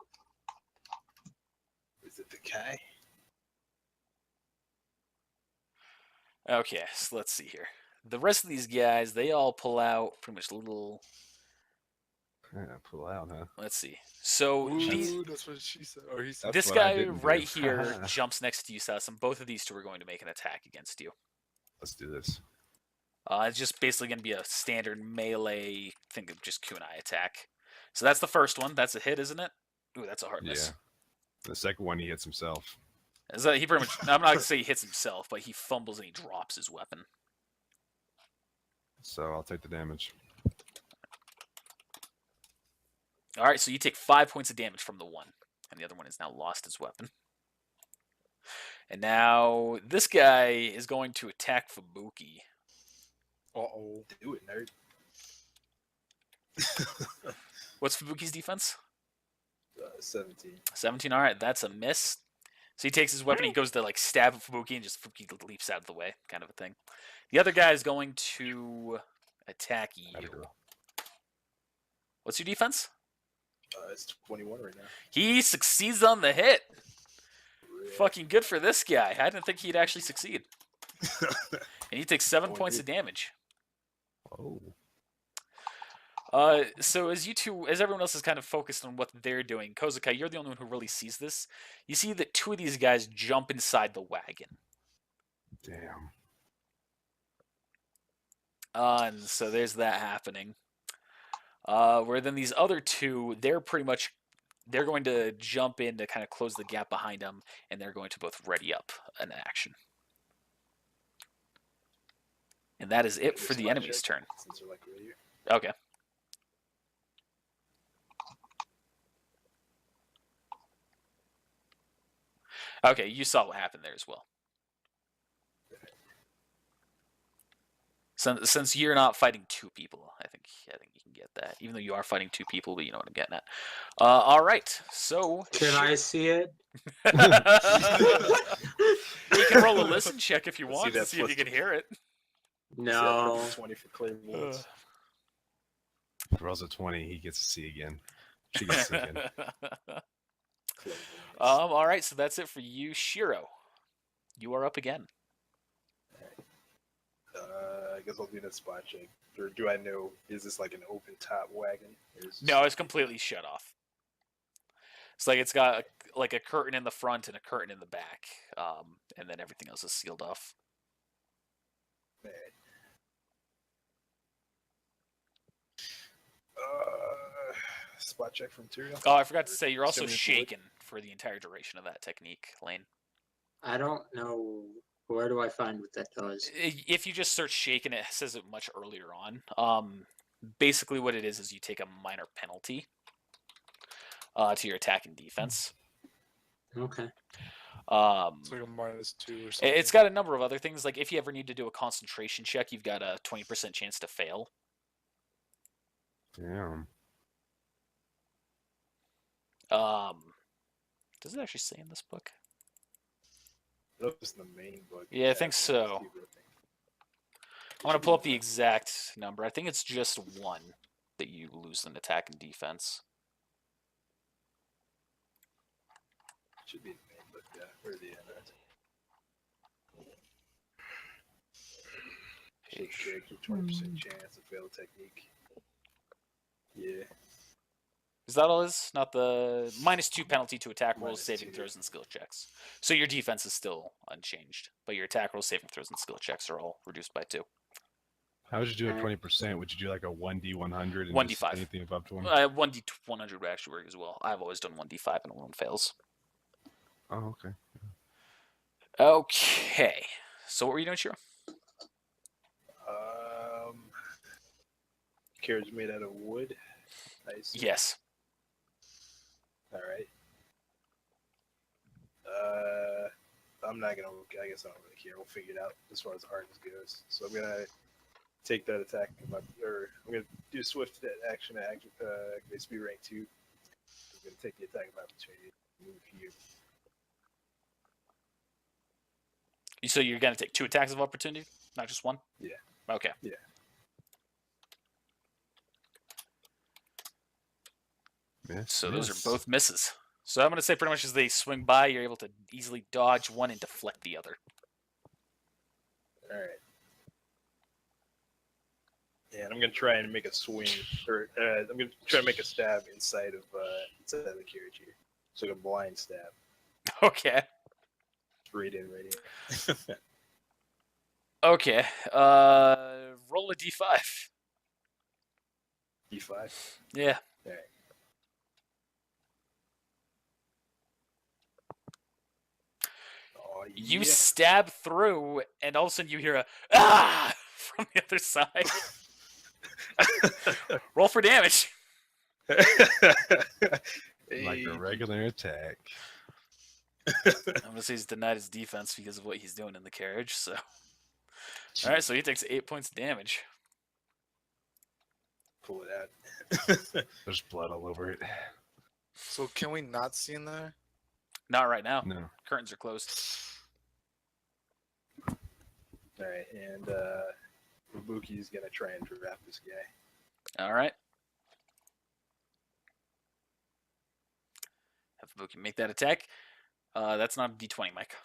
Is it the Kai? Okay, so let's see here. The rest of these guys, they all pull out pretty much little. Yeah, pull out, huh? Let's see. So these, Ooh, that's what she said. Or he said. That's this what I guy didn't do. right here jumps next to you, Sus, and both of these two are going to make an attack against you. Let's do this. It's just basically going to be a standard melee, think of just kunai attack. So that's the first one. That's a hit, isn't it? Ooh, that's a hard miss. Yeah. The second one, he hits himself. Is that, he pretty much. I'm not going to say he hits himself, but he fumbles and he drops his weapon. So I'll take the damage. All right, so you take 5 points of damage from the one, and the other one has now lost his weapon. And now this guy is going to attack Fubuki. Uh-oh. Do it, nerd. What's Fubuki's defense? 17. 17. All right, that's a miss. So he takes his weapon, he goes to like stab at Fubuki, and just Fubuki leaps out of the way, kind of a thing. The other guy is going to attack you. What's your defense? It's 21 right now. He succeeds on the hit. Fucking good for this guy. I didn't think he'd actually succeed. And he takes 7 points of damage. Oh. So as everyone else is kind of focused on what they're doing, Kozukai, you're the only one who really sees this. You see that 2 of these guys jump inside the wagon. Damn. And so there's that happening. Where then these other 2, they're going to jump in to kind of close the gap behind them, and they're going to both ready up an action. And that is it for the enemy's turn. Since they're like right here. Okay. Okay, you saw what happened there as well. Since you're not fighting 2 people, I think you can get that. Even though you are fighting 2 people, but you know what I'm getting at. All right, so Can I see it? You can roll a listen check if you Let's want see to that see if you can hear it. No. 20 for clear wounds. If he rolls a 20, he gets to see again. She gets to see again. All right, so that's it for you, Shiro. You are up again. I guess I'll do that spot check. Or do I know, is this like an open top wagon? Or is this No, it's completely shut off. It's like it's got a curtain in the front and a curtain in the back, and then everything else is sealed off. Man. Spot check for material. Oh, I forgot to say, you're also Assuming it's shaken for the entire duration of that technique, Lane. I don't know. Where do I find what that does? If you just search shaken, it says it much earlier on. Basically what it is you take a minor penalty to your attack and defense. Okay. It's like a -2 or something. It's got a number of other things. Like if you ever need to do a concentration check, you've got a 20% chance to fail. Damn. Does it actually say in this book? That was the main book. Yeah, I think so. I'm going to pull up the exact number. I think it's just 1 that you lose in attack and defense. Should be in the main book, yeah. Where are the end? Should check your 20% chance to fail technique. Yeah. Is that all it is? Not the -2 penalty to attack rolls, saving -2. throws, and skill checks. So your defense is still unchanged, but your attack rolls, saving throws, and skill checks are all reduced by 2. How would you do a 20%? Would you do like a 1d100 and 1d5. just anything above 20? 1d100 would actually work as well. I've always done 1d5 and one fails. Oh, okay. Okay. So what were you doing, Shiro? Carriage made out of wood. Nice. Yes. All right. I'm not gonna. I guess I don't really care. We'll figure it out as far as hardness goes. So I'm gonna take that attack. Or I'm gonna do a swift action. Speed rank 2. I'm gonna take the attack of opportunity. Move here. So you're gonna take 2 attacks of opportunity, not just 1? Yeah. Okay. Yeah. Miss, So those miss. are both misses. So I'm gonna say pretty much as they swing by, you're able to easily dodge one and deflect the other. All right. And I'm gonna try and make a swing, or I'm gonna try and make a stab inside of the carriage here. So like a blind stab, Okay. right in. Okay. Roll a d5. D5. Yeah. All right. Oh, You yeah. stab through, and all of a sudden you hear a ah from the other side. Roll for damage. Like a regular attack. I'm gonna say he's denied his defense because of what he's doing in the carriage. So, all right. So he takes 8 points of damage. Pull it out. There's blood all over it. So can we not see in there? Not right now. No. Curtains are closed. All right, and Ibuki's gonna try and trap this guy. All right. Have Ibuki make that attack. That's not a d20, Mike.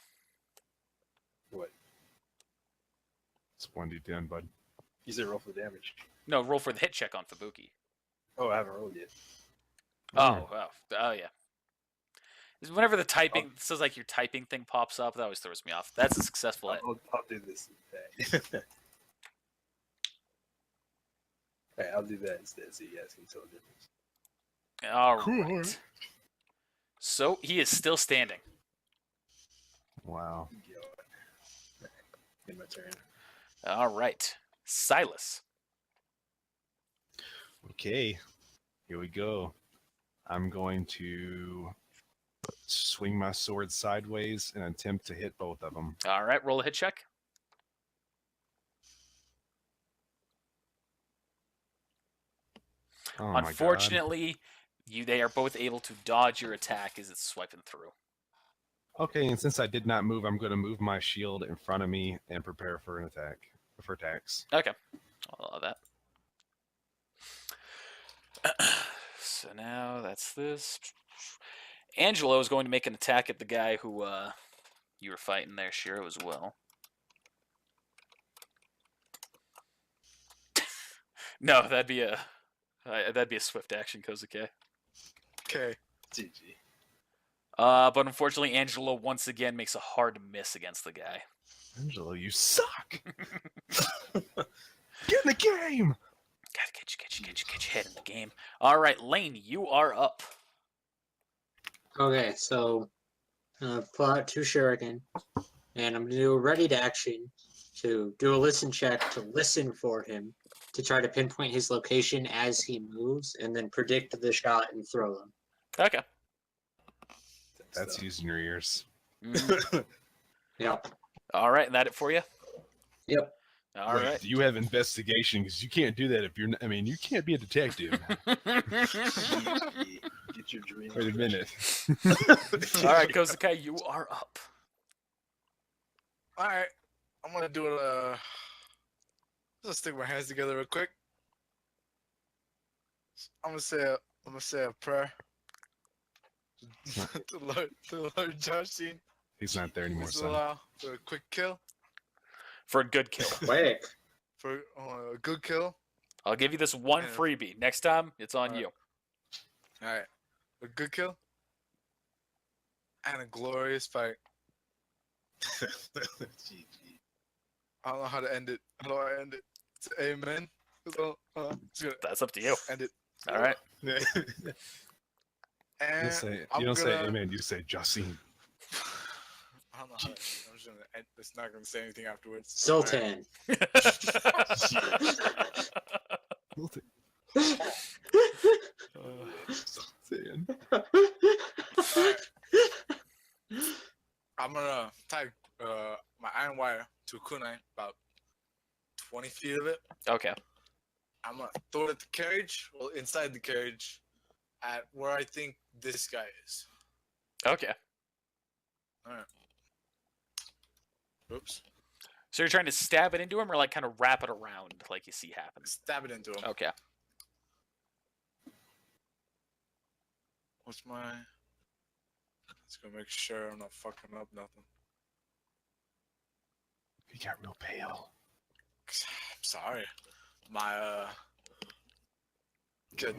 What? It's 1d10, bud. You said roll for damage. No, roll for the hit check on Fubuki. Oh, I haven't rolled yet. Oh, yeah. Whenever the typing says like your typing thing pops up, that always throws me off. That's a successful hit. I'll do this instead. All right, I'll do that instead so you guys can tell the difference. All Cool. right. So he is still standing. Wow. In my turn. All right. Silas. Okay. Here we go. I'm going to swing my sword sideways and attempt to hit both of them. All right. Roll a hit check. Oh my God. Unfortunately, they are both able to dodge your attack as it's swiping through. Okay, and since I did not move, I'm going to move my shield in front of me and prepare for an attack. For attacks. Okay. I'll allow that. So now that's this. Angelo is going to make an attack at the guy who you were fighting there, Shiro, as well. No, that'd be a swift action, Kozuke. Okay. GG. But unfortunately, Angelo once again makes a hard miss against the guy. Angelo, you suck! Get in the game! Gotta get your head in the game. All right, Lane, you are up. Okay, so pull out 2 shuriken, and I'm gonna do a ready to action to do a listen check to listen for him to try to pinpoint his location as he moves, and then predict the shot and throw them. Okay. That's using your ears. Mhm. Yep. All right, and that it for you? Yep. All right. Do you have investigation? Because you can't do that if you're. I mean, you can't be a detective. Get your dream. Wait a minute. All right, Kozukai, you are up. All right. I'm gonna do it. Let's stick my hands together real quick. I'm gonna say a prayer to Lord Joshine. He's not there anymore, Please son. allow for a quick kill. For a good kill. Quick. For a good kill. I'll give you this one Yeah. freebie. Next time, it's on All right. you. All right. A good kill. And a glorious fight. GG. I don't know how to end it. How do I end it? It's amen. So, just gonna That's up to you. end it. All right. And You don't say amen. You say Jacine. I don't know how to end it. I'm just gonna end. It's not gonna say anything afterwards. Sultan. I'm gonna tie my iron wire to a kunai about 20 feet of it. Okay. I'm gonna throw it at the carriage, well, inside the carriage, at where I think this guy is. Okay. Alright. Oops. So you're trying to stab it into him, or like kind of wrap it around, like you see happen? Stab it into him. Okay. What's my... Let's go make sure I'm not fucking up nothing. He got real pale. I'm sorry. My, God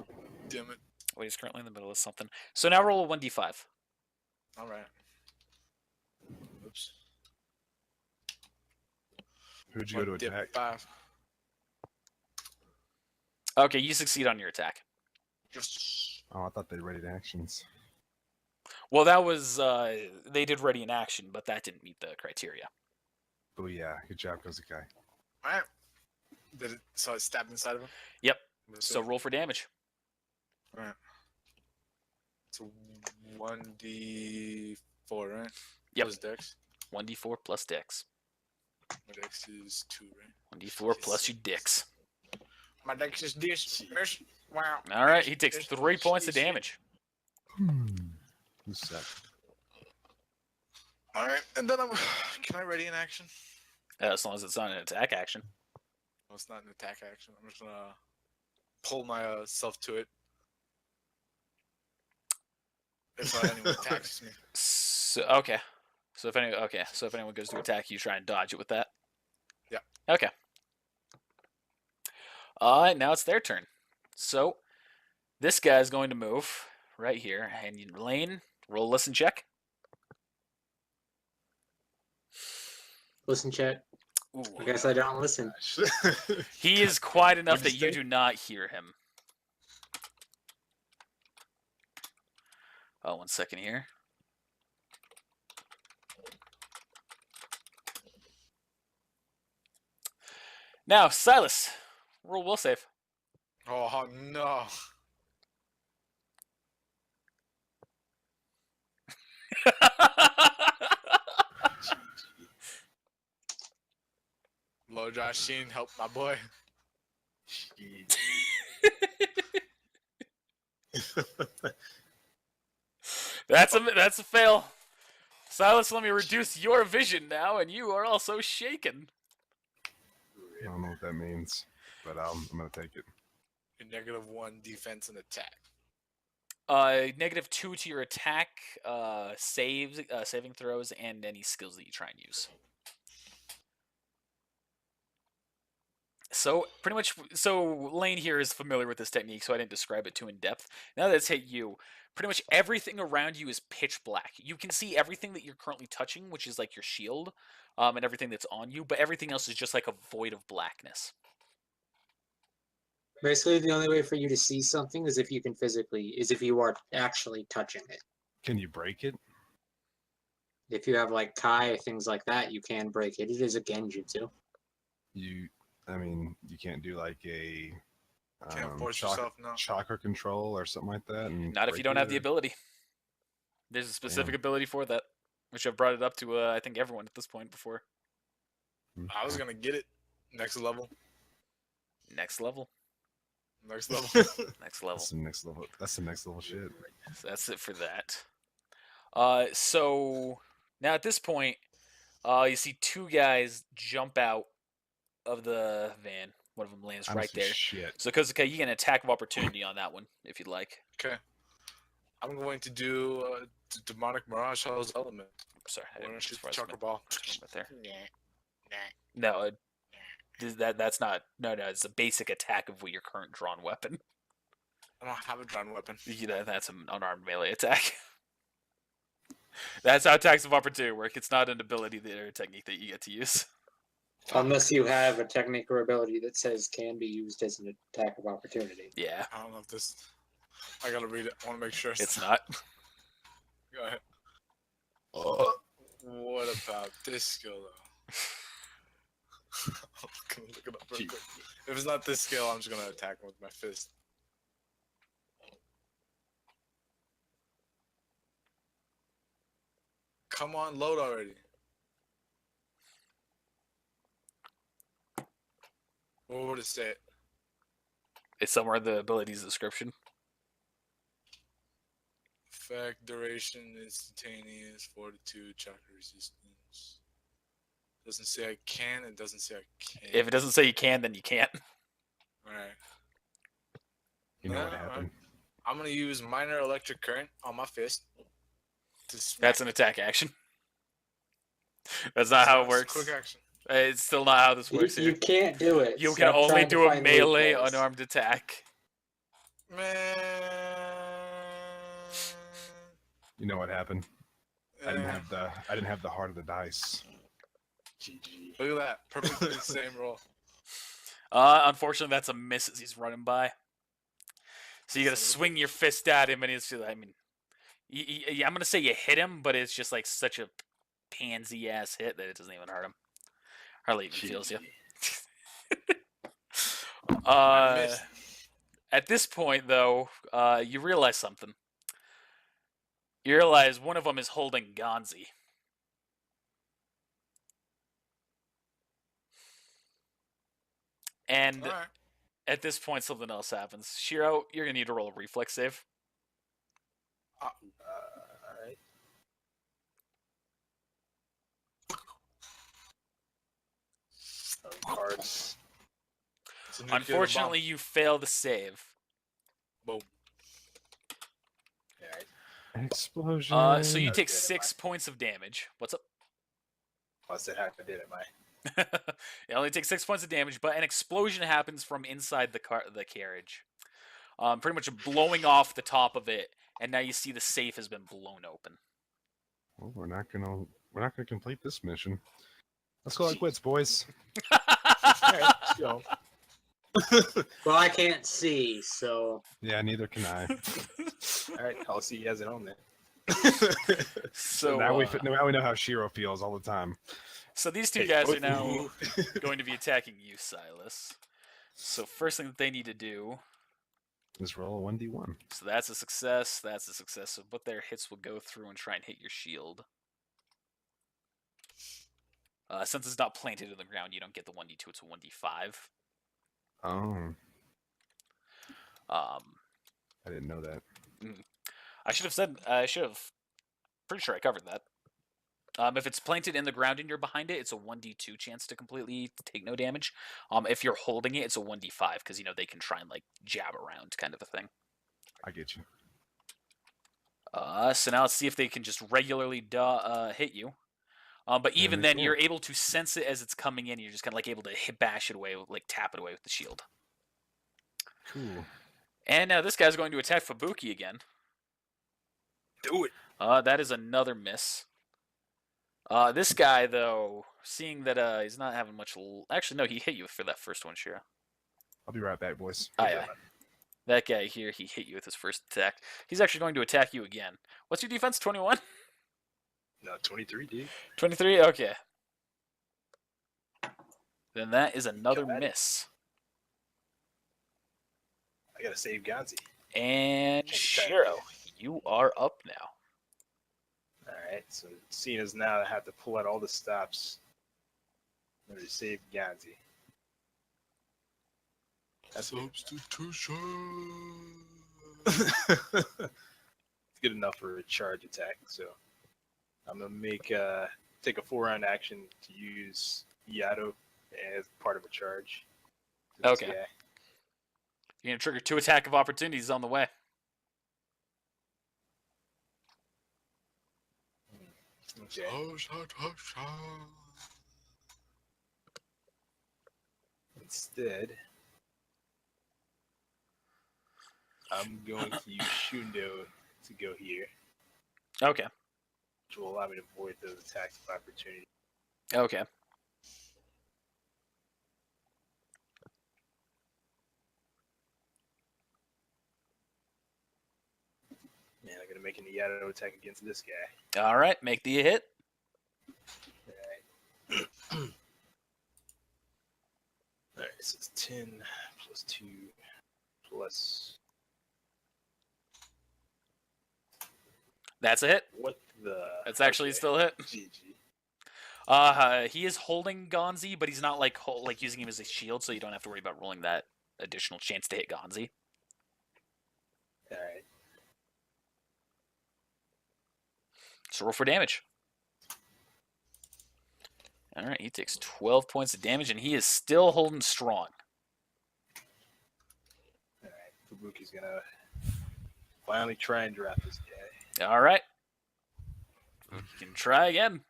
damn it. Well, he's currently in the middle of something. So now roll a 1d5. Alright. Oops. Who'd you go to Dip attack? 5. Okay, you succeed on your attack. Just... Oh, I thought they readied actions. Well, that was they did ready in action, but that didn't meet the criteria. Oh yeah, good job, Kozakai. Alright. Did it... So I stabbed inside of him? Yep. So roll for damage. Alright. It's a 1d4, right? Yep. Plus dex. 1d4 plus dex. My dex is 2, right? 1d4 plus your dicks. My dex is this. Wow. All right, he takes 3 points of damage. You suck. Alright, and then I'm... Can I ready an action? As long as it's not an attack action. Well, it's not an attack action. I'm just gonna pull my self to it. If anyone attacks me. So okay. So if anyone goes to attack you, try and dodge it with that. Yeah. Okay. Now it's their turn. So this guy's going to move right here, and Lane, roll a listen check. Listen, chat. Ooh. I guess I don't listen. He is quiet enough What'd that you you say? do not hear him. Oh, 1 second here. Now, Silas, roll will save. Oh no. Low Josh Sheen, help my boy. That's a fail. Silas, let me reduce your vision now, and you are also shaken. I don't know what that means, but I'm gonna take it. You're -1 defense and attack. -2 to your attack, saving throws, and any skills that you try and use. So pretty much, Lane here is familiar with this technique, so I didn't describe it too in depth. Now that it's hit you, pretty much everything around you is pitch black. You can see everything that you're currently touching, which is like your shield, and everything that's on you, but everything else is just like a void of blackness. Basically, the only way for you to see something is if you are actually touching it. Can you break it? If you have like Kai or things like that, you can break it. It is a genjutsu. I mean, you can't do like a Can't force yourself, no. chakra control or something like that. And Not if you break don't it, have the or- ability. There's a specific ability for that, which I've brought it up to I think everyone at this point before. I was gonna get it. Next level. Next level. Next level. Next level. That's the next level. That's the next level shit. So that's it for that. So now at this point, you see 2 guys jump out of the van. One of them lands I right see there. Shit. So Kozuka, you get an attack of opportunity on that one if you'd like. Okay. I'm going to do demonic mirage hell's element. Sorry, I I want didn't to shoot the surprise chakra me. ball. Right there. No, that's not. No, it's a basic attack of your current drawn weapon. I don't have a drawn weapon. That's an unarmed melee attack. That's how attacks of opportunity work. It's not an ability or a technique that you get to use. Unless you have a technique or ability that says can be used as an attack of opportunity. Yeah, I don't know if this. I gotta read it. I want to make sure it's not. Go ahead. What about this skill though? I'm gonna look it up real quick. If it's not this skill, I'm just gonna attack him with my fist. Come on, load already. What would it say? It's somewhere in the abilities description. Effect, duration, instantaneous, fortitude, chakra resistance. Doesn't say I can, it doesn't say I can't. If it doesn't say you can, then you can't. Alright. You know what Nah, happened. I'm gonna use minor electric current on my fist. To smack That's an attack action. That's not how it It's a works. Quick action. It's still not how this works You here. can't do it. You can Stop only trying to do a find melee loopholes. unarmed attack. Man. You know what happened. I didn't Eh, have the heart of the dice. GG. Look at that. Perfectly the same roll. Unfortunately, that's a miss as he's running by. So you gotta swing your fist at him, and it's just, I mean, I'm gonna say you hit him, but it's just like such a pansy ass hit that it doesn't even hurt him. Hardly even feels you. I missed. At this point, though, you realize something. You realize one of them is holding Gonzi. And Alright. at this point, something else happens. Shiro, you're gonna need to roll a reflex save. Alright. Cards. It's a nuclear Unfortunately, you fail the save. bomb. Boom. Alright. Explosion. So you take Good, 6 points of damage. What's up? I said half I did it, my. It only takes 6 points of damage, but an explosion happens from inside the carriage, pretty much blowing off the top of it, and now you see the safe has been blown open. Well, we're not gonna complete this mission. Let's call it quits, boys. Alright, let's go. Well, I can't see, so Yeah, neither can I. Alright, I'll see you guys at home then. So now we know how Shiro feels all the time. So these two Hey, guys are both now of you. going to be attacking you, Silas. So first thing that they need to do. Just roll a 1d1. So that's a success. That's a success. So but their hits will go through and try and hit your shield. Since it's not planted in the ground, you don't get the 1d2. It's a 1d5. Oh, I didn't know that. I should have said. Pretty sure I covered that. If it's planted in the ground and you're behind it, it's a 1d2 chance to completely take no damage. If you're holding it, it's a 1d5 because they can try and like jab around, kind of a thing. I get you. So now let's see if they can just regularly hit you. But even then, you're able to sense it as it's coming in. You're just kind of like able to bash it away, like tap it away with the shield. Cool. And now this guy's going to attack Fubuki again. Do it. That is another miss. This guy, though, seeing that he's not having much... Actually, no, he hit you for that first one, Shira. I'll be right back, boys. Aye. That guy here, he hit you with his first attack. He's actually going to attack you again. What's your defense? 21? No, 23, dude. 23? Okay. Then that is another Got it. miss. I gotta save Gonzi. And Can't attack Shiro, you are up now. Alright, so seeing as now I have to pull out all the stops in order to save Gonzi. That's good. Substitution. It's good enough for a charge attack, so I'm gonna take a 4-round action to use Yato as part of a charge. to this Okay. guy. You're going to trigger 2 attack of opportunities on the way. Okay. Instead, I'm going to use Shundo to go here, Okay. which will allow me to avoid those attacks of opportunity. Okay. And I'm going to make an Yato attack against this guy. All right. Make the hit. Alright. Alright, so it's 10 plus 2 plus. That's a hit. What the? That's actually Okay. still a hit. GG. He is holding Gonzi, but he's not like using him as a shield, so you don't have to worry about rolling that additional chance to hit Gonzi. All right. So roll for damage. All right, he takes 12 points of damage, and he is still holding strong. All right. Fubuki's gonna finally try and drop this guy. All right. You can try again.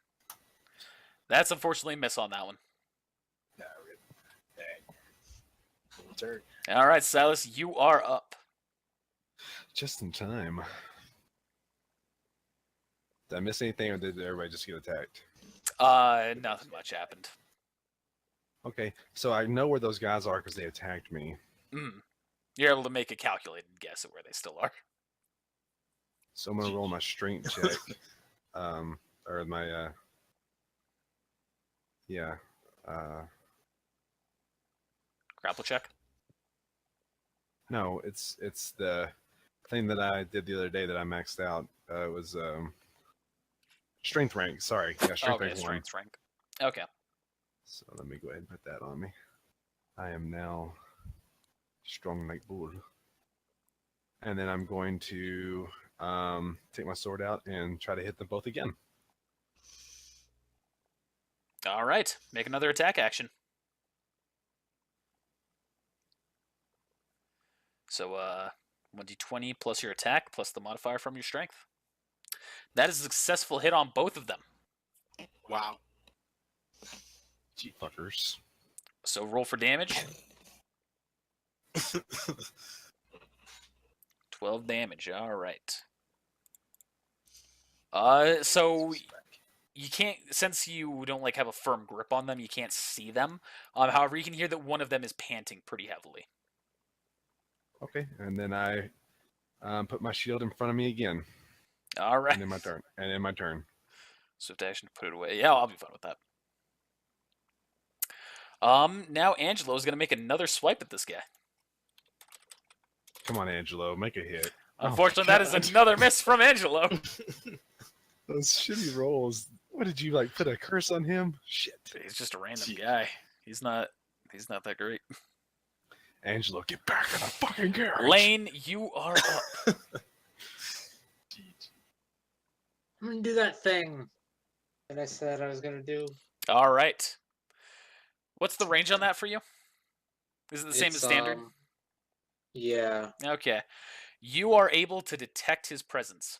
That's unfortunately a miss on that one. Nah, really. All right. Turn. All right, Silas, you are up. Just in time. Did I miss anything, or did everybody just get attacked? Nothing much happened. Okay, so I know where those guys are because they attacked me. You're able to make a calculated guess at where they still are. So I'm gonna roll my strength check, or my yeah, Grapple check. no, it's the thing that I did the other day that I maxed out. It was strength rank. Sorry, yeah, strength Okay, rank 1. strength rank. Okay. So let me go ahead and put that on me. I am now strong like bull. And then I'm going to take my sword out and try to hit them both again. All right. Make another attack action. So 1d20 plus your attack plus the modifier from your strength. That is a successful hit on both of them. Wow. Gee, fuckers. So roll for damage. 12 damage. All right. So you can't, since you don't like have a firm grip on them, you can't see them. However, you can hear that one of them is panting pretty heavily. Okay, and then I put my shield in front of me again. All right. And then my turn. And then my turn. Swift action to put it away. Yeah, I'll be fine with that. Now Angelo is gonna make another swipe at this guy. Come on, Angelo, make a hit. Unfortunately, that is another miss from Angelo. Those shitty rolls. What did you like? Put a curse on him? Shit. He's just a random guy. He's not that great. Angelo, get back in the fucking garage. Lane, you are up. I'm gonna do that thing that I said I was gonna do. All right. What's the range on that for you? Is it the same as standard? Yeah. Okay. You are able to detect his presence.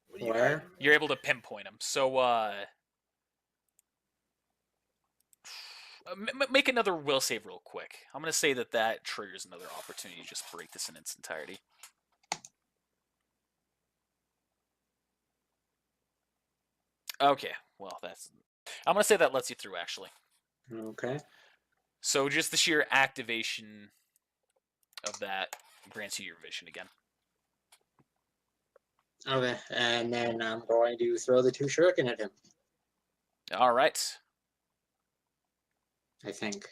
What do you Where? got? You're able to pinpoint him. So, make another will save real quick. I'm going to say that triggers another opportunity to just break this in its entirety. Okay, well, I'm going to say that lets you through, actually. Okay. So just the sheer activation of that grants you your vision again. Okay, and then I'm going to throw the 2 shuriken at him, All right. I think.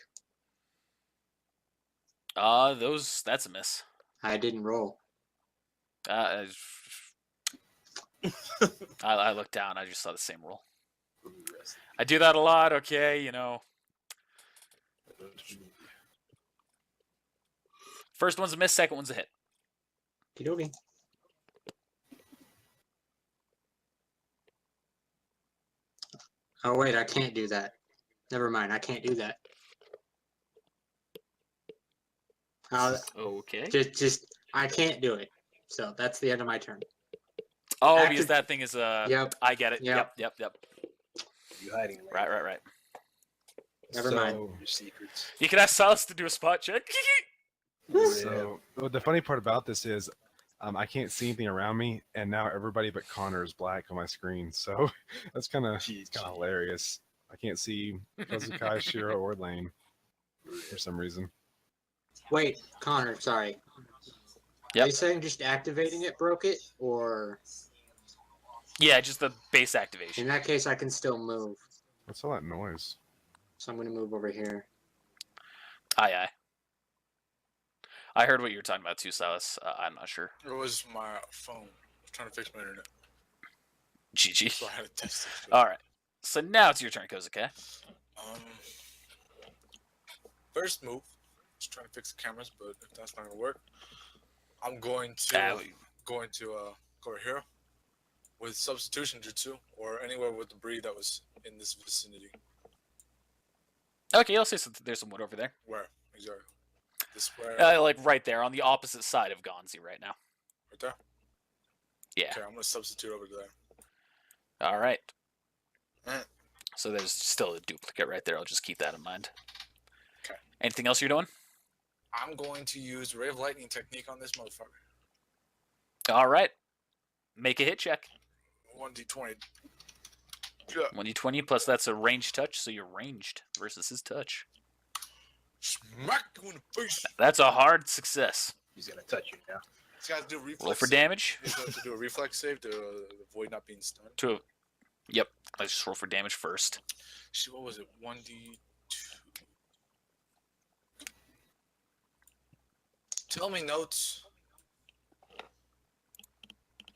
That's a miss. I didn't roll. I looked down. I just saw the same roll. I do that a lot. Okay, you know. First one's a miss. Second one's a hit. Okey-dokey. Oh wait, I can't do that. Never mind, I can't do that. Okay. Just I can't do it. So that's the end of my turn. Oh, Active- because that thing is Yep. I get it. Yep. Yep. You hiding? Right. Never mind. Your secrets. You can ask Silas to do a spot check. So well, the funny part about this is I can't see anything around me, and now everybody but Connor is black on my screen. So that's kind of hilarious. I can't see Kozukai, Shiro, or Lane for some reason. Wait, Connor, sorry. Yep. Are you saying just activating it broke it, or Yeah, just the base activation. in that case I can still move? What's all that noise? So I'm gonna move over here. Aye. I heard what you were talking about too, Silas. I'm not sure. It was my phone. I was trying to fix my internet, GG. so I had to test it. All right. So now it's your turn, Kozuke. First move, just trying to fix the cameras, but if that's not gonna work, I'm going to go over here with substitution jutsu or anywhere with debris that was in this vicinity. Okay, I'll say there's some wood over there. Where exactly? This where? Like right there on the opposite side of Gonzi right now. Right there. Yeah. Okay, I'm gonna substitute over there. All right. Eh. So there's still a duplicate right there. I'll just keep that in mind. Okay. Anything else you're doing? I'm going to use Ray of Lightning technique on this motherfucker. All right. Make a hit check. 1d20. 1d20 plus that's a ranged touch, so you're ranged versus his touch. Smack you in the face. That's a hard success. He's gonna touch you now. These guys do reflex. Roll for save. damage. You have to do a reflex save to avoid not being stunned. Yep. Let's just roll for damage first. Shit, what was it? 1d2. Tell me notes.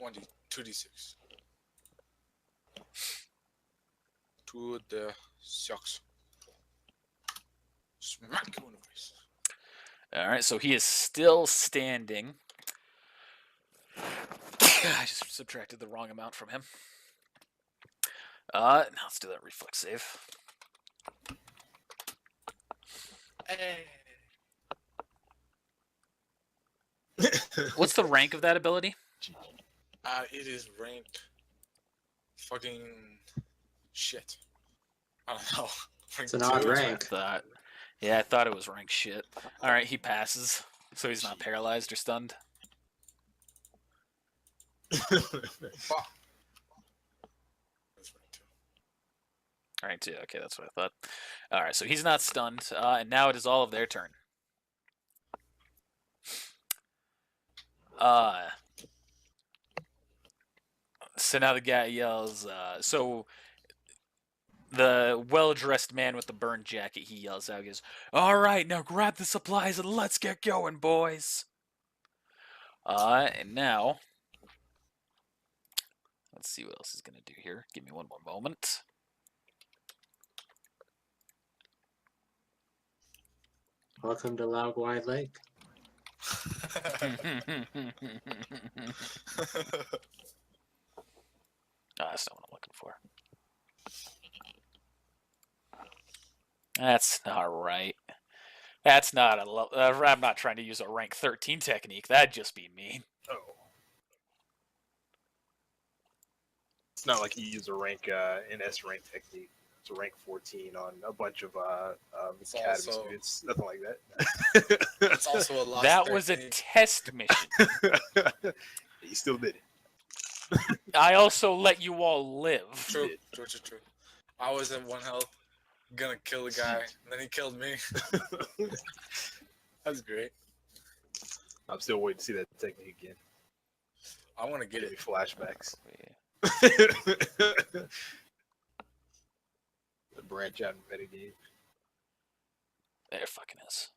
2d6. 2d6. Smack you in the face. All right, so he is still standing. I just subtracted the wrong amount from him. Now let's do that reflex save. What's the rank of that ability? It is ranked fucking shit. I don't know. It's an odd rank. I thought it was rank shit. All right, he passes, so he's not paralyzed or stunned. Fuck. That's rank 2. All right, too. Okay, that's what I thought. All right, so he's not stunned, and now it is all of their turn. So now the guy yells. So the well-dressed man with the burned jacket, he yells out, he goes, "All right, now grab the supplies and let's get going, boys." And now, let's see what else he's gonna do here. Give me one more moment. Welcome to Laug Wide Lake. That's not what I'm looking for. That's not right. That's not I'm not trying to use a rank 13 technique. That'd just be mean. Oh. It's not like you use a rank an S rank technique. It's a rank 14 on a bunch of academy also- students. Nothing like that. It's also a lost That was a technique. test mission. He still did it. I also let you all live. True. I was at 1 health, gonna kill the guy, and then he killed me. That's great. I'm still waiting to see that technique again. I want to get Give me it. flashbacks. The branch out and metagame. There fucking is.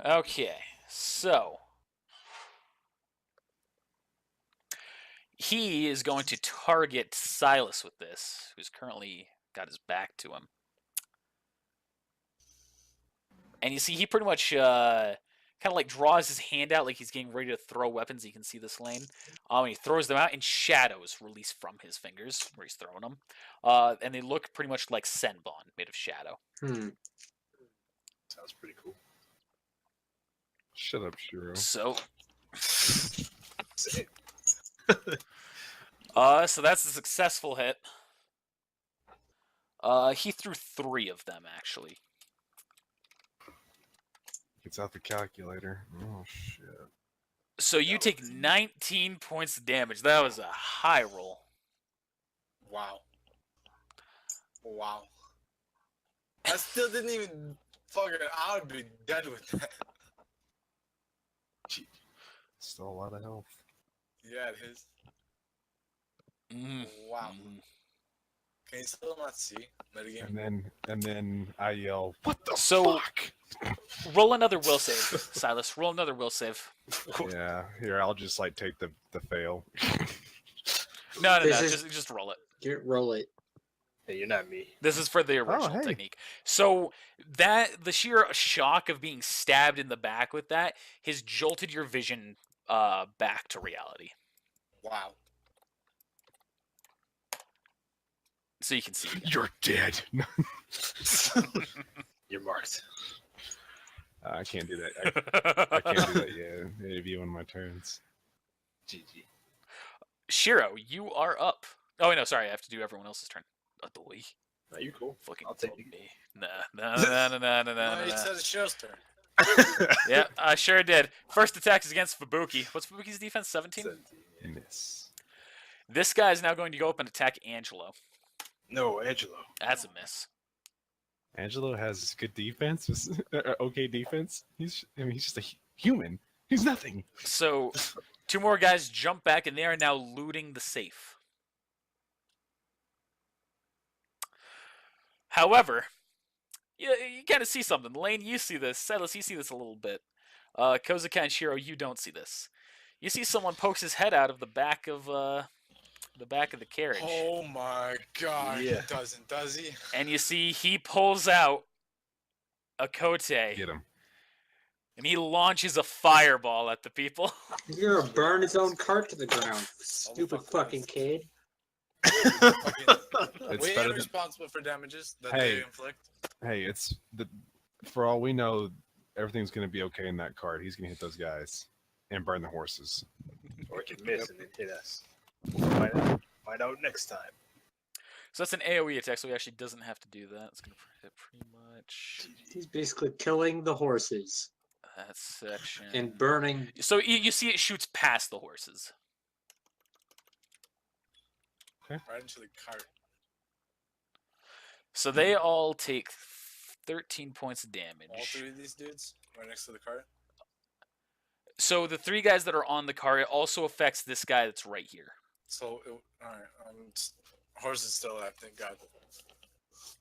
Okay, so he is going to target Silas with this, who's currently got his back to him. And you see, he pretty much kind of like draws his hand out like he's getting ready to throw weapons. You can see this lane. And he throws them out, and shadows release from his fingers where he's throwing them. And they look pretty much like Senbon, made of shadow. Sounds pretty cool. Shut up, Shiro. So, Say it. so that's a successful hit. He threw 3 of them, actually. Gets out the calculator. Oh, shit. So you take 19 points of damage. That was a high roll. Wow. I still didn't even fucking. I would be dead with that. Still a lot of health. Yeah, it is. Wow. Can you still not see? Metagame. And then I yell, "What the So- fuck?" Roll another will save, Silas. Roll another will save. Yeah, here I'll just like take the fail. No, This is- just roll it. Roll it. Hey, you're not me. This is for the original hey. technique. So the sheer shock of being stabbed in the back with that has jolted your vision back to reality, Wow. so you can see. Again. You're dead. You're marked. I can't do that. I can't do that yet. It'd be one of my turns. GG. Shiro, you are up. Oh wait, no, sorry, I have to do everyone else's turn. Oh boy, No, you're cool. fucking I'll take told it. me. Nah. No, you said it's Show's turn. Yeah, I sure did. First attack is against Fubuki. What's Fubuki's defense? 17? 17, yeah. Miss. This guy is now going to go up and attack Angelo. No, Angelo. That's a miss. Angelo has good defense. Okay defense. He's just a human. He's nothing. So, two more guys jump back, and they are now looting the safe. However, you kind of see something. Lane, you see this. Silas, you see this a little bit. Kozuka and Shiro, you don't see this. You see someone pokes his head out of the back of the carriage, Oh my god, Yeah. he doesn't, does he? and you see he pulls out a kote, Get him. and he launches a fireball at the people. He's gonna burn his own cart to the ground. Stupid fucking kid. It's We better ain't than. responsible for damages that Hey. they inflict. Hey, it's the. For all we know, everything's gonna be okay in that cart. He's gonna hit those guys and burn the horses. Or it can miss and then hit us. We'll find out next time. So that's an AoE attack, so he actually doesn't have to do that. It's going to hit pretty much He's basically killing the horses that section. and burning. So you see it shoots past the horses. Right into the cart. So they all take 13 points of damage. All three of these dudes right next to the cart. So the three guys that are on the car, it also affects this guy that's right here. So, alright, horse is still alive, thank God.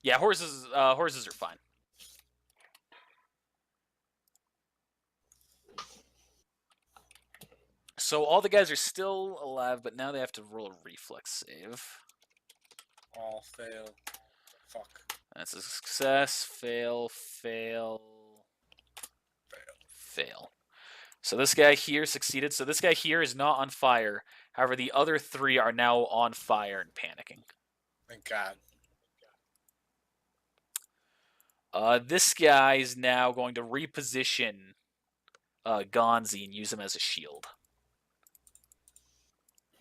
Yeah, horses are fine. So all the guys are still alive, but now they have to roll a reflex save. All fail. Fuck. That's a success, fail, fail, fail. So this guy here succeeded. So this guy here is not on fire. However, the other three are now on fire and panicking. Thank God. This guy is now going to reposition Gonzi and use him as a shield.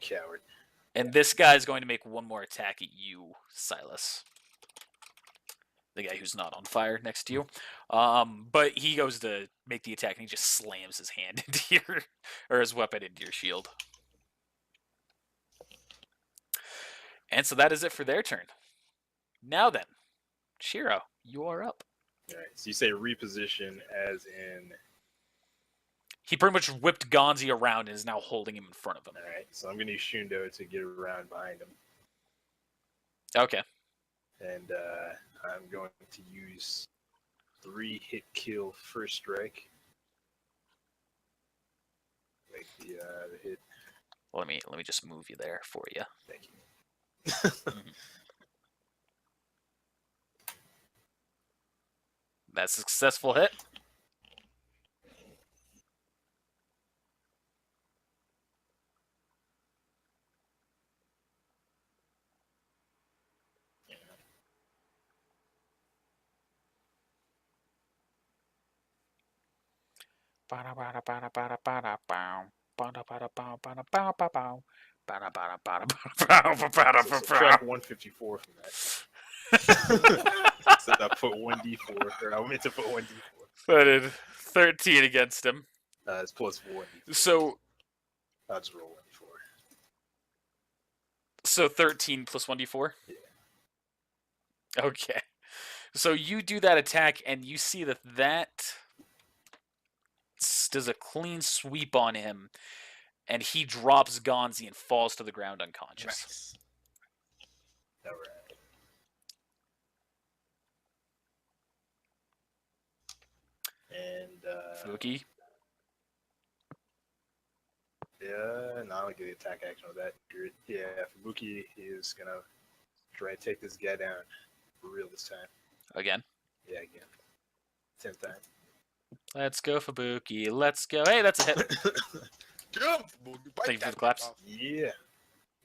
Coward. And this guy is going to make one more attack at you, Silas. The guy who's not on fire next to you. But he goes to make the attack and he just slams his hand into your, or his weapon into your shield. And so that is it for their turn. Now then, Shiro, you are up. All right. So you say reposition as in. He pretty much whipped Gonzi around and is now holding him in front of him. All right. So I'm going to use Shundo to get around behind him. Okay. And I'm going to use 3 hit kill first strike. Make the hit. Let me just move you there for you. Thank you. That's a successful hit. Subtract 154 from that. So I put 1d4, or I meant to put 1d4. That is 13 against him. It's plus 1. So I'll just roll 1d4. 13 plus 1d4? Yeah. Okay. So you do that attack, and you see that does a clean sweep on him, and he drops Gonzi and falls to the ground unconscious. Nice. Alright. And Fuki. yeah, no, I'll get the attack action with that. Yeah, Fubuki is gonna try and take this guy down for real this time. Again. Yeah, again. 10th time. Let's go, Fubuki. Let's go. Hey, that's a hit. Jump! Boogie, bite Thank you for that the claps. off. Yeah.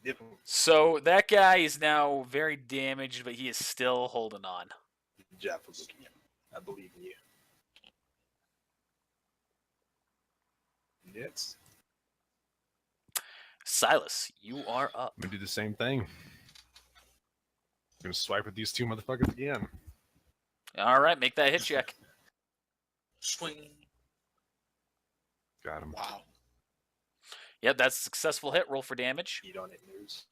Dip him. So that guy is now very damaged, but he is still holding on. Good job, Fubuki. I believe in you. Next. Silas, you are up. I'm gonna do the same thing. I'm gonna swipe at these two motherfuckers again. All right, make that hit check. Swing. Got him. Wow. Yep, that's a successful hit. Roll for damage. Eat on it, news.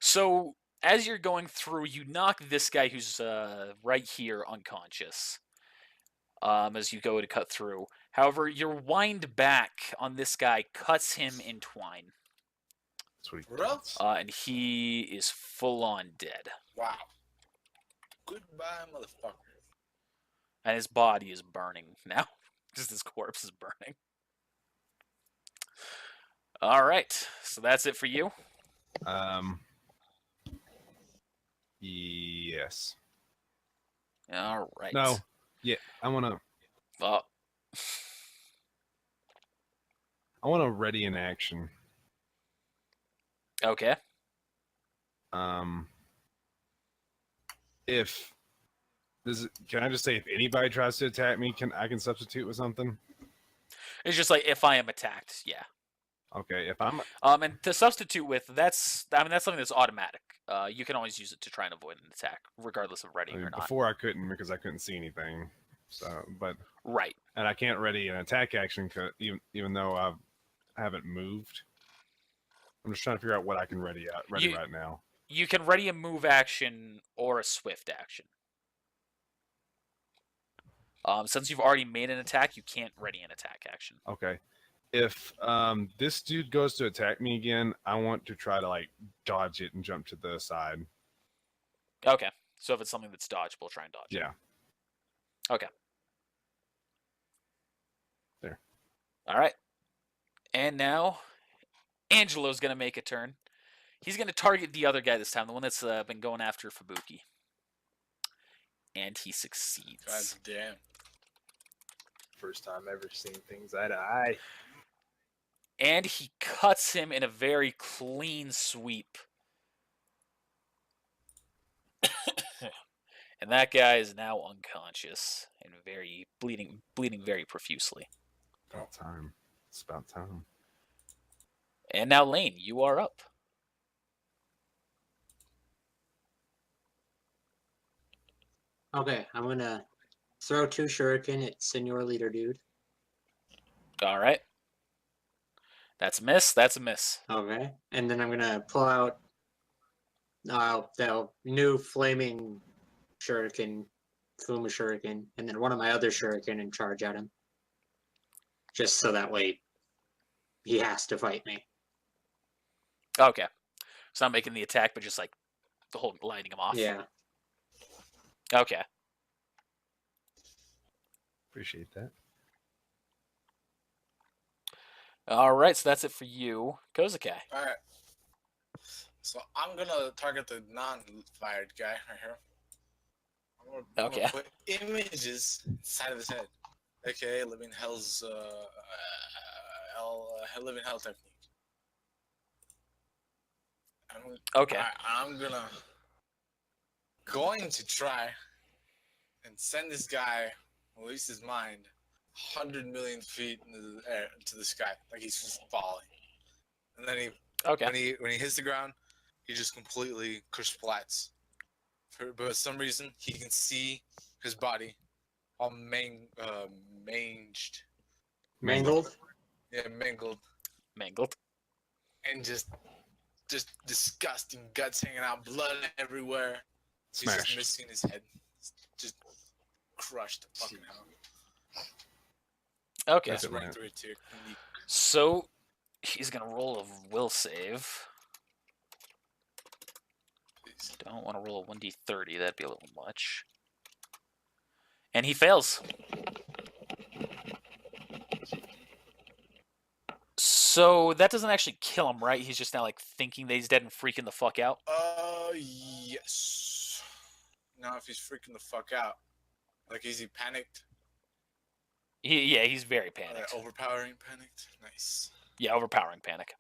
So as you're going through, you knock this guy who's right here unconscious. As you go to cut through. However, your wind back on this guy cuts him in twine. That's what he For real? does. And he is full on dead. Wow. Goodbye, motherfucker. And his body is burning now. Just his corpse is burning. All right. So that's it for you. Yes. All right. No. Yeah. I wanna ready in action. Okay. If can I just say if anybody tries to attack me, I can substitute with something? It's just like if I am attacked, yeah. Okay, if I'm And to substitute with, that's something that's automatic. You can always use it to try and avoid an attack, regardless of readying or not. before I couldn't because I couldn't see anything. So, but Right. and I can't ready an attack action even though I haven't moved. I'm just trying to figure out what I can ready right now. You can ready a move action or a swift action. Since you've already made an attack, you can't ready an attack action. Okay. If this dude goes to attack me again, I want to try to like dodge it and jump to the side. Okay. So if it's something that's dodgeable, try and dodge. Yeah. Okay. There. All right. And now, Angelo's going to make a turn. He's going to target the other guy this time, the one that's been going after Fubuki. And he succeeds. God damn. First time ever seeing things eye to eye. And he cuts him in a very clean sweep. And that guy is now unconscious and bleeding very profusely. About time. It's about time. And now, Lane, you are up. Okay, I'm gonna throw 2 shuriken at Senior Leader Dude. All right. That's a miss. That's a miss. Okay, and then I'm gonna pull out the new flaming shuriken, Fuma shuriken, and then one of my other shuriken and charge at him. Just so that way he has to fight me. Okay. So not making the attack, but just like the whole lighting him off. Yeah. Okay. Appreciate that. All right. So that's it for you, Kozakai. Alright. So I'm gonna target the non-fired guy right here. I'm gonna put images inside of his head. AKA Living Hell's Living Hell technique. Okay. I'm going to try and send this guy, release his mind, 100 million feet into the air, to the sky, like he's just falling. And then when he hits the ground, he just completely kersplats. But for some reason, he can see his body all manged. Mangled? Yeah, mangled. Mangled. And just disgusting guts hanging out, blood everywhere. He's Smashed. just missing his head. Just crushed to fucking hell. Okay. That's That's it, right man. through it too. So he's gonna roll a will save. Don't want to roll a 1d30. That'd be a little much. And he fails. So that doesn't actually kill him, right? He's just now like thinking that he's dead and freaking the fuck out. Yes. Now if he's freaking the fuck out, like is he panicked? Yeah, he's very panicked. Overpowering panicked. Nice. Yeah, overpowering panic.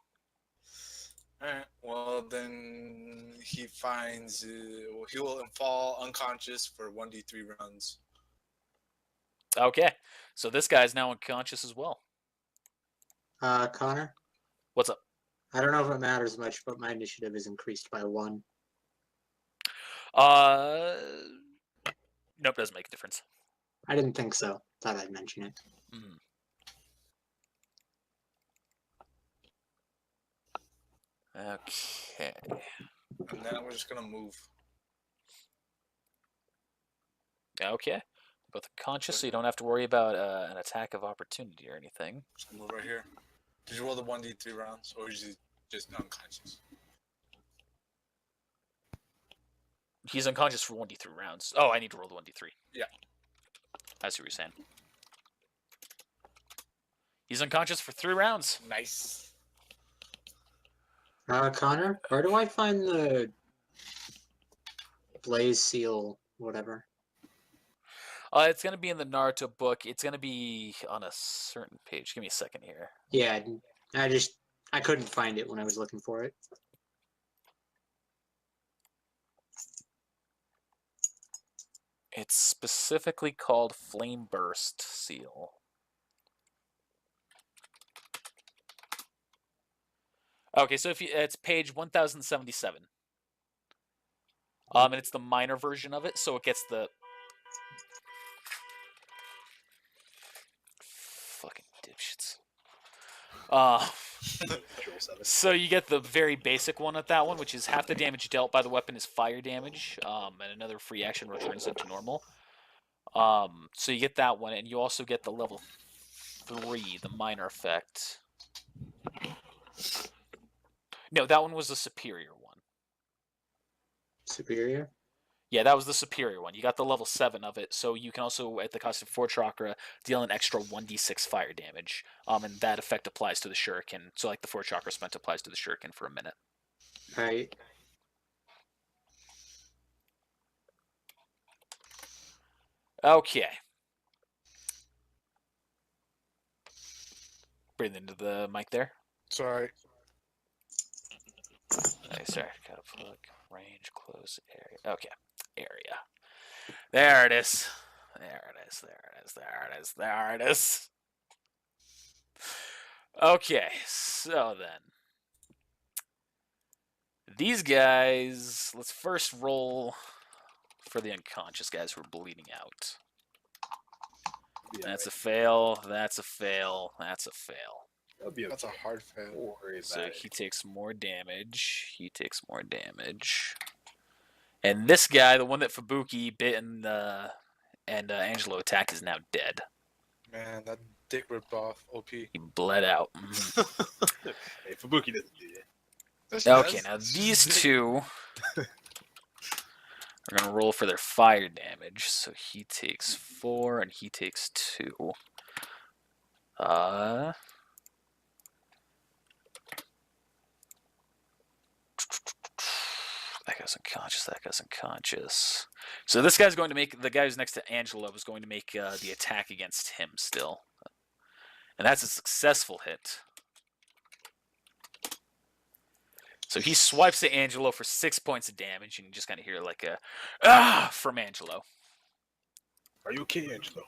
Alright, well then he finds he will fall unconscious for 1d3 rounds. Okay, so this guy's now unconscious as well. Connor, What's up? I don't know if it matters much, but my initiative is increased by 1. Nope, doesn't make a difference. I didn't think so. Thought I'd mention it. Mm. Okay. And then we're just gonna move. Okay. Both conscious, so you don't have to worry about an attack of opportunity or anything. Just move right here. Did you roll the 1d3 rounds, or is he just unconscious? He's unconscious for 1d3 rounds. Oh, I need to roll the 1d3. Yeah. I see what you're saying. He's unconscious for 3 rounds. Nice. Connor, where do I find the Blaze Seal, whatever? It's going to be in the Naruto book. It's going to be on a certain page. Give me a second here. Yeah, I couldn't find it when I was looking for it. It's specifically called Flame Burst Seal. Okay, so it's page 1077. And it's the minor version of it, so it gets the fucking dipshits. So you get the very basic one at that one, which is half the damage dealt by the weapon is fire damage, and another free action returns it to normal. So you get that one, and you also get the level 3, the minor effect. No, that one was the superior one. Superior? Yeah, that was the superior one. You got the level 7 of it, so you can also, at the cost of 4 chakra, deal an extra 1d6 fire damage. And that effect applies to the shuriken. So, like, the 4 chakra spent applies to the shuriken for a minute. Right. Okay. Breathe into the mic there. Sorry. Sorry, gotta plug range, close area. Okay, area. There it is. There it is. There it is. There it is. There it is. Okay, so then. These guys, let's first roll for the unconscious guys who are bleeding out. That's a fail. That's a fail. That's a fail. That's a hard fail. So he takes more damage. He takes more damage. And this guy, the one that Fubuki bit and Angelo attacked, is now dead. Man, that dick ripped off OP. He bled out. Hey, Fubuki doesn't do that. Okay, now these two are going to roll for their fire damage. So he takes 4 and he takes 2. That guy's unconscious. That guy's unconscious. So this guy's going to make, the guy who's next to Angelo is going to make the attack against him still. And that's a successful hit. So he swipes at Angelo for 6 points of damage, and you just kind of hear like a "ah" from Angelo. Are you okay, Angelo?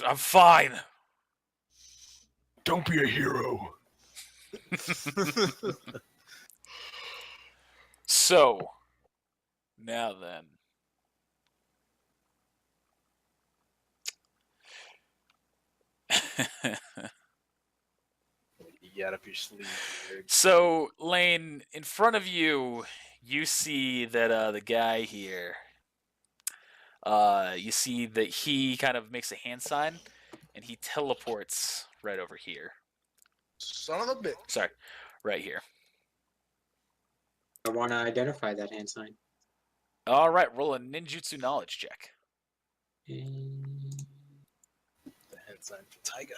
I'm fine. Don't be a hero. So, now then. You got up your sleeve. Dude. So, Lane, in front of you, you see that the guy here, you see that he kind of makes a hand sign, and he teleports right over here. Son of a bitch. Sorry, right here. I want to identify that hand sign. All right, roll a ninjutsu knowledge check. The hand sign for Tiger.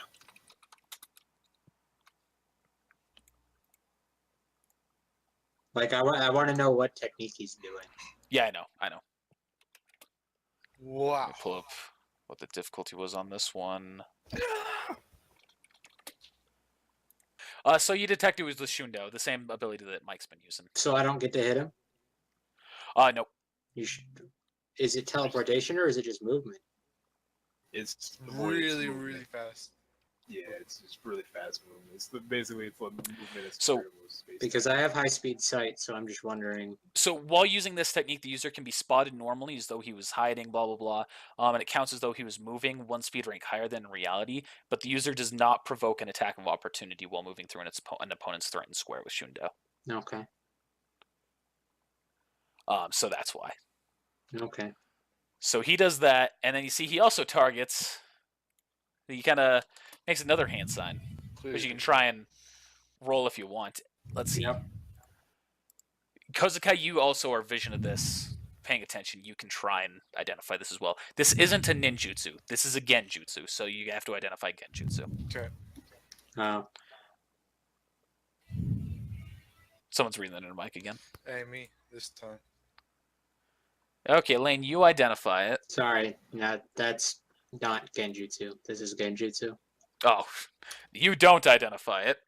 Like, I want to know what technique he's doing. Yeah, I know. Let Wow. me pull up what the difficulty was on this one. So you detect it was the Shundo, the same ability that Mike's been using. So I don't get to hit him? Nope. You should. Is it teleportation or is it just movement? It's Really, movement. really fast. Yeah, it's just really fast movement. Basically it's what movement is. So- Because I have high speed sight, so I'm just wondering. So while using this technique, the user can be spotted normally as though he was hiding, blah, blah, blah. And it counts as though he was moving one speed rank higher than in reality, but the user does not provoke an attack of opportunity while moving through an opponent's threatened square with Shundo. Okay. So that's why. Okay. So he does that, and then you see he also targets. He kind of makes another hand sign, which you can try and roll if you want. Let's see. Yep. Kozukai, you also are vision of this, paying attention. You can try and identify this as well. This isn't a ninjutsu. This is a genjutsu, so you have to identify genjutsu. Okay. Oh. Someone's reading that in a mic again. Hey, me this time. Okay, Lane, you identify it. Sorry. No, that's not Genjutsu. This is Genjutsu. Oh, you don't identify it.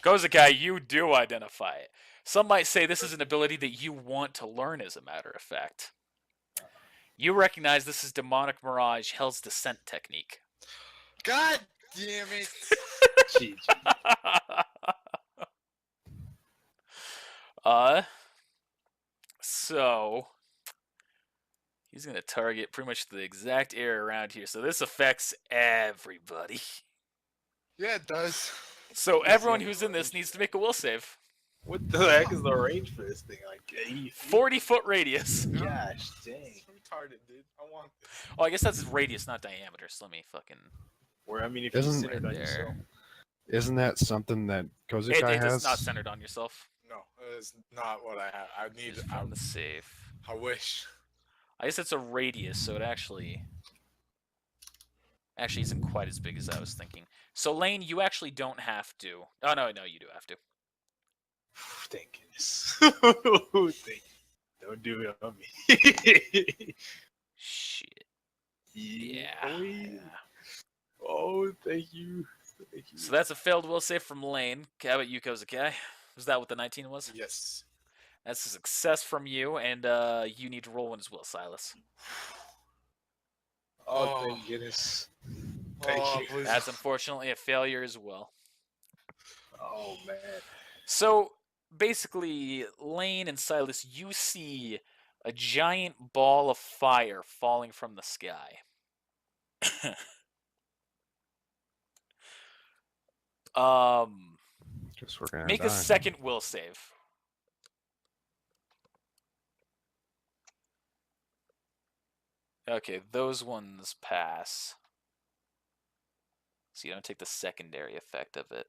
Kozukai, you do identify it. Some might say this is an ability that you want to learn, as a matter of fact. You recognize this is Demonic Mirage, Hell's Descent technique. God damn it! GG. So he's gonna target pretty much the exact area around here. So this affects everybody. Yeah, it does. So everyone who's in this needs to make a will save. What the heck is the range for this thing? Like 80 feet? 40-foot radius. Gosh, dang. It's retarded, dude. I want this. Oh, I guess that's radius, not diameter. So let me fucking. Or I mean, if Isn't- you sit it on There. yourself. Isn't that something that Kozukai It has? is not centered on yourself. No, it's not what I have. I need. Just from the save. I wish. I guess it's a radius, so it actually isn't quite as big as I was thinking. So Lane, you actually don't have to. Oh no, you do have to. Thank goodness. Thank Don't do it on me. Shit. Yeah. Yeah. Oh, thank you. Thank you. So that's a failed will save from Lane. How about you, Kozukai? Was that what the 19 was? Yes. That's a success from you, and you need to roll one as well, Silas. Oh, thank goodness. Thank Oh, you. please. That's unfortunately a failure as well. Oh, man. So basically, Lane and Silas, you see a giant ball of fire falling from the sky. Guess we're gonna Make die. a second will save. Okay, those ones pass. So you don't take the secondary effect of it.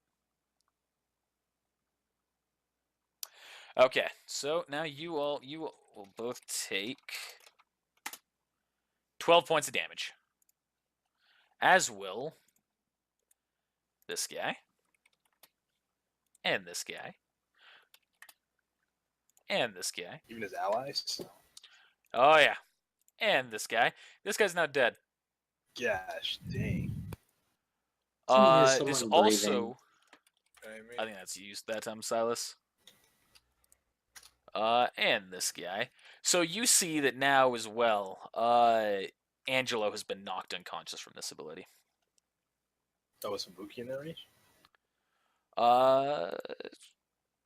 Okay, so now you will both take 12 points of damage. As will this guy. And this guy. And this guy. Even his allies? Oh yeah. And this guy. This guy's now dead. Gosh, dang. There's This someone also breathing. I think that's used that time, Silas. And this guy. So you see that now as well, Angelo has been knocked unconscious from this ability. Oh, was Sabuki in that range?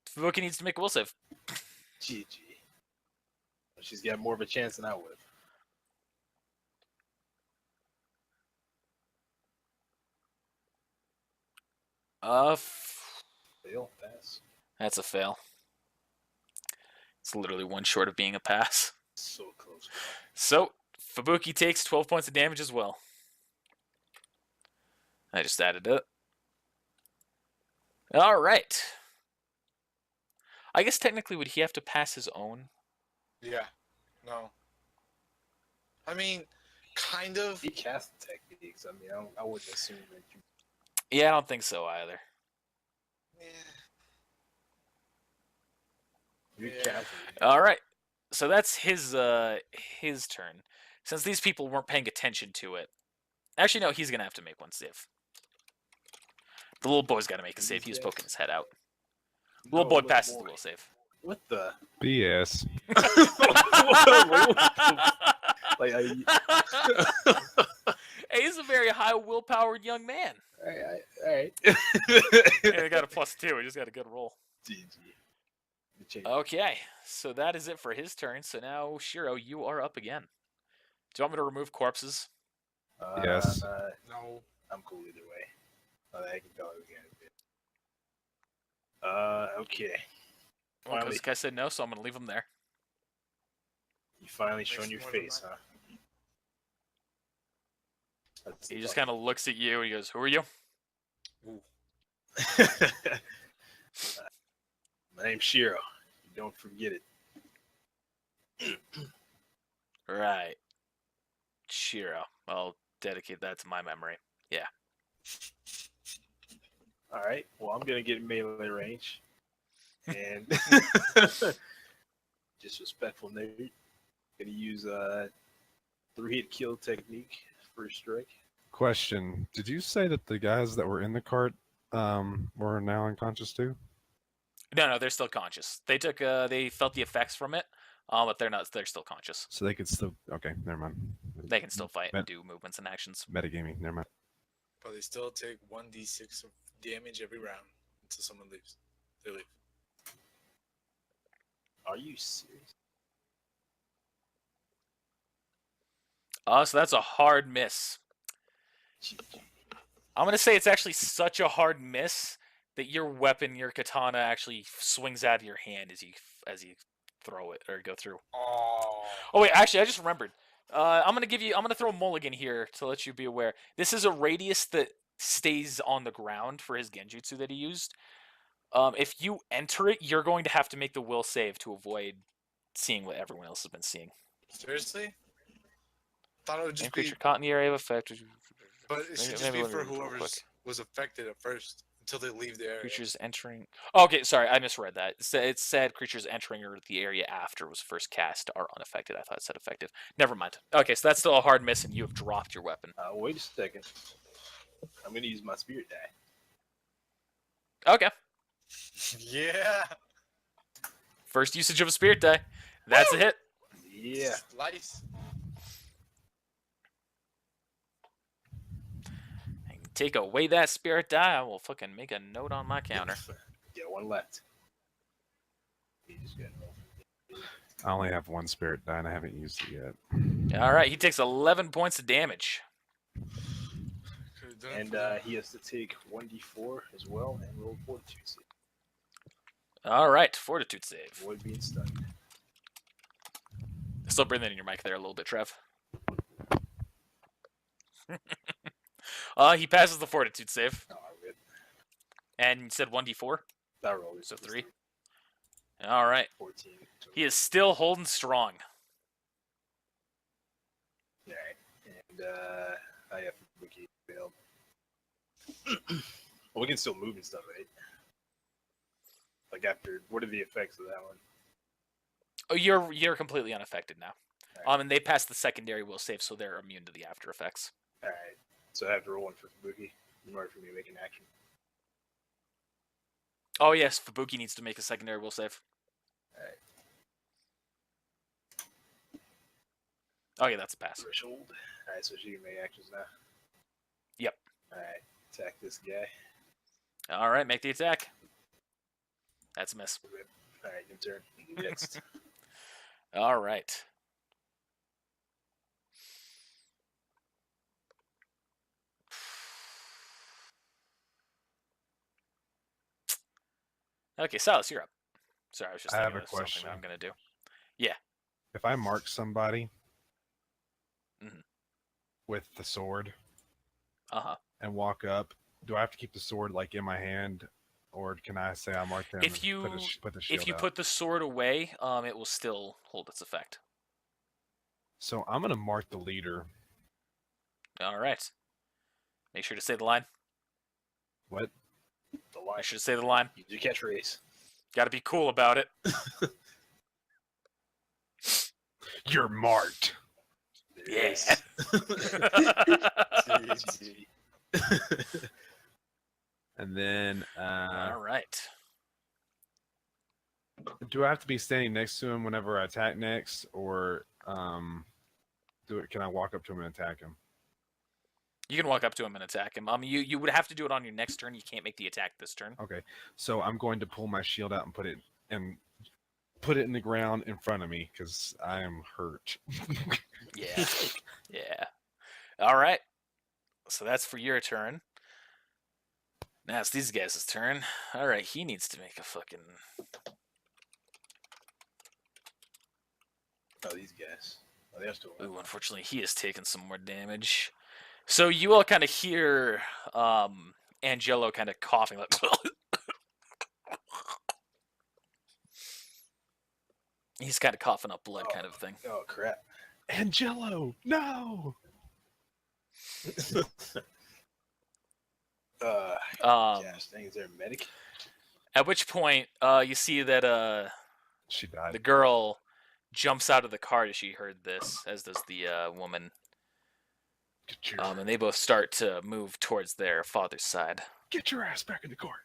Fubuki needs to make a will save. GG. She's got more of a chance than I would have. Fail, pass. That's a fail. It's literally one short of being a pass. So close. So, Fubuki takes 12 points of damage as well. I just added it. Alright. I guess technically would he have to pass his own? Yeah. No. I mean, kind of. He cast techniques. I mean, I wouldn't assume that you. Yeah, I don't think so either. Yeah. You Yeah. cast. All right, so that's his turn. Since these people weren't paying attention to it, actually no, he's gonna have to make one save. The little boy's got to make a save. He was poking his head out. The little boy passes the will save. What the? BS. Like, Hey, he's a very high willpowered young man. all right. Yeah, he got a +2. He just got a good roll. GG. Okay, so that is it for his turn. So now, Shiro, you are up again. Do you want me to remove corpses? Yes. No. I'm cool either way. I can tell again. Okay. Well, Finally. Kosuke said no, so I'm going to leave him there. You finally Makes shown your more than face, mine. huh? That's He the just button. kind of looks at you and he goes, "Who are you?" My name's Shiro. Don't forget it. Right. Shiro. I'll dedicate that to my memory. All right. Well, I'm gonna get melee range, and disrespectful note. Gonna use 3-hit kill technique first strike. Question: did you say that the guys that were in the cart were now unconscious too? No, they're still conscious. They took they felt the effects from it, but they're still conscious. So they could still. Okay, never mind. They can still fight and do movements and actions. Metagaming. Never mind. But they still take 1d6 of damage every round until someone leaves. They leave. Are you serious? So that's a hard miss. GG. I'm gonna say it's actually such a hard miss that your weapon, your katana, actually swings out of your hand as you throw it or go through. Oh. Oh wait, actually, I just remembered. I'm gonna throw a mulligan here to let you be aware. This is a radius that stays on the ground for his genjutsu that he used. If you enter it, you're going to have to make the will save to avoid seeing what everyone else has been seeing. Seriously? Thought it would just Creature be, caught in the area of effect. but it should just maybe be let me for read it real whoever quick. was affected at first until they leave the area. Creatures entering. Oh, okay, sorry, I misread that. It said creatures entering or the area after was first cast are unaffected. I thought it said effective. Never mind. Okay, so that's still a hard miss, and you have dropped your weapon. Wait a second. I'm gonna use my spirit die. Okay, Yeah. first usage of a spirit die. That's a hit. Yeah. Slice. Take away that spirit die. I will fucking make a note on my counter. Get one left. You just got I only have one spirit die and I haven't used it yet. All right, he takes 11 points of damage. Could've done it and for them. he has to take 1d4 as well and roll fortitude save. All right, fortitude save. Avoid being stunned. Still breathing in your mic there a little bit, Trev. He passes the fortitude save, Oh, I'm good. and you said 1d4, I rolled it. so 3. All right, 14. he is still holding strong. Alright. And I have Wiki failed. Well, we can still move and stuff, right? Like after, what are the effects of that one? Oh, you're completely unaffected now. Alright. And they passed the secondary will save, so they're immune to the after effects. Alright. So I have to roll one for Fubuki in order for me to make an action. Oh yes, Fubuki needs to make a secondary will save. Alright. Oh yeah, that's a pass. Threshold. Alright, so she can make actions now. Yep. Alright. Attack this guy. All right, make the attack. That's a miss. Alright, your turn. Next. All right. Okay, Silas, you're up. Sorry, I was just I thinking have a of something question. that I'm gonna do. If I mark somebody Mhm. with the sword Uh-huh. and walk up, do I have to keep the sword like in my hand, or can I say I marked them? If and you put the shield If you out? put the sword away, it will still hold its effect. So I'm gonna mark the leader. All right. Make sure to say the line. What? The line. Make sure to say the line. Use your catchphrase. Got to be cool about it. You're marked. There it Yeah. is. GG. And then, All right. do I have to be standing next to him whenever I attack next, or can I walk up to him and attack him? You can walk up to him and attack him. You would have to do it on your next turn. You can't make the attack this turn. Okay, so I'm going to pull my shield out and put it in the ground in front of me because I am hurt. Yeah. Yeah. All right. So that's for your turn. Now it's these guys' turn. All right, he needs to make a fucking... Oh, these guys. Oh, they're still. Ooh, unfortunately, he has taken some more damage. So you all kind of hear Angelo kind of coughing like... He's kind of coughing up blood kind of thing. Oh crap. Angelo, no! Gosh, dang, is there a medic? At which point, you see that She died. the girl jumps out of the car as she heard this, as does the woman. Get your, And they both start to move towards their father's side. get your ass back in the car.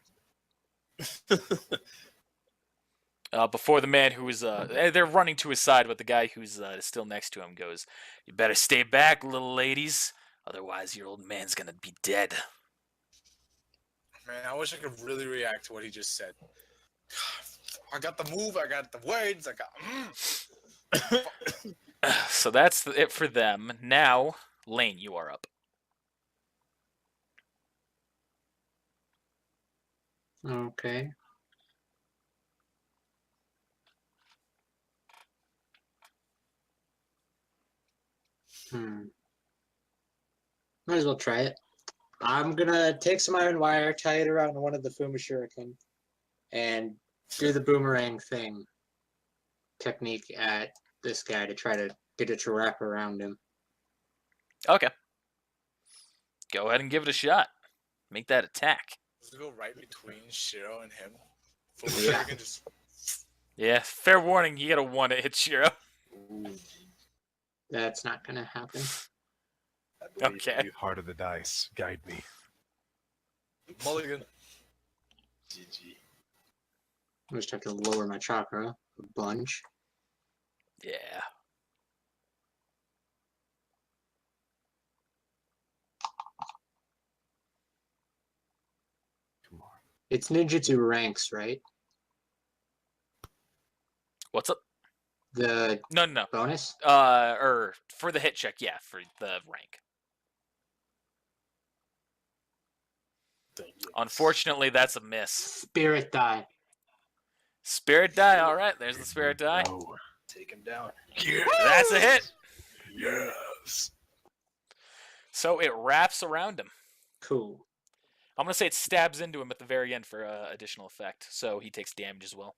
Before the man who is, they're running to his side, but the guy who's still next to him goes, "You better stay back, little ladies, otherwise your old man's gonna be dead." Man, I wish I could really react to what he just said. I got the move, I got the words, I got. So that's it for them. Now, Lane, you are up. Okay. Might as well try it. I'm gonna take some iron wire, tie it around one of the Fuma Shuriken, and do the boomerang thing technique at this guy to try to get it to wrap around him. Okay. Go ahead and give it a shot. Make that attack. Does it go right between Shiro and him? For Yeah. I can just. Yeah, fair warning, you got a 1 to hit Shiro. Ooh, That's not gonna happen. I believe Okay. you. Heart of the dice, guide me. Mulligan. GG. I just have to lower my chakra a bunch. Yeah. Come on. It's ninjutsu ranks, right? What's up? The No. bonus? Or for the hit check, yeah, for the rank. Dang it. Unfortunately, that's a miss. Spirit die. Spirit die, alright, there's the spirit die. Oh, Take him down. That's a hit. yes. So it wraps around him. Cool. I'm going to say it stabs into him at the very end for additional effect, so he takes damage as well.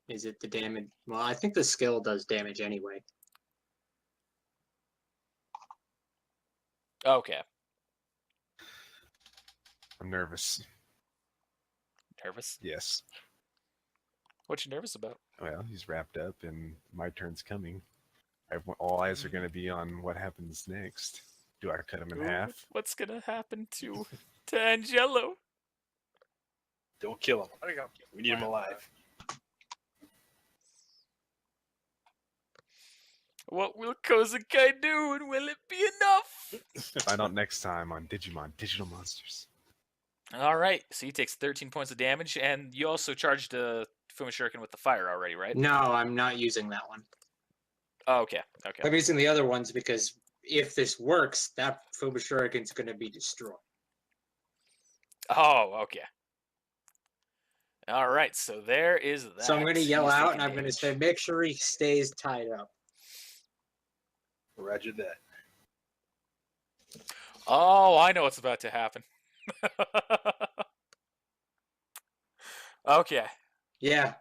Is it the damage? Well, I think the skill does damage anyway. Okay. I'm nervous. Nervous? Yes. What you nervous about? Well, he's wrapped up, and my turn's coming. All eyes are going to be on what happens next. Do I cut him in half? What's going to happen to Angelo? Don't kill him. There you go. We need him alive. What will Kozakai do, and will it be enough? Find out next time on Digimon Digital Monsters. All right, so he takes 13 points of damage, and you also charged Fuma Shuriken with the fire already, right? No, I'm not using that one. Oh, okay. I'm using the other ones because if this works, that Fuma Shuriken's going to be destroyed. Oh, okay. All right, so there is that. So I'm going to yell He's out taking and I'm going to damage. say, make sure he stays tied up. Roger that. Oh, I know what's about to happen. Okay. Yeah,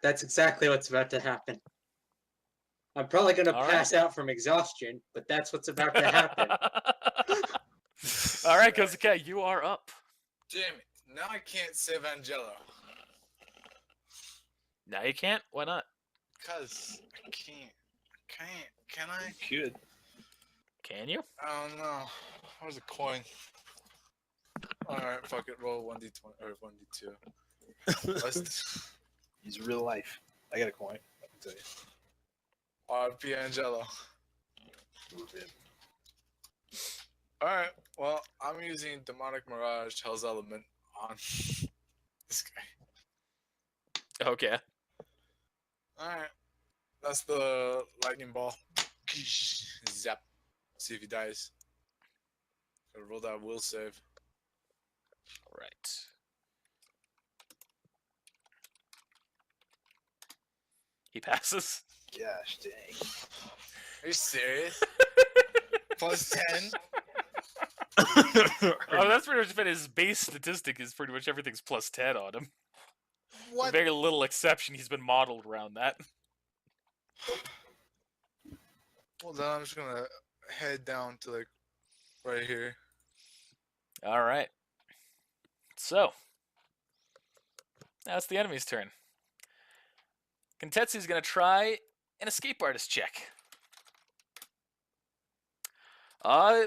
that's exactly what's about to happen. I'm probably gonna All pass out from exhaustion, but that's what's about to happen. All right, Kozuka, you are up. Damn it. Now I can't save Angelo. Now you can't. Why not? Cause I can't. Can I? You could. Can you? I don't know. Where's a coin? Alright, fuck it. Roll 1d20 or 1d2. Let's He's real life. I got a coin. I can tell you. RP Angelo. Move in. Alright, well, I'm using Demonic Mirage, Hell's Element on this guy. Okay. Alright. That's the lightning ball. Zap. See if he dies. Gotta roll that will save. All right. He passes. Gosh dang. Are you serious? Plus 10? Oh, that's pretty much been his base statistic. Is pretty much everything's plus 10 on him. What? Very little exception. He's been modeled around that. Well, then I'm just gonna head down to like right here. All right. So now it's the enemy's turn. Kentetsu's gonna try an escape artist check.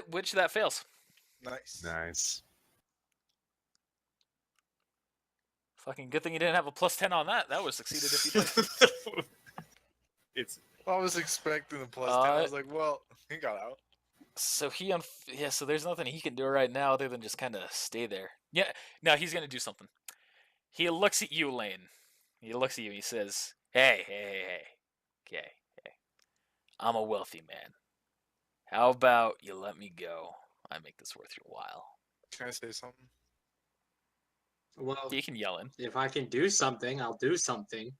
Which that fails. Nice. Nice. Fucking good thing you didn't have a plus 10 on that. That would have succeeded if you did. It's I was expecting the plus 10. I was like, well, he got out. So so there's nothing he can do right now other than just kind of stay there. Yeah, no, he's gonna do something. He looks at you, Lane. He looks at you and he says, hey. Okay, hey. I'm a wealthy man. How about you let me go? I make this worth your while. Can I say something? Well, You can yell in. if I can do something, I'll do something.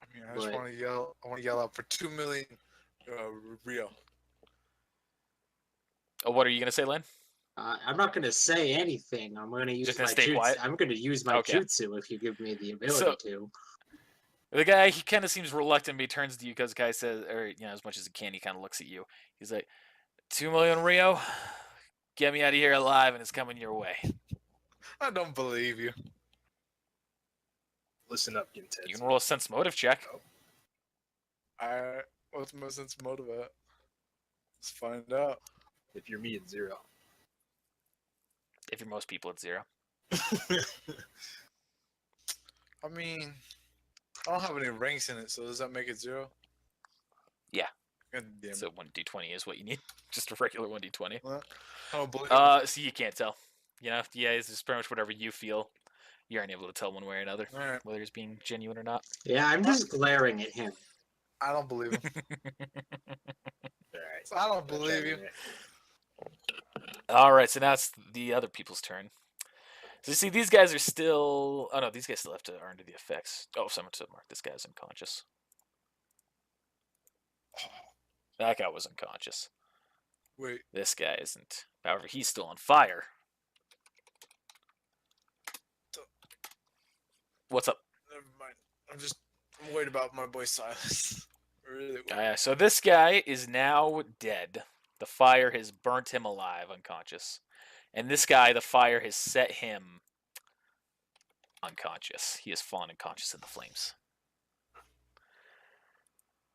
I mean, I just But- want to yell. I want to yell out for 2 million Rio. Oh, what are you gonna say, Lane? I'm not gonna say anything. I'm gonna use Just my gonna stay jutsu. quiet? I'm gonna use my Okay. jutsu if you give me the ability So- to. The guy, he kind of seems reluctant, but he turns to you because the guy says, or as much as he can, he kind of looks at you. He's like, 2 million Rio, get me out of here alive, and it's coming your way. I don't believe you. listen up, Gintetsu. You can roll a sense motive check. What's my sense of motive at? Let's find out. If you're me, it's 0. If you're most people, it's 0. I mean, I don't have any ranks in it, so does that make it 0? Yeah. God damn it. So 1d20 is what you need. Just a regular 1d20. I don't believe So you can't tell. Yeah, it's just pretty much whatever you feel. You aren't able to tell one way or another, it. Alright, whether it's being genuine or not. Yeah, I'm just glaring at him. I don't believe him. Alright. I don't believe you. All right, so now it's the other people's turn. So you see, these guys are still. Oh no, these guys still have to earn the effects. Oh, someone to mark this guy's unconscious. That guy was unconscious. Wait, This guy isn't. However, he's still on fire. What's up? never mind. I'm worried about my boy Silas. Really worried. So this guy is now dead. The fire has burnt him alive, unconscious. And this guy, the fire has set him unconscious. He has fallen unconscious in the flames.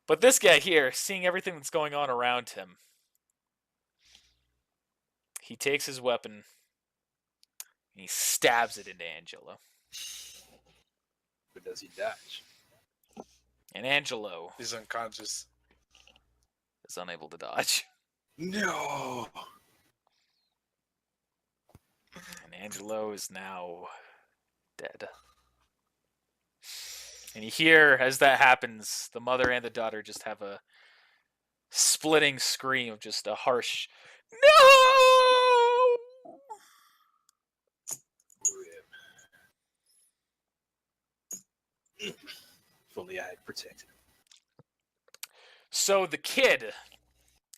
But this guy here, seeing everything that's going on around him, he takes his weapon and he stabs it into Angelo. But does he dodge? And Angelo He's unconscious. is unable to dodge. No. And Angelo is now dead. And you hear, as that happens, the mother and the daughter just have a splitting scream of just a harsh, no! If only I had protected him. So the kid,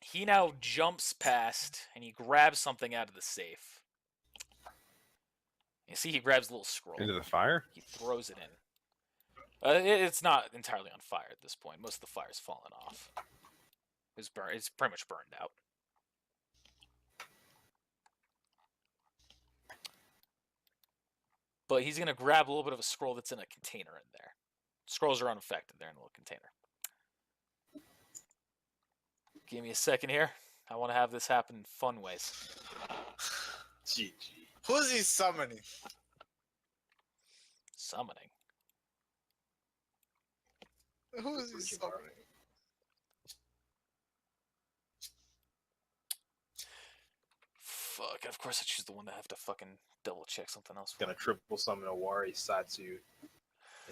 he now jumps past and he grabs something out of the safe. You see, he grabs a little scroll. Into the fire? He throws it in. It's not entirely on fire at this point. Most of the fire's fallen off. It's pretty much burned out. But he's gonna grab a little bit of a scroll that's in a container in there. Scrolls are unaffected. They're in a little container. Give me a second here. I want to have this happen in fun ways. GG. Who is he summoning? Summoning. Who is he summoning? Fuck, of course I choose the one that I have to fucking double check something else. Gonna triple summon Owari, Satsu,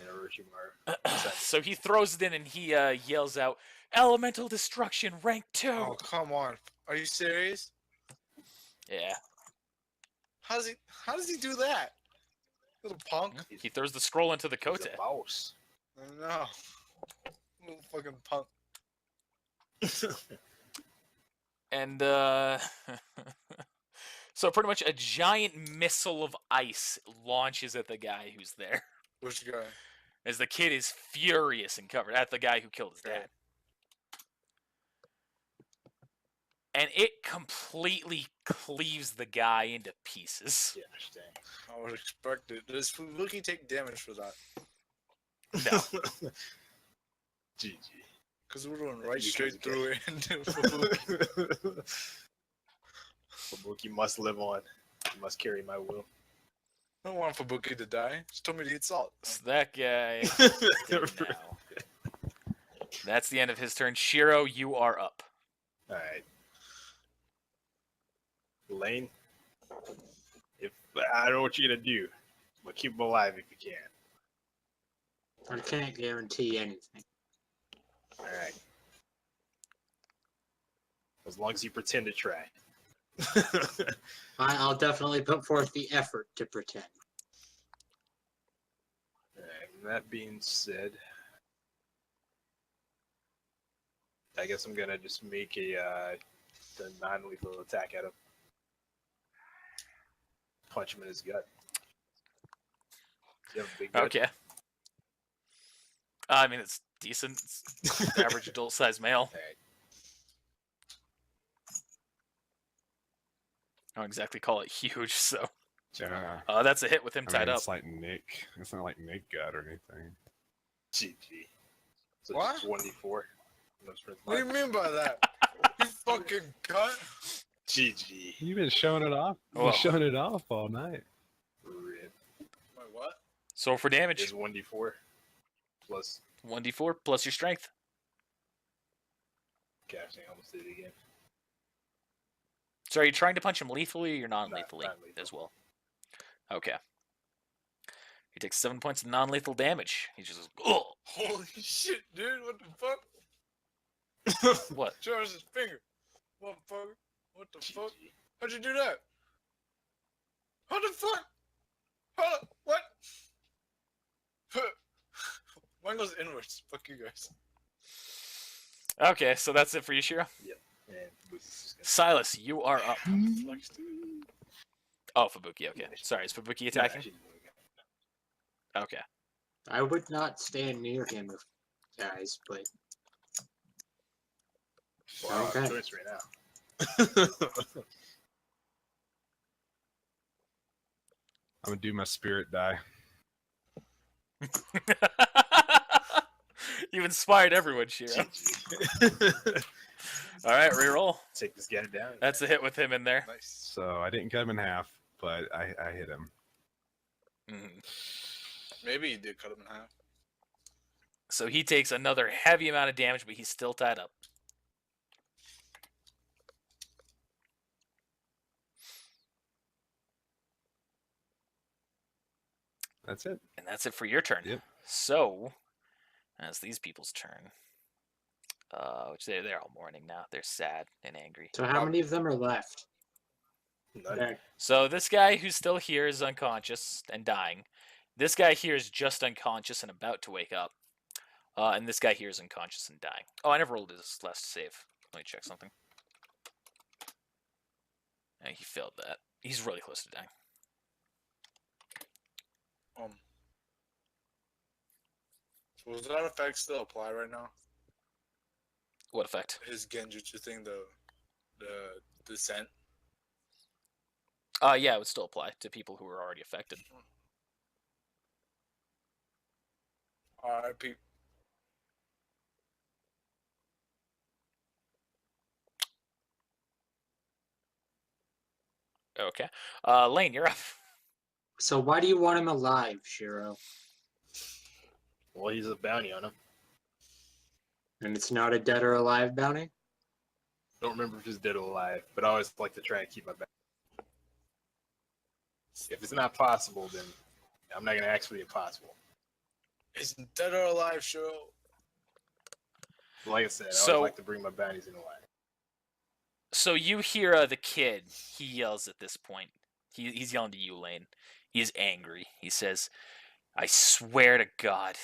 and Orochimaru. So he throws it in and he yells out, "Elemental Destruction, rank 2!" Oh, come on. Are you serious? Yeah. How does he do that? Little punk. He throws the scroll into the He's Kote. a boss. I know. Little fucking punk. And, so pretty much a giant missile of ice launches at the guy who's there. Which guy? As the kid is furious and covered at the guy who killed his dad. And it completely cleaves the guy into pieces. Yeah, understand. I would expect it. Does Fubuki take damage for that? No. GG. Because we're going That right becomes straight a through it into Fubuki. Fubuki must live on. He must carry my will. I don't want Fubuki to die. Just told me to eat salt. So that guy dead now. That's the end of his turn. Shiro, you are up. Alright. Lane, if I don't know what you're gonna do, but keep him alive if you can. I can't guarantee anything. Alright. As long as you pretend to try. I'll definitely put forth the effort to pretend. Alright, that being said, I guess I'm gonna just make a the non-lethal attack at him. Punch him in his gut. You have a big gut? Okay. I mean, it's decent. It's average adult-sized male. Alright. I don't exactly call it huge, so. Yeah. That's a hit with him I tied mean, up. it's like Nick. It's not like Nick got or anything. GG. So What? just 1d4. No strength What do you mark. mean by that? You fucking cunt. GG. You've been showing it off. You've Whoa. been showing it off all night. Rip. Wait, what? So for damage, Is 1d4 plus 1d4 plus your strength. casting. I almost did it again. So are you trying to punch him lethally or you're non-lethally Non-lethal. as well? Okay. He takes 7 points of non-lethal damage. He just goes, "Ugh." Holy shit, dude. What the fuck? What? Charles' his finger. Motherfucker. What the fuck? GG. How'd you do that? How the fuck? Hold up. What? Mine goes inwards. Fuck you guys. Okay, so that's it for you, Shiro. And Fubuki's just gonna- Silas, you are up. Flex, dude. Oh, Fubuki, okay. Sorry, is Fubuki attacking? actually, Okay. I would not stand near him, guys, but wow, Okay. choice right now. I'm gonna do my spirit die. You've inspired everyone, Shiro. GG. All right, reroll. Take this guy down. That's a hit with him in there. Nice. So I didn't cut him in half, but I hit him. Mhm. Maybe he did cut him in half. So he takes another heavy amount of damage, but he's still tied up. That's it. And that's it for your turn. Yep. So, that's these people's turn. Which they're all mourning now. They're sad and angry. so how many of them are left? None. Okay. So this guy who's still here is unconscious and dying. This guy here is just unconscious and about to wake up. And this guy here is unconscious and dying. Oh, I never rolled his last save. Let me check something. And he failed that. He's really close to dying. So does that effect still apply right now? What effect? His genjutsu thing, the descent. Yeah, it would still apply to people who are already affected. R.I.P. Okay. Lane, you're up. So why do you want him alive, Shiro? Well, he's a bounty on him. And it's not a dead or alive bounty? Don't remember if he's dead or alive, but I always like to try and keep my back. If it's not possible, then I'm not gonna ask for the impossible. Is he dead or alive, Shiro? Like I said, I So- always like to bring my bounties in alive. So you hear the kid. He yells at this point. He's yelling to you, Lane. He's angry. He says, "I swear to God,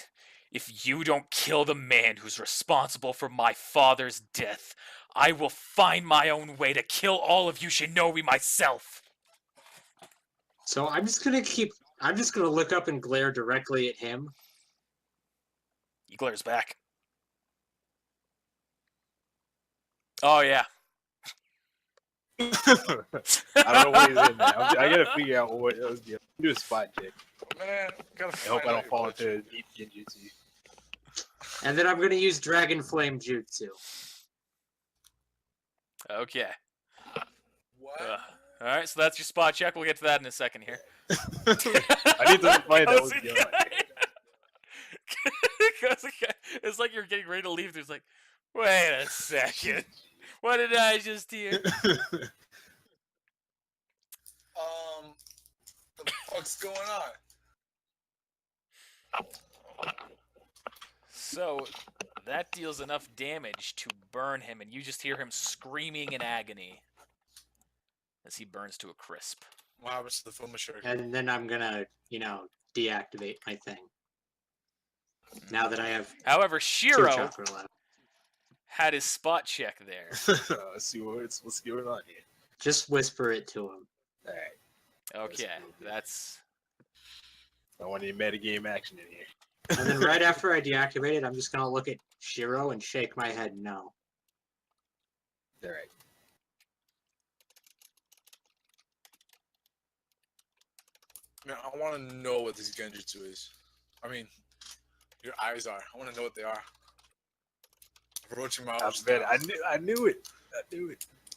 if you don't kill the man who's responsible for my father's death, I will find my own way to kill all of you shinobi myself." So I'm just gonna look up and glare directly at him. He glares back. Oh yeah. I don't know what he's in there. I gotta figure out what it was. Do a spot check. Man, gotta I hope find I out don't your fall budget. into deep genjutsu. And then I'm gonna use Dragon Flame Jutsu. Okay. What? All right. So that's your spot check. We'll get to that in a second here. I need to find out what's Cozy going on. guy. Cozy guy. It's like you're getting ready to leave. There's like, wait a second. What did I just hear? The fuck's going on? So that deals enough damage to burn him, and you just hear him screaming in agony as he burns to a crisp. What happens to the film shirt? And then I'm gonna, deactivate my thing. Now that I have However, 2 Shiro chakra left. had his spot check there. Let's see what's going on here. Just whisper it to him. All right. Okay, that's I want any metagame action in here. And then right after I deactivate it, I'm just gonna look at Shiro and shake my head no. All right. Man, I want to know what this genjutsu is. I mean, your eyes are. I want to know what they are. Orochimaru. I bet I knew it.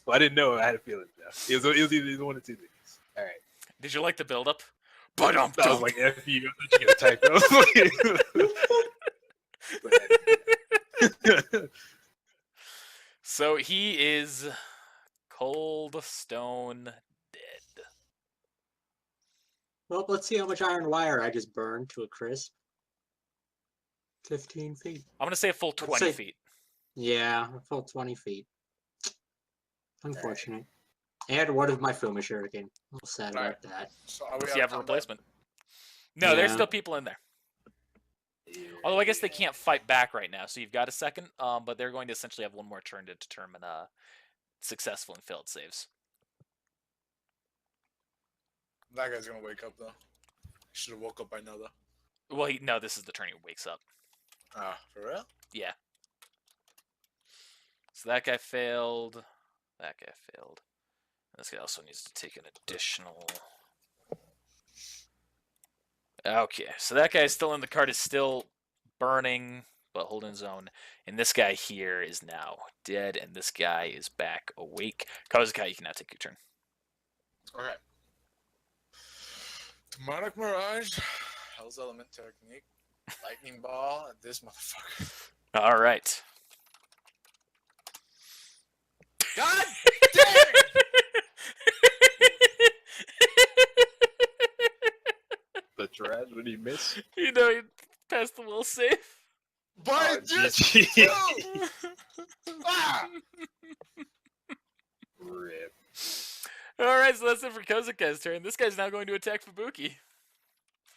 Well, I didn't know. I had a feeling. Though. It was either one or two things. All right. Did you like the build up? But I was like, F you. I thought you were gonna type. So he is cold stone dead. Well, let's see how much iron wire I just burned to a crisp. 15 feet. I'm gonna say a full 20 say- feet. Yeah, a full 20 feet. Unfortunate. And one of my Fuma Shuriken. I'm sad Alright. about that. So are we If out you of have a combat? replacement. No, there's Yeah. still people in there. Although I guess they can't fight back right now, so you've got a second. But they're going to essentially have one more turn to determine successful and failed saves. That guy's gonna wake up though. He should have woke up by now though. Well, no, this is the turn he wakes up. Ah, for real? Yeah. So that guy failed. That guy failed. This guy also needs to take an additional. Okay, so that guy is still in the cart, is still burning, but holding his own. And this guy here is now dead, and this guy is back awake. Kozukai, you can now take your turn. Alright. Demonic Mirage, Hell's Element Technique, Lightning Ball at this motherfucker. All right. God damn! The trash. What did he miss? You know, you passed the will save. By Oh, just GG. two! Ah! Rip. All right, so that's it for Kozukai's turn. This guy's now going to attack Fubuki.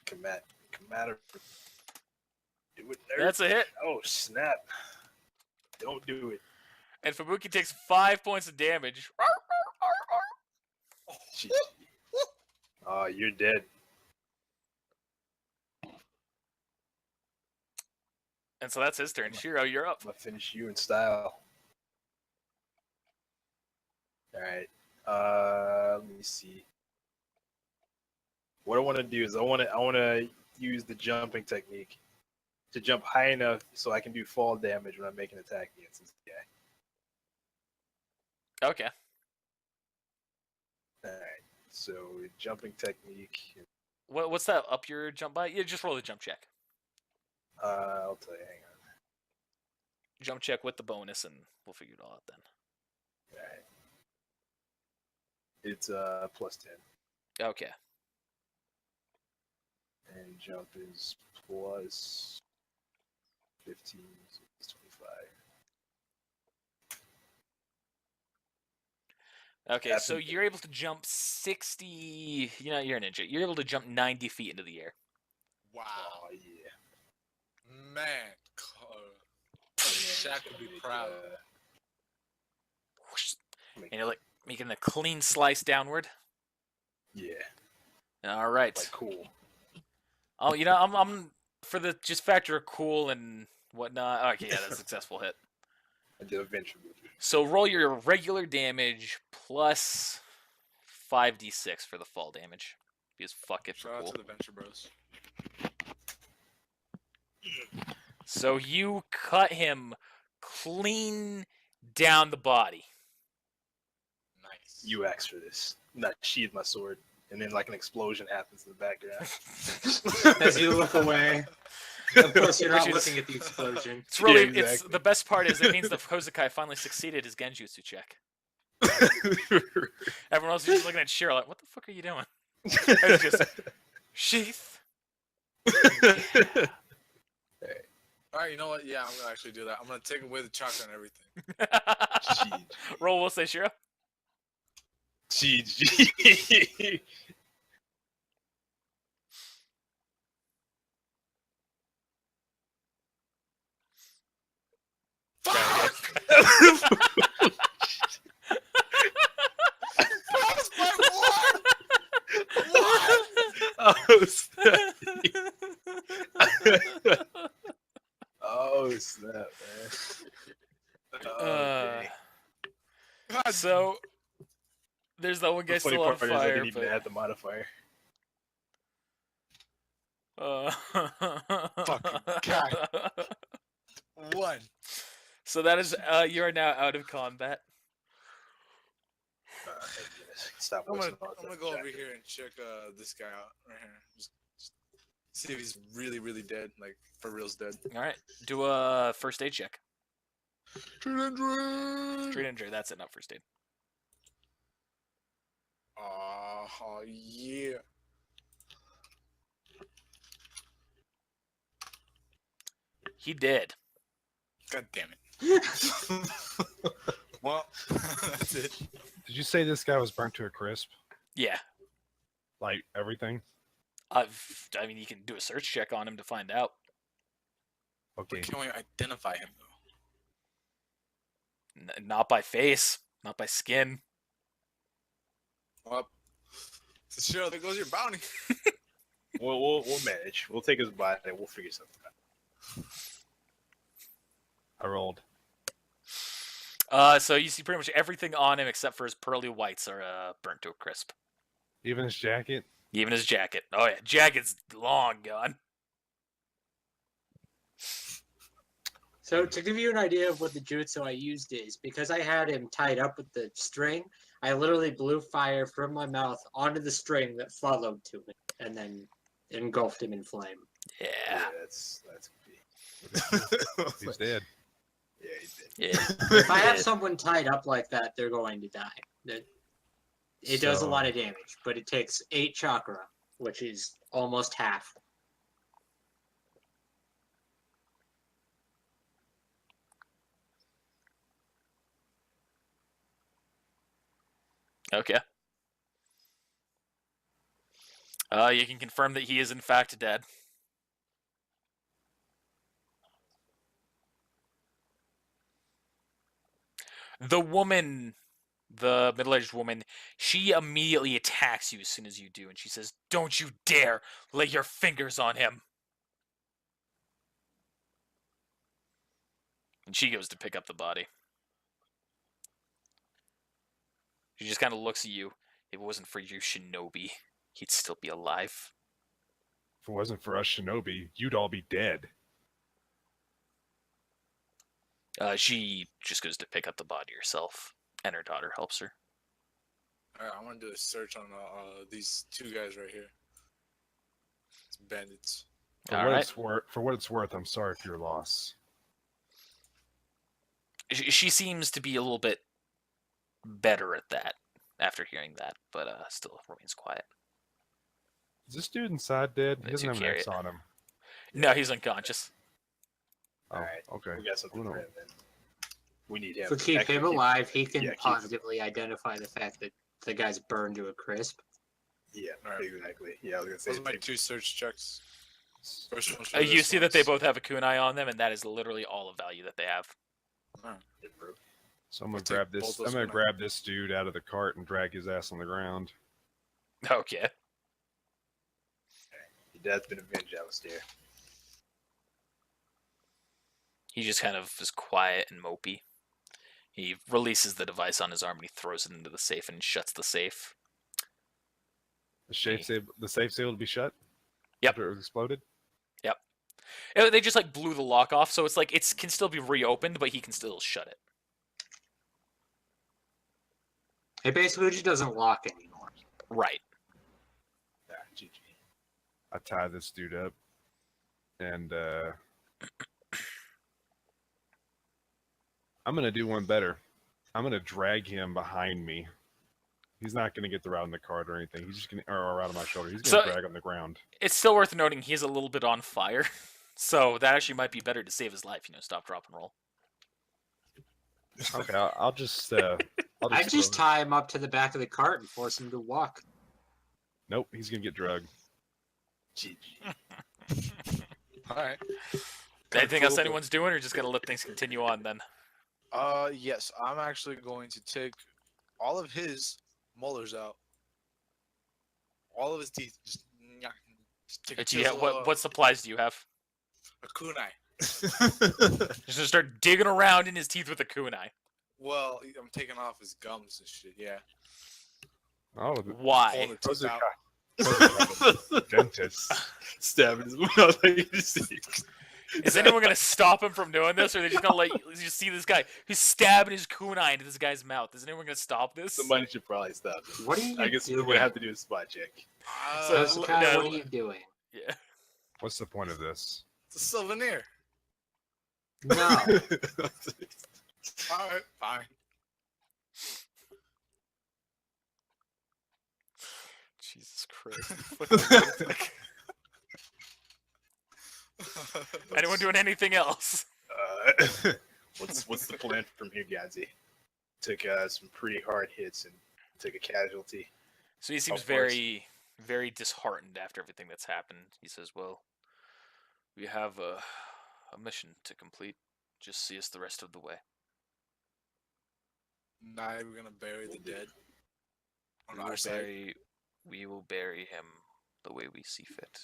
Commander. Do it. Nerd. That's a hit. Oh snap! Don't do it. And Fubuki takes 5 points of damage. GG. Oh, you're dead. And so that's his turn. Shiro, you're up. I'm gonna finish you in style. All right. Let me see. What I want to do is I want to use the jumping technique to jump high enough so I can do fall damage when I make an attack against this guy. Okay. All right. So jumping technique. What's that up your jump by? Yeah, just roll the jump check. I'll tell you. Hang on. Jump check with the bonus, and we'll figure it all out then. All right. It's plus 10. Okay. And jump is plus 15, so it's 25. Okay, so you're able to jump 60. You're a ninja. You're able to jump 90 feet into the air. Wow. Oh, yeah. Man. Shaq would be proud. Whoosh. And you're like making a clean slice downward. Yeah. All right. Like cool. Oh, I'm for the just factor of cool and whatnot. Okay, yeah, that's a successful hit. I did a venture movie. So roll your regular damage plus 5d6 for the fall damage. Because fuck it for Shout out cool. to the Venture Bros. So you cut him clean down the body. Nice. You asked for this. Not sheathe my sword. And then like an explosion happens in the background. As you look away. Of course, you're not Which is- looking at the explosion. It's really, Yeah, it's exactly. the best part is it means the Kozakai finally succeeded his Genjutsu check. Everyone else is just looking at Shiro like, what the fuck are you doing? It's just sheath. Alright, you know what? Yeah, I'm gonna actually do that. I'm gonna take away the chocolate and everything. Jeez. Roll, we'll say Shiro. GG. Fuck! That's my one! What? Oh, snap. Oh, snap, man. Okay. God, So there's that one guy The funny still on part is I fire, didn't even but add the modifier. Fucking God. One. So that is you are now out of combat. Thank goodness. Stop I'm wasting gonna all that go over jacket. here and check this guy out right here. Just see if he's really, really dead. Like for real's dead. All right, do a first aid check. Oh Straight injury. That's it, not first aid. Yeah. He did. God damn it. Well, that's it. Did you say this guy was burnt to a crisp? Yeah. Like everything? I mean, you can do a search check on him to find out. Okay. Can we identify him though? Not by face, not by skin. Well, so sure, there goes your bounty. We'll manage. We'll take his body and we'll figure something out. I rolled. So you see pretty much everything on him except for his pearly whites are burnt to a crisp. Even his jacket? Even his jacket. Oh yeah, jacket's long gone. So to give you an idea of what the jutsu I used is, because I had him tied up with the string, I literally blew fire from my mouth onto the string that followed to it, and then engulfed him in flame. Yeah. That's He's dead. Yeah, he's dead. Yeah. If I have Yeah. someone tied up like that, they're going to die. It does a So- lot of damage, but it takes 8 chakra, which is almost half. Okay. You can confirm that he is in fact dead. The woman, the middle-aged woman, she immediately attacks you as soon as you do, and she says, "Don't you dare lay your fingers on him." And she goes to pick up the body. She just kind of looks at you. If it wasn't for you, Shinobi, he'd still be alive. If it wasn't for us Shinobi, you'd all be dead. She just goes to pick up the body herself, and her daughter helps her. Alright, I want to do a search on these two guys right here. It's bandits. For what it's worth, I'm sorry for your loss. She seems to be a little bit better at that after hearing that, but still remains quiet. Is this dude inside dead? He They doesn't do have an carry X it. on him. No, he's unconscious. Oh, Alright. okay. We got something Oh, no. for him then. We need him. So keep Actually, him alive. He can yeah, keep- positively identify the fact that the guy's burned to a crisp. Yeah, Alright. exactly. Yeah, I was gonna say. Those are my take- 2 search checks. First one's for You this see one, that they so- both have a kunai on them, and that is literally all of value that they have. improve. So I'm gonna I'll take grab this. both I'm those gonna for now. grab this dude out of the cart and drag his ass on the ground. Okay. Your dad's been avenged, Alistair. He just kind of is quiet and mopey. He releases the device on his arm and he throws it into the safe and shuts the safe. The safe's able to be shut. Yep. After it was exploded. They just like blew the lock off, so it's like it can still be reopened, but he can still shut it. It basically just doesn't lock anymore. Right. Ah, GG. I tie this dude up, and I'm gonna do one better. I'm gonna drag him behind me. He's not gonna get the route in the cart or anything. He's just gonna or out of my shoulder. He's gonna So- drag on the ground. It's still worth noting he's a little bit on fire, so that actually might be better to save his life. Stop, drop, and roll. Okay, I'll just. I just tie him up to the back of the cart and force him to walk. Nope, he's gonna get drugged. GG. Alright. Anything else Cool. anyone's doing, or just gonna let things continue on then? Yes, I'm actually going to take all of his molars out. All of his teeth. Just take a Do you have, chisel, what supplies do you have? a kunai. Just gonna start digging around in his teeth with a kunai. Well, I'm taking off his gums and shit, yeah. Oh, Why? Pull the teeth out. dentist. Stabbing his mouth. Is anyone gonna stop him from doing this, or are they just gonna let you just see this guy who's stabbing his kunai into this guy's mouth? Is anyone gonna stop this? Somebody should probably stop it. What are you I guess we're doing? gonna have to do a spot check. So- Hezekiah, no. what are you doing? Yeah. What's the point of this? It's a souvenir. No. Alright, fine. Jesus Christ. Anyone doing anything else? What's the plan from here, Gazi? Took some pretty hard hits and took a casualty. So he seems Of course. very, very disheartened after everything that's happened. He says, "Well, we have a mission to complete. Just see us the rest of the way. Now we're gonna bury the dead on We our will side. bury him the way we see fit.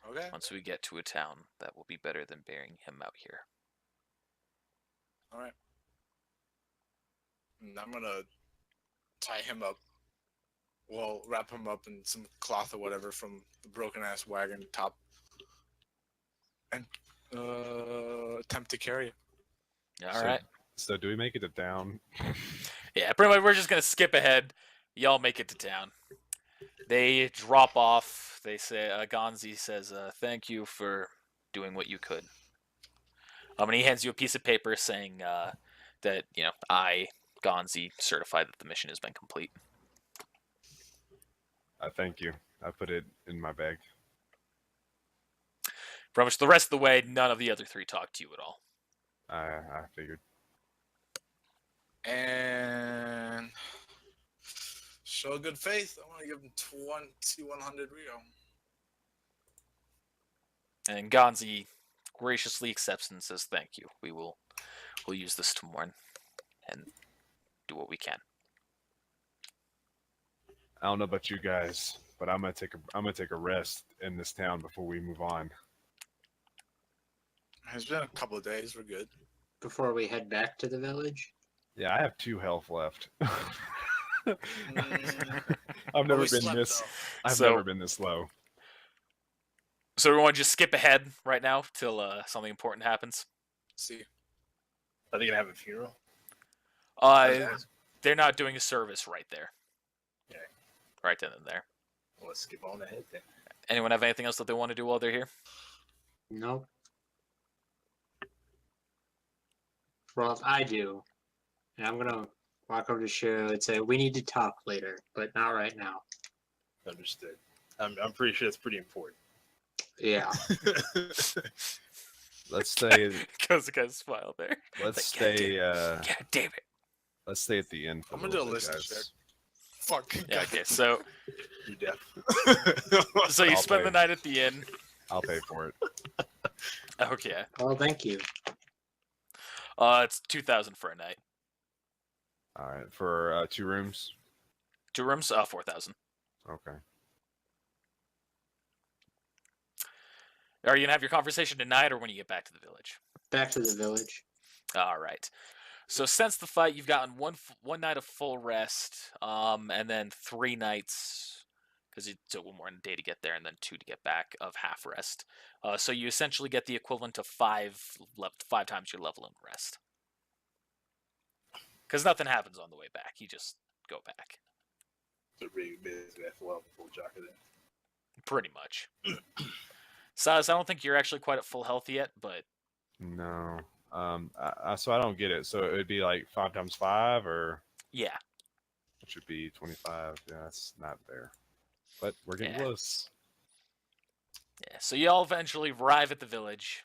Okay. Once we get to a town, that will be better than burying him out here." Alright. And I'm gonna tie him up. Well, wrap him up in some cloth or whatever from the broken ass wagon top. And attempt to carry it. All So- right. So do we make it to town? Yeah, pretty much. We're just gonna skip ahead. Y'all make it to town. They drop off. They say, Gonzi says, "Thank you for doing what you could." And he hands you a piece of paper saying that I, Gonzi, certify that the mission has been complete. Thank you. I put it in my bag. Pretty much the rest of the way, none of the other three talk to you at all. I figured. And show good faith. I want to give him 100 Rio. And Gonzi graciously accepts and says, "Thank you. We'll use this to mourn and do what we can." I don't know about you guys, but I'm gonna take a rest in this town before we move on. It's been a couple of days. We're good. before we head back to the village? Yeah, I have 2 health left. Mm, I've never we been slept, this. though. I've So- never been this low. So we want to just skip ahead right now till something important happens. See, Are they gonna have a funeral? Uh, they're not doing a service right there. Okay. Right then and there. Well, let's skip on ahead then. Anyone have anything else that they want to do while they're here? Nope. Well, if I do, and I'm gonna walk over to Shiro and say, we need to talk later, but not right now. Understood. I'm pretty sure that's pretty important. Yeah. Let's stay. Kozuka's smile there. Let's Like, God stay. God damn it. Let's stay at the end. For I'm a gonna do a little bit, listen guys. check. Fuck. Yeah, okay, so You deaf. you I'll spend play. the night at the inn. I'll pay for it. Okay. Well, thank you. It's 2,000 for a night. All right, for 2 rooms. 2 rooms, 4,000. Okay. Are you gonna have your conversation tonight or when you get back to the village? Back to the village. All right. So since the fight, you've gotten one night of full rest, and then 3 nights, because it took 1 more day to get there, and then 2 to get back of half rest. So you essentially get the equivalent of 5 times your level in rest. Because nothing happens on the way back. You just go back. So really busy that full jocker then. Pretty much. Silas, I don't think you're actually quite at full health yet, but No. So I don't get it. So it would be like 5 times 5, or yeah. it should be 25. Yeah, that's not there. But we're getting Yeah. close. Yeah. So you all eventually arrive at the village.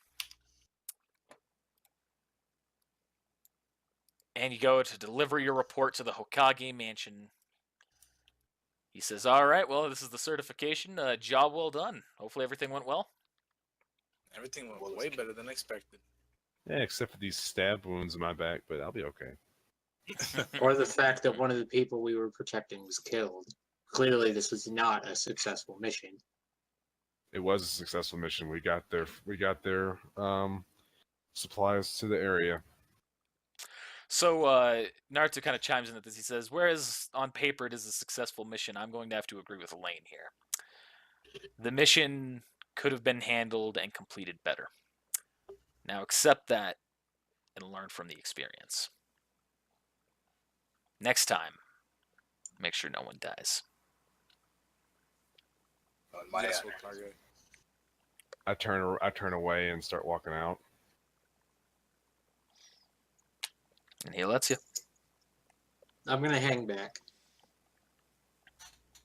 And you go to deliver your report to the Hokage mansion. He says, all right, well, this is the certification. Job well done. Hopefully everything went well. Everything went way better than expected. Yeah, except for these stab wounds in my back, but I'll be okay. Or the fact that one of the people we were protecting was killed. Clearly, this was not a successful mission. It was a successful mission. We got their supplies to the area. So Naruto kind of chimes in at this. He says, whereas on paper it is a successful mission, I'm going to have to agree with Elaine here. The mission could have been handled and completed better. Now accept that and learn from the experience. Next time, make sure no one dies. On my Yes, honor. Hokage. I turn away and start walking out. And he lets you. I'm gonna hang back. I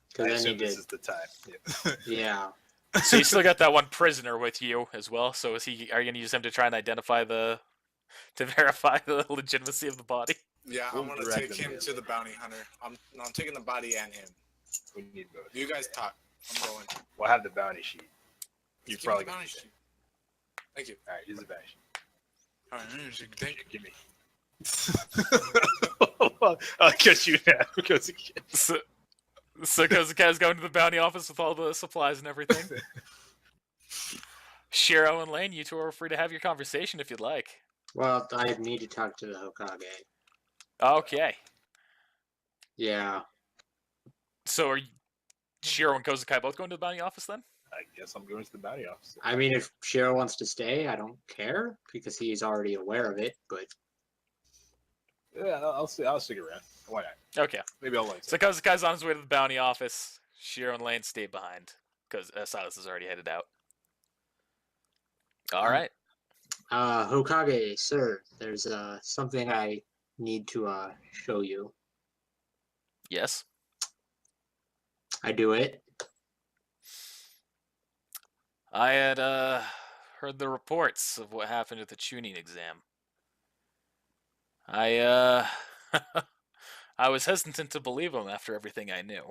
Because then you assume did. this is the time. Yeah. Yeah. So you still got that one prisoner with you as well. So are you going to use him to try and identify to verify the legitimacy of the body? Yeah, We'll I'm gonna direct take them him to to the bounty hunter. I'm taking the body and him. We need both. You guys talk. I'm going. We'll have the bounty sheet. You Give me probably the got bounty it. sheet. Thank you. All right, here's the bounty sheet. All right, thank you. Give me. I'll cut you now because So Kozuka's going to the bounty office with all the supplies and everything. Shiro and Lane, you two are free to have your conversation if you'd like. Well, I need to talk to the Hokage. Okay. Yeah. So are Shiro and Kozukai both going to the bounty office then? I guess I'm going to the bounty office. I mean, if Shiro wants to stay, I don't care because he's already aware of it. But Yeah, I'll stick around. Why not? Okay. Maybe I'll like So Kozukai's on his way to the bounty office. Shiro and Lane stay behind because Silas is already headed out. All right. Hokage, sir, there's something I need to show you. Yes. I do it. I had heard the reports of what happened at the tuning exam. I I was hesitant to believe him after everything I knew.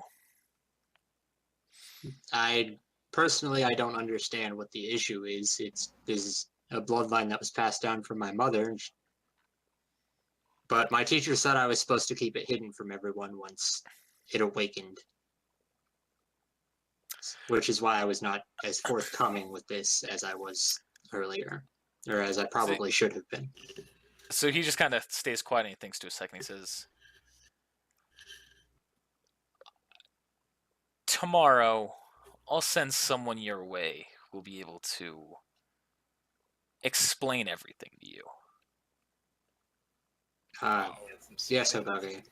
I don't understand what the issue is. This is a bloodline that was passed down from my mother, but my teacher said I was supposed to keep it hidden from everyone once it awakened, which is why I was not as forthcoming with this as I was earlier, or as I probably should have been. So he just kind of stays quiet and he thinks to a second. He says, "Tomorrow, I'll send someone your way who'll be able to explain everything to you." Yes, Obagi.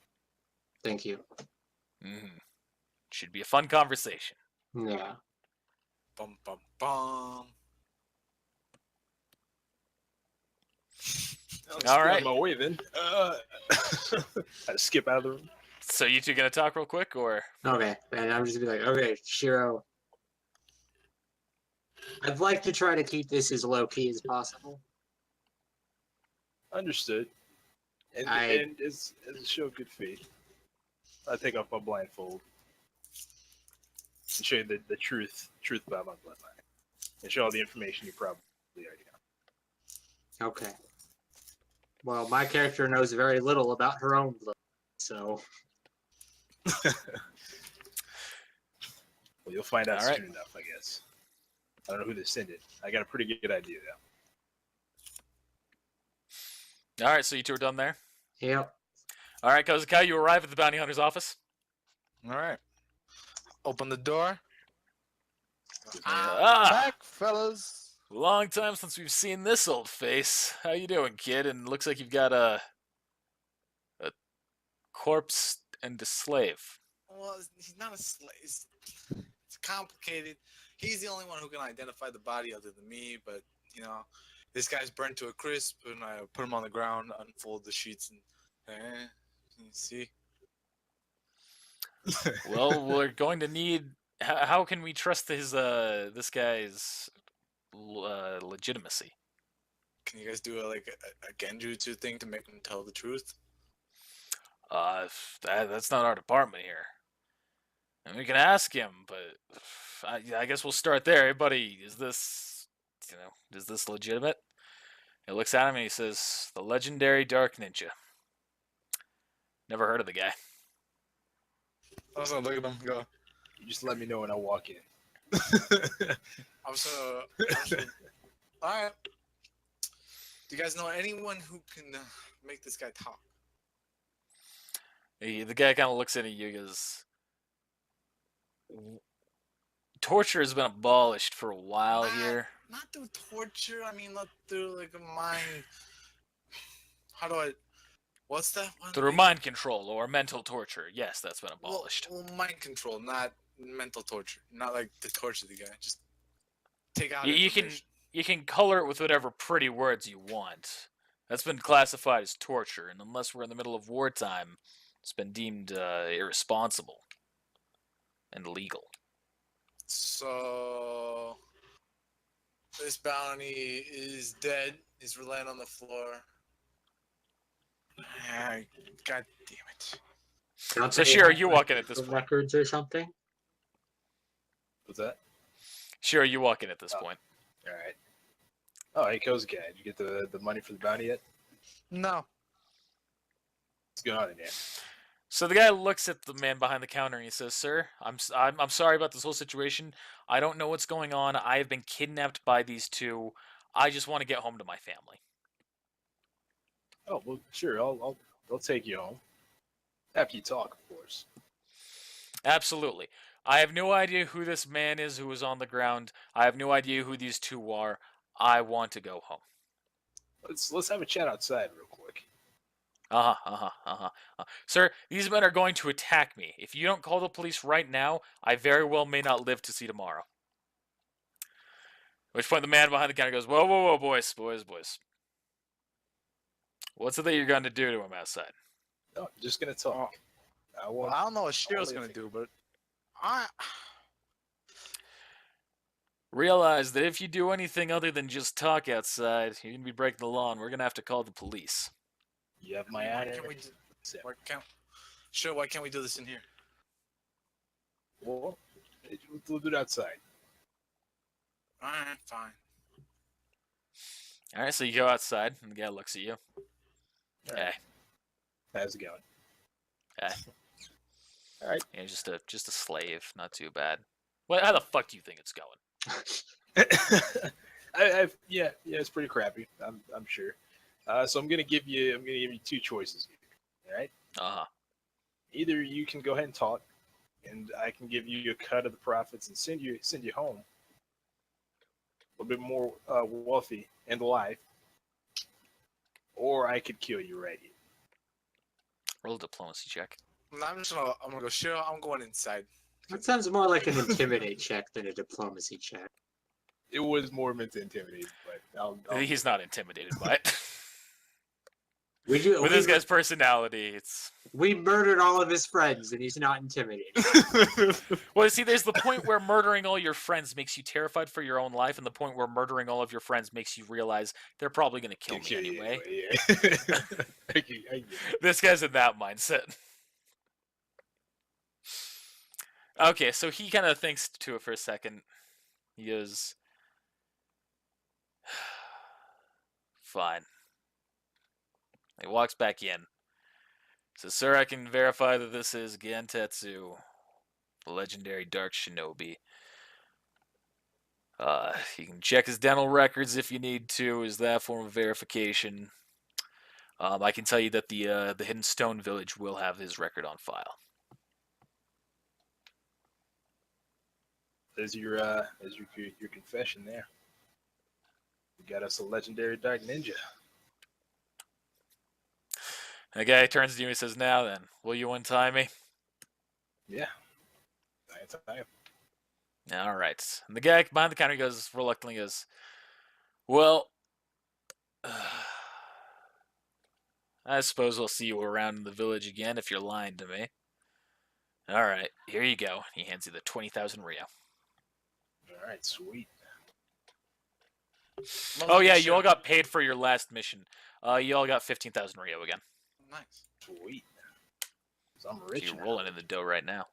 Thank you. Should be a fun conversation. Yeah. Bum bum bum. All right. On my way then. I skip out of the room. So you two gonna talk real quick, or Okay, and I'm just gonna be like, okay, Shiro. I'd like to try to keep this as low key as possible. Understood. And, I- and as a show of good faith, I take off my blindfold and show you the truth about my bloodline, and show all the information you probably already know. Okay. Well, my character knows very little about her own blood, so Well, you'll find out All right. soon enough, I guess. I don't know who to send it. I got a pretty good idea though. all right? So you two are done there. yep. All right, Kozukai, you arrive at the bounty hunter's office. All right. Open the door. Ah, Back, fellas. long time since we've seen this old face. How you doing, kid? And looks like you've got a corpse and a slave. Well, he's not a slave. It's complicated. He's the only one who can identify the body other than me, but, you know, this guy's burnt to a crisp, and I put him on the ground, unfold the sheets, and, you see? Well, we're going to need. How can we trust his this guy's legitimacy? Can you guys do a genjutsu thing to make him tell the truth? That's not our department here. And we can ask him, but I guess we'll start there. Hey, buddy, is this legitimate? He looks at him and he says, "The legendary Dark Ninja." Never heard of the guy. I was gonna look at him and go, You just let me know when I walk in. I'm so alright. Do you guys know anyone who can make this guy talk? The guy kind of looks at you and goes, "Torture has been abolished for a while here." Not through torture, I mean, not through like a mind. What's that one? Through mind control or mental torture. Yes, that's been abolished. Well, mind control, not mental torture. Not like to torture the guy. Just take out You can information. you can color it with whatever pretty words you want. That's been classified as torture, and unless we're in the middle of wartime, it's been deemed irresponsible and illegal. So this bounty is dead. He's laying on the floor. God damn it. Don't So they Shiro, have, you like, walk in at this the point. records or something. What's that? Shiro, you walk in at this Oh. point. All right. Oh, hey, Kozuka, did you get the money for the bounty yet? No. What's going on in here? So the guy looks at the man behind the counter and he says, "Sir, I'm sorry about this whole situation. I don't know what's going on. I have been kidnapped by these two. I just want to get home to my family." Oh, well, sure. I'll take you home. After you talk, of course. Absolutely. I have no idea who this man is who is on the ground. I have no idea who these two are. I want to go home. Let's have a chat outside real quick. Sir, these men are going to attack me. If you don't call the police right now, I very well may not live to see tomorrow. At which point the man behind the counter goes, "Whoa, whoa, whoa, boys. What's it that you're going to do to him outside?" No, I'm just gonna talk. I Well, won't. I don't know what Shiro's gonna do, but Realize that if you do anything other than just talk outside, you're going to be breaking the law, and we're going to have to call the police. You have my why honor. can't we Sam. why can't we do this in here? Well, we'll do it outside. Alright, fine. All right, so you go outside, and the guy looks at you. All Hey, right. How's it going? hey. All right. Yeah, just a slave, not too bad. Well, how the fuck do you think it's going? yeah, it's pretty crappy. I'm sure. So I'm gonna give you two choices here. All right. Uh-huh. Either you can go ahead and talk, and I can give you a cut of the profits and send you home a little bit more wealthy and alive, or I could kill you right here. Roll a diplomacy check. I'm gonna go. Shiro, I'm going inside. That sounds more like an intimidate check than a diplomacy check. It was more meant to intimidate, but I'll He's not intimidated by it. We do. With this guy's personality, it's... We murdered all of his friends, and he's not intimidated. Well, see, there's the point where murdering all your friends makes you terrified for your own life, and the point where murdering all of your friends makes you realize they're probably going to kill me anyway. Yeah. I get it. This guy's in that mindset. Okay, so he kind of thinks to it for a second. He goes, fine. He walks back in. Says, sir, I can verify that this is Gentetsu, the legendary Dark Shinobi. You can check his dental records if you need to, as that form of verification. I can tell you that the Hidden Stone Village will have his record on file. There's your confession there. You got us a legendary dark ninja. The guy turns to you and says, now then, will you untie me? Yeah. I am. All right. And the guy behind the counter goes, reluctantly goes, well, I suppose I'll see you around in the village again if you're lying to me. All right, here you go. He hands you the 20,000 Rio. All right, sweet. Oh yeah, you all got paid for your last mission. You all got 15,000 Rio again. Nice. Sweet. 'Cause I'm So rich you're now. rolling in the dough right now.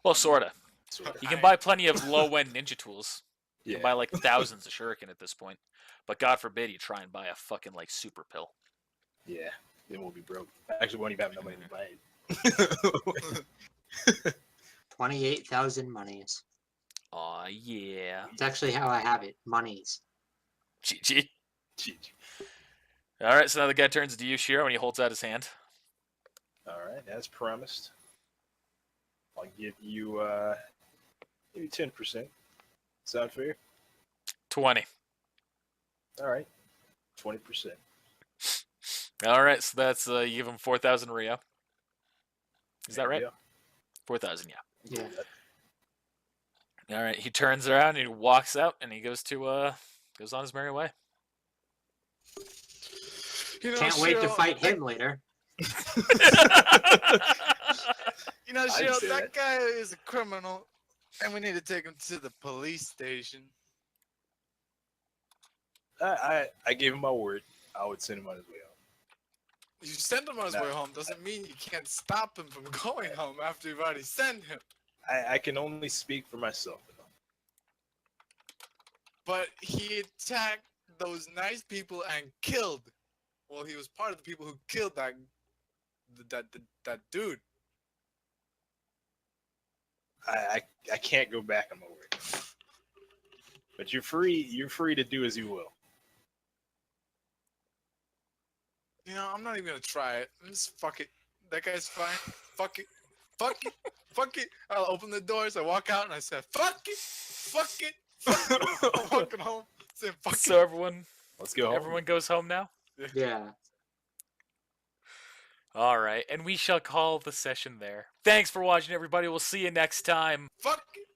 Well, sorta. Sort of. You can buy plenty of low-end ninja tools. You can Yeah. buy like thousands of shuriken at this point. But God forbid you try and buy a fucking like super pill. Yeah. Then we'll be broke. Actually, we won't even have no money to buy it. 28,000 monies. Aw, yeah. It's actually how I have it. Monies. GG. GG. All right, so now the guy turns to you, Shiro, and he holds out his hand. All right, as promised. I'll give you maybe 10%. Sound fair? 20. All right, 20%. All right, so that's you give him 4,000 Rio. Is that right? Yeah. 4,000, yeah. Yeah. All right, he turns around and he walks out and he goes to goes on his merry way. You know, Can't wait to Shiro, fight him later. You know, I'd Shiro, say that guy is a criminal, and we need to take him to the police station. I gave him my word. I would send him on his way home. You send him on his No. way home doesn't mean you can't stop him from going home after you've already sent him. I can only speak for myself. But he attacked those nice people and killed. Well, he was part of the people who killed that dude. I can't go back on my word. But you're free to do as you will. You know, I'm not even gonna try it. Just fuck it. That guy's fine. Fuck it. Fuck it. Fuck it. I'll open the doors. I walk out and I said, "Fuck it. Fuck it. Fuck it." I'm walking home saying, "Fuck So it." everyone Let's go home. everyone goes home now? Yeah. All right, and we shall call the session there. Thanks for watching, everybody. We'll see you next time. Fuck it.